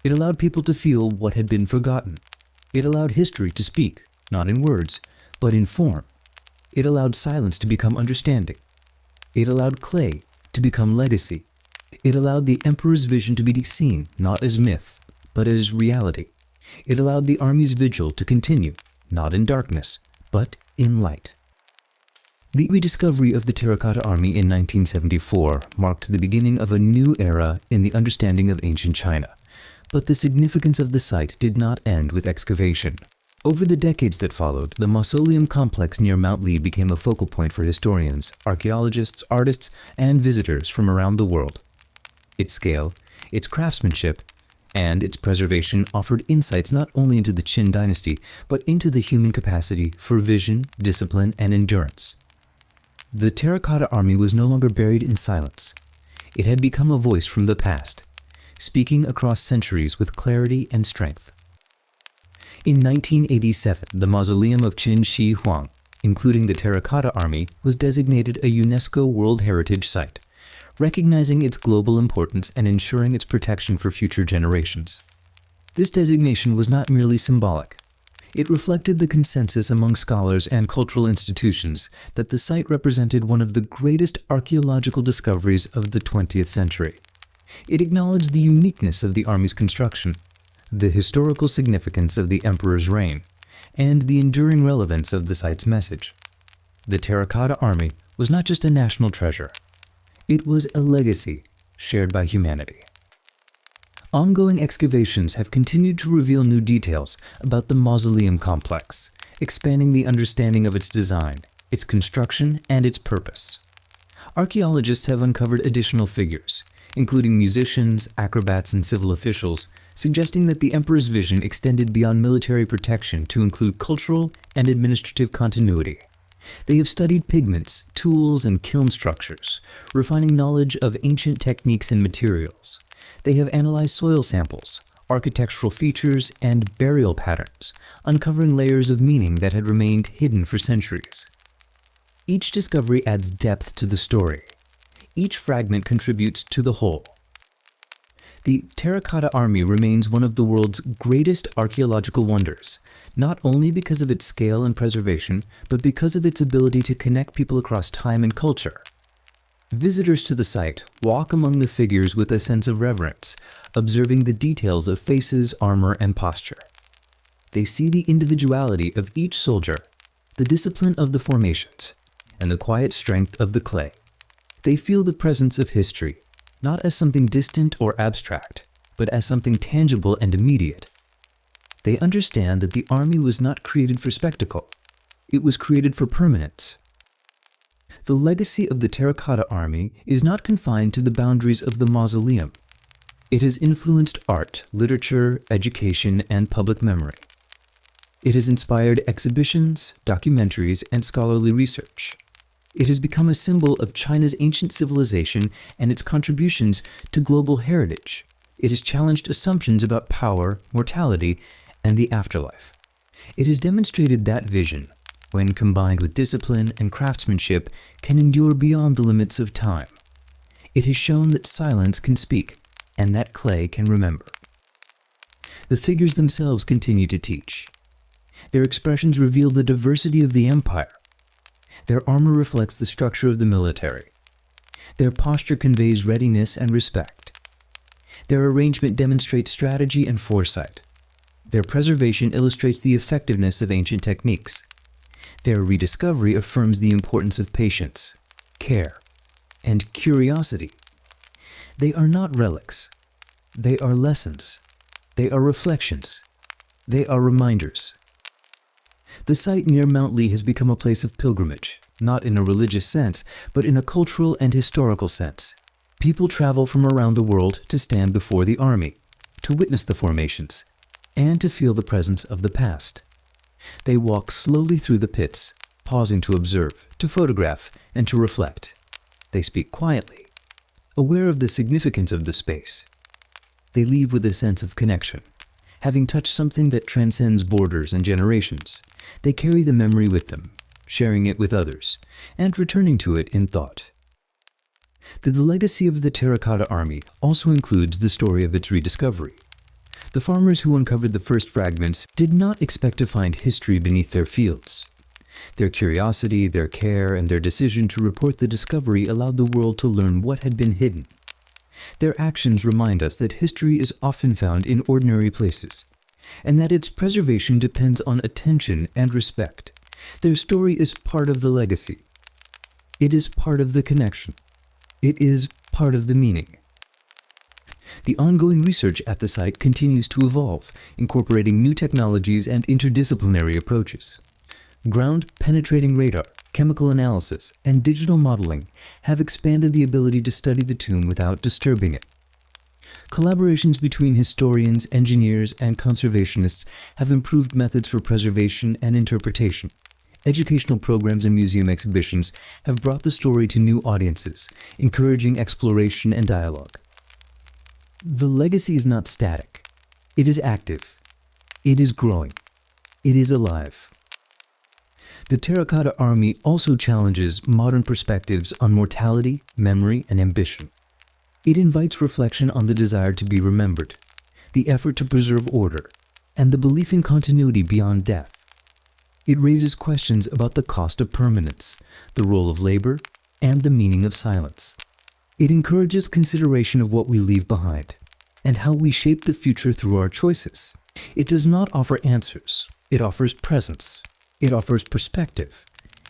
It allowed people to feel what had been forgotten. It allowed history to speak, not in words, but in form. It allowed silence to become understanding. It allowed clay to become legacy. It allowed the emperor's vision to be seen, not as myth, but as reality. It allowed the army's vigil to continue, not in darkness, but in light. The rediscovery of the Terracotta Army in 1974 marked the beginning of a new era in the understanding of ancient China. But the significance of the site did not end with excavation. Over the decades that followed, the mausoleum complex near Mount Li became a focal point for historians, archaeologists, artists, and visitors from around the world. Its scale, its craftsmanship, and its preservation offered insights not only into the Qin Dynasty, but into the human capacity for vision, discipline, and endurance. The Terracotta Army was no longer buried in silence. It had become a voice from the past, speaking across centuries with clarity and strength. In 1987, the mausoleum of Qin Shi Huang, including the Terracotta Army, was designated a UNESCO World Heritage Site, recognizing its global importance and ensuring its protection for future generations. This designation was not merely symbolic. It reflected the consensus among scholars and cultural institutions that the site represented one of the greatest archaeological discoveries of the 20th century. It acknowledged the uniqueness of the army's construction, the historical significance of the emperor's reign, and the enduring relevance of the site's message. The Terracotta Army was not just a national treasure. It was a legacy shared by humanity. Ongoing excavations have continued to reveal new details about the mausoleum complex, expanding the understanding of its design, its construction, and its purpose. Archaeologists have uncovered additional figures, including musicians, acrobats, and civil officials, suggesting that the emperor's vision extended beyond military protection to include cultural and administrative continuity. They have studied pigments, tools, and kiln structures, refining knowledge of ancient techniques and materials. They have analyzed soil samples, architectural features, and burial patterns, uncovering layers of meaning that had remained hidden for centuries. Each discovery adds depth to the story. Each fragment contributes to the whole. The Terracotta Army remains one of the world's greatest archaeological wonders, not only because of its scale and preservation, but because of its ability to connect people across time and culture. Visitors to the site walk among the figures with a sense of reverence, observing the details of faces, armor, and posture. They see the individuality of each soldier, the discipline of the formations, and the quiet strength of the clay. They feel the presence of history, not as something distant or abstract, but as something tangible and immediate. They understand that the army was not created for spectacle. It was created for permanence. The legacy of the Terracotta Army is not confined to the boundaries of the mausoleum. It has influenced art, literature, education, and public memory. It has inspired exhibitions, documentaries, and scholarly research. It has become a symbol of China's ancient civilization and its contributions to global heritage. It has challenged assumptions about power, mortality, and the afterlife. It has demonstrated that vision, when combined with discipline and craftsmanship, can endure beyond the limits of time. It has shown that silence can speak, and that clay can remember. The figures themselves continue to teach. Their expressions reveal the diversity of the empire. Their armor reflects the structure of the military. Their posture conveys readiness and respect. Their arrangement demonstrates strategy and foresight. Their preservation illustrates the effectiveness of ancient techniques. Their rediscovery affirms the importance of patience, care, and curiosity. They are not relics. They are lessons. They are reflections. They are reminders. The site near Mount Lee has become a place of pilgrimage, not in a religious sense, but in a cultural and historical sense. People travel from around the world to stand before the army, to witness the formations, and to feel the presence of the past. They walk slowly through the pits, pausing to observe, to photograph, and to reflect. They speak quietly, aware of the significance of the space. They leave with a sense of connection. Having touched something that transcends borders and generations, they carry the memory with them, sharing it with others, and returning to it in thought. The legacy of the Terracotta Army also includes the story of its rediscovery. The farmers who uncovered the first fragments did not expect to find history beneath their fields. Their curiosity, their care, and their decision to report the discovery allowed the world to learn what had been hidden. Their actions remind us that history is often found in ordinary places, and that its preservation depends on attention and respect. Their story is part of the legacy. It is part of the connection. It is part of the meaning. The ongoing research at the site continues to evolve, incorporating new technologies and interdisciplinary approaches. Ground-penetrating radar, chemical analysis, and digital modeling have expanded the ability to study the tomb without disturbing it. Collaborations between historians, engineers, and conservationists have improved methods for preservation and interpretation. Educational programs and museum exhibitions have brought the story to new audiences, encouraging exploration and dialogue. The legacy is not static. It is active. It is growing. It is alive. The Terracotta Army also challenges modern perspectives on mortality, memory, and ambition. It invites reflection on the desire to be remembered, the effort to preserve order, and the belief in continuity beyond death. It raises questions about the cost of permanence, the role of labor, and the meaning of silence. It encourages consideration of what we leave behind, and how we shape the future through our choices. It does not offer answers. It offers presence. It offers perspective.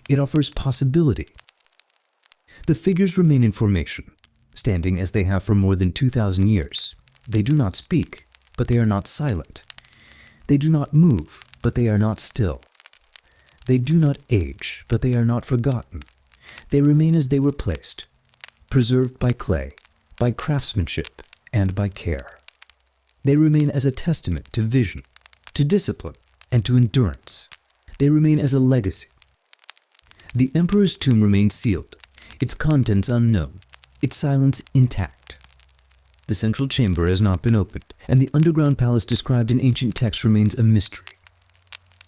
It offers possibility. The figures remain in formation, standing as they have for more than 2,000 years. They do not speak, but they are not silent. They do not move, but they are not still. They do not age, but they are not forgotten. They remain as they were placed, preserved by clay, by craftsmanship, and by care. They remain as a testament to vision, to discipline, and to endurance. They remain as a legacy. The emperor's tomb remains sealed, its contents unknown, its silence intact. The central chamber has not been opened, and the underground palace described in ancient texts remains a mystery.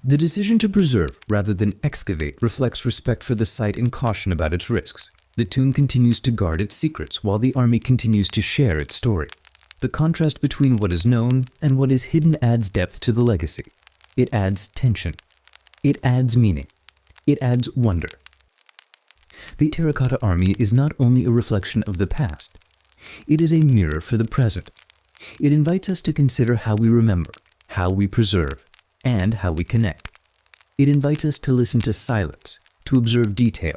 The decision to preserve rather than excavate reflects respect for the site and caution about its risks. The tomb continues to guard its secrets while the army continues to share its story. The contrast between what is known and what is hidden adds depth to the legacy. It adds tension. It adds meaning. It adds wonder. The Terracotta Army is not only a reflection of the past, it is a mirror for the present. It invites us to consider how we remember, how we preserve, and how we connect. It invites us to listen to silence, to observe detail,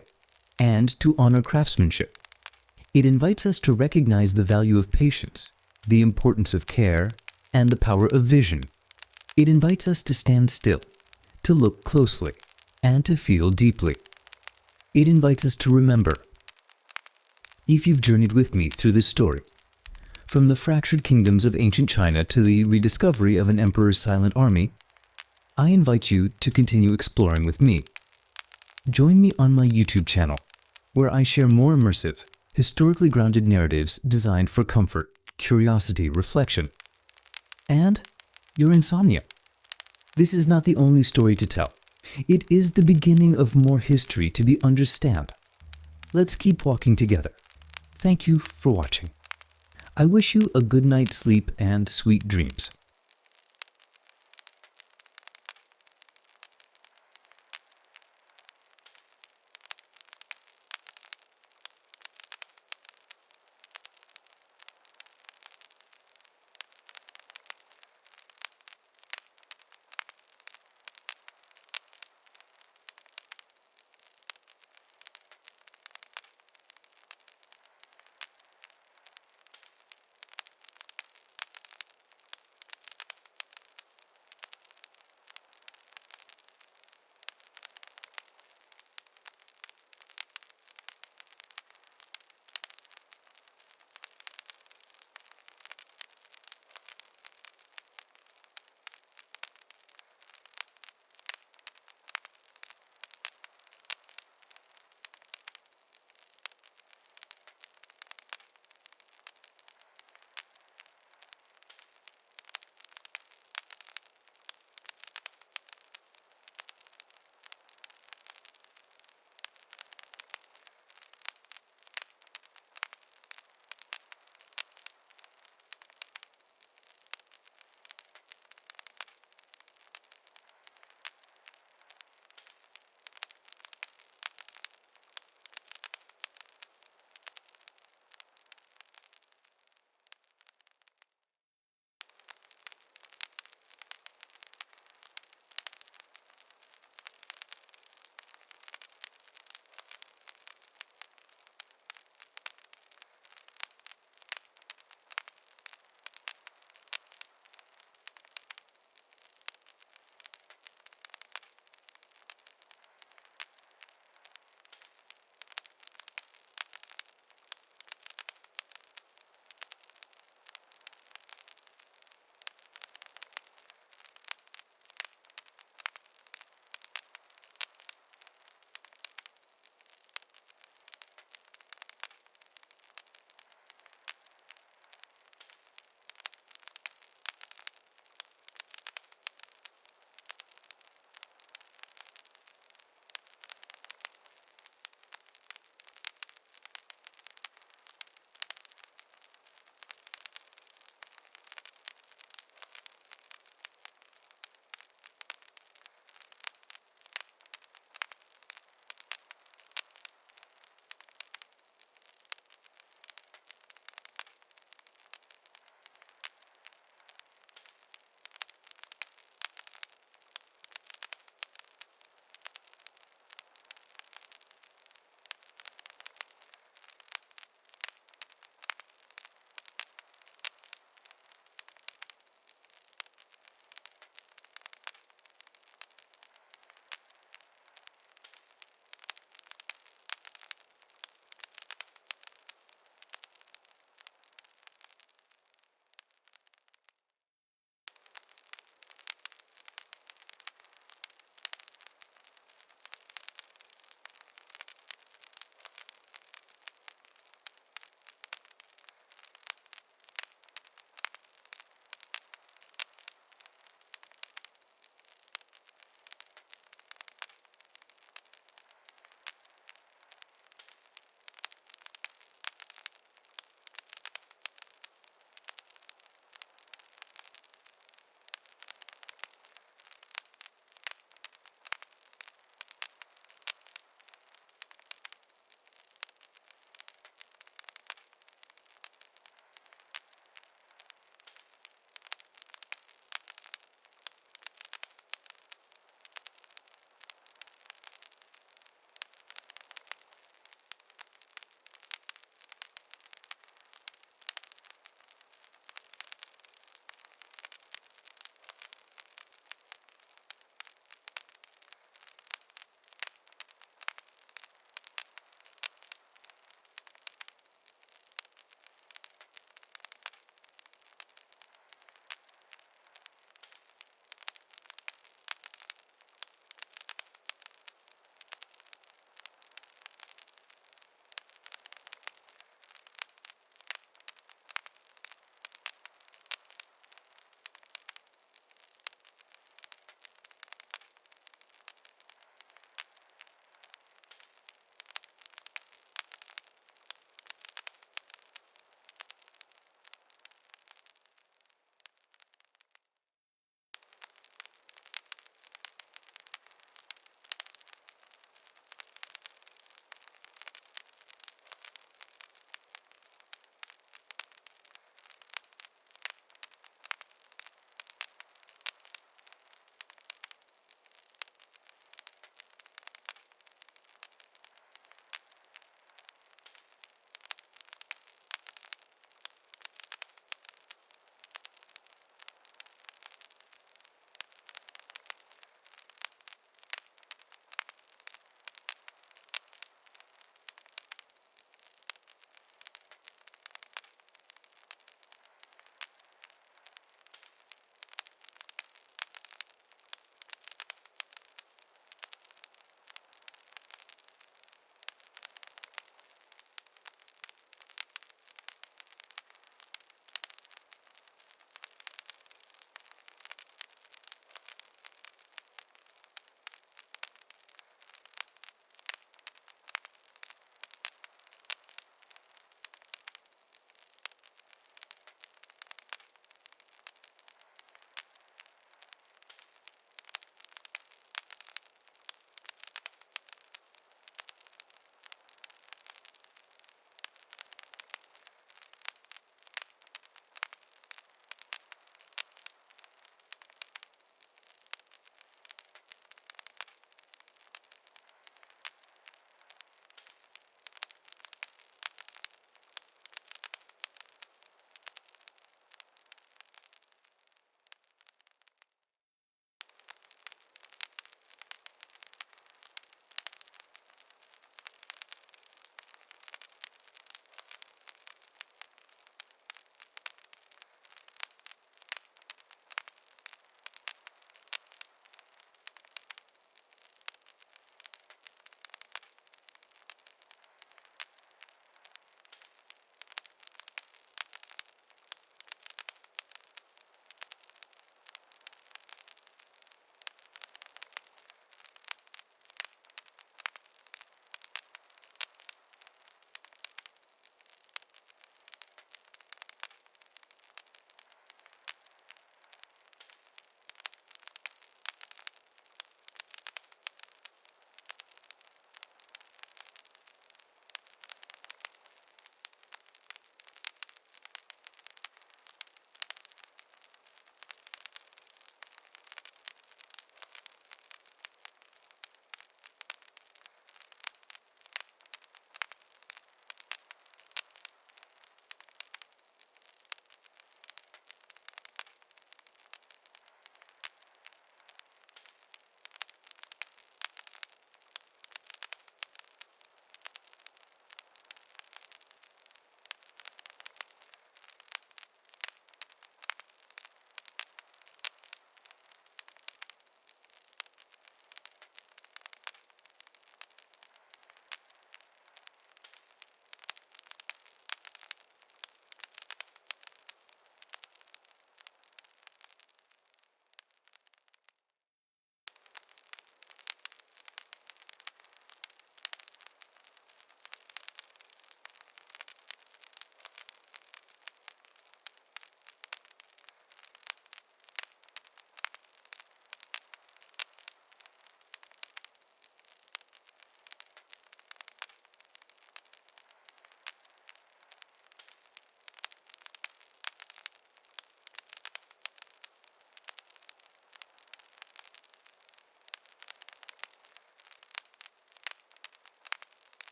and to honor craftsmanship. It invites us to recognize the value of patience, the importance of care, and the power of vision. It invites us to stand still, to look closely, and to feel deeply. It invites us to remember. If you've journeyed with me through this story, from the fractured kingdoms of ancient China to the rediscovery of an emperor's silent army, I invite you to continue exploring with me. Join me on my YouTube channel, where I share more immersive, historically grounded narratives designed for comfort, curiosity, reflection, and your insomnia. This is not the only story to tell. It is the beginning of more history to be understood. Let's keep walking together. Thank you for watching. I wish you a good night's sleep and sweet dreams.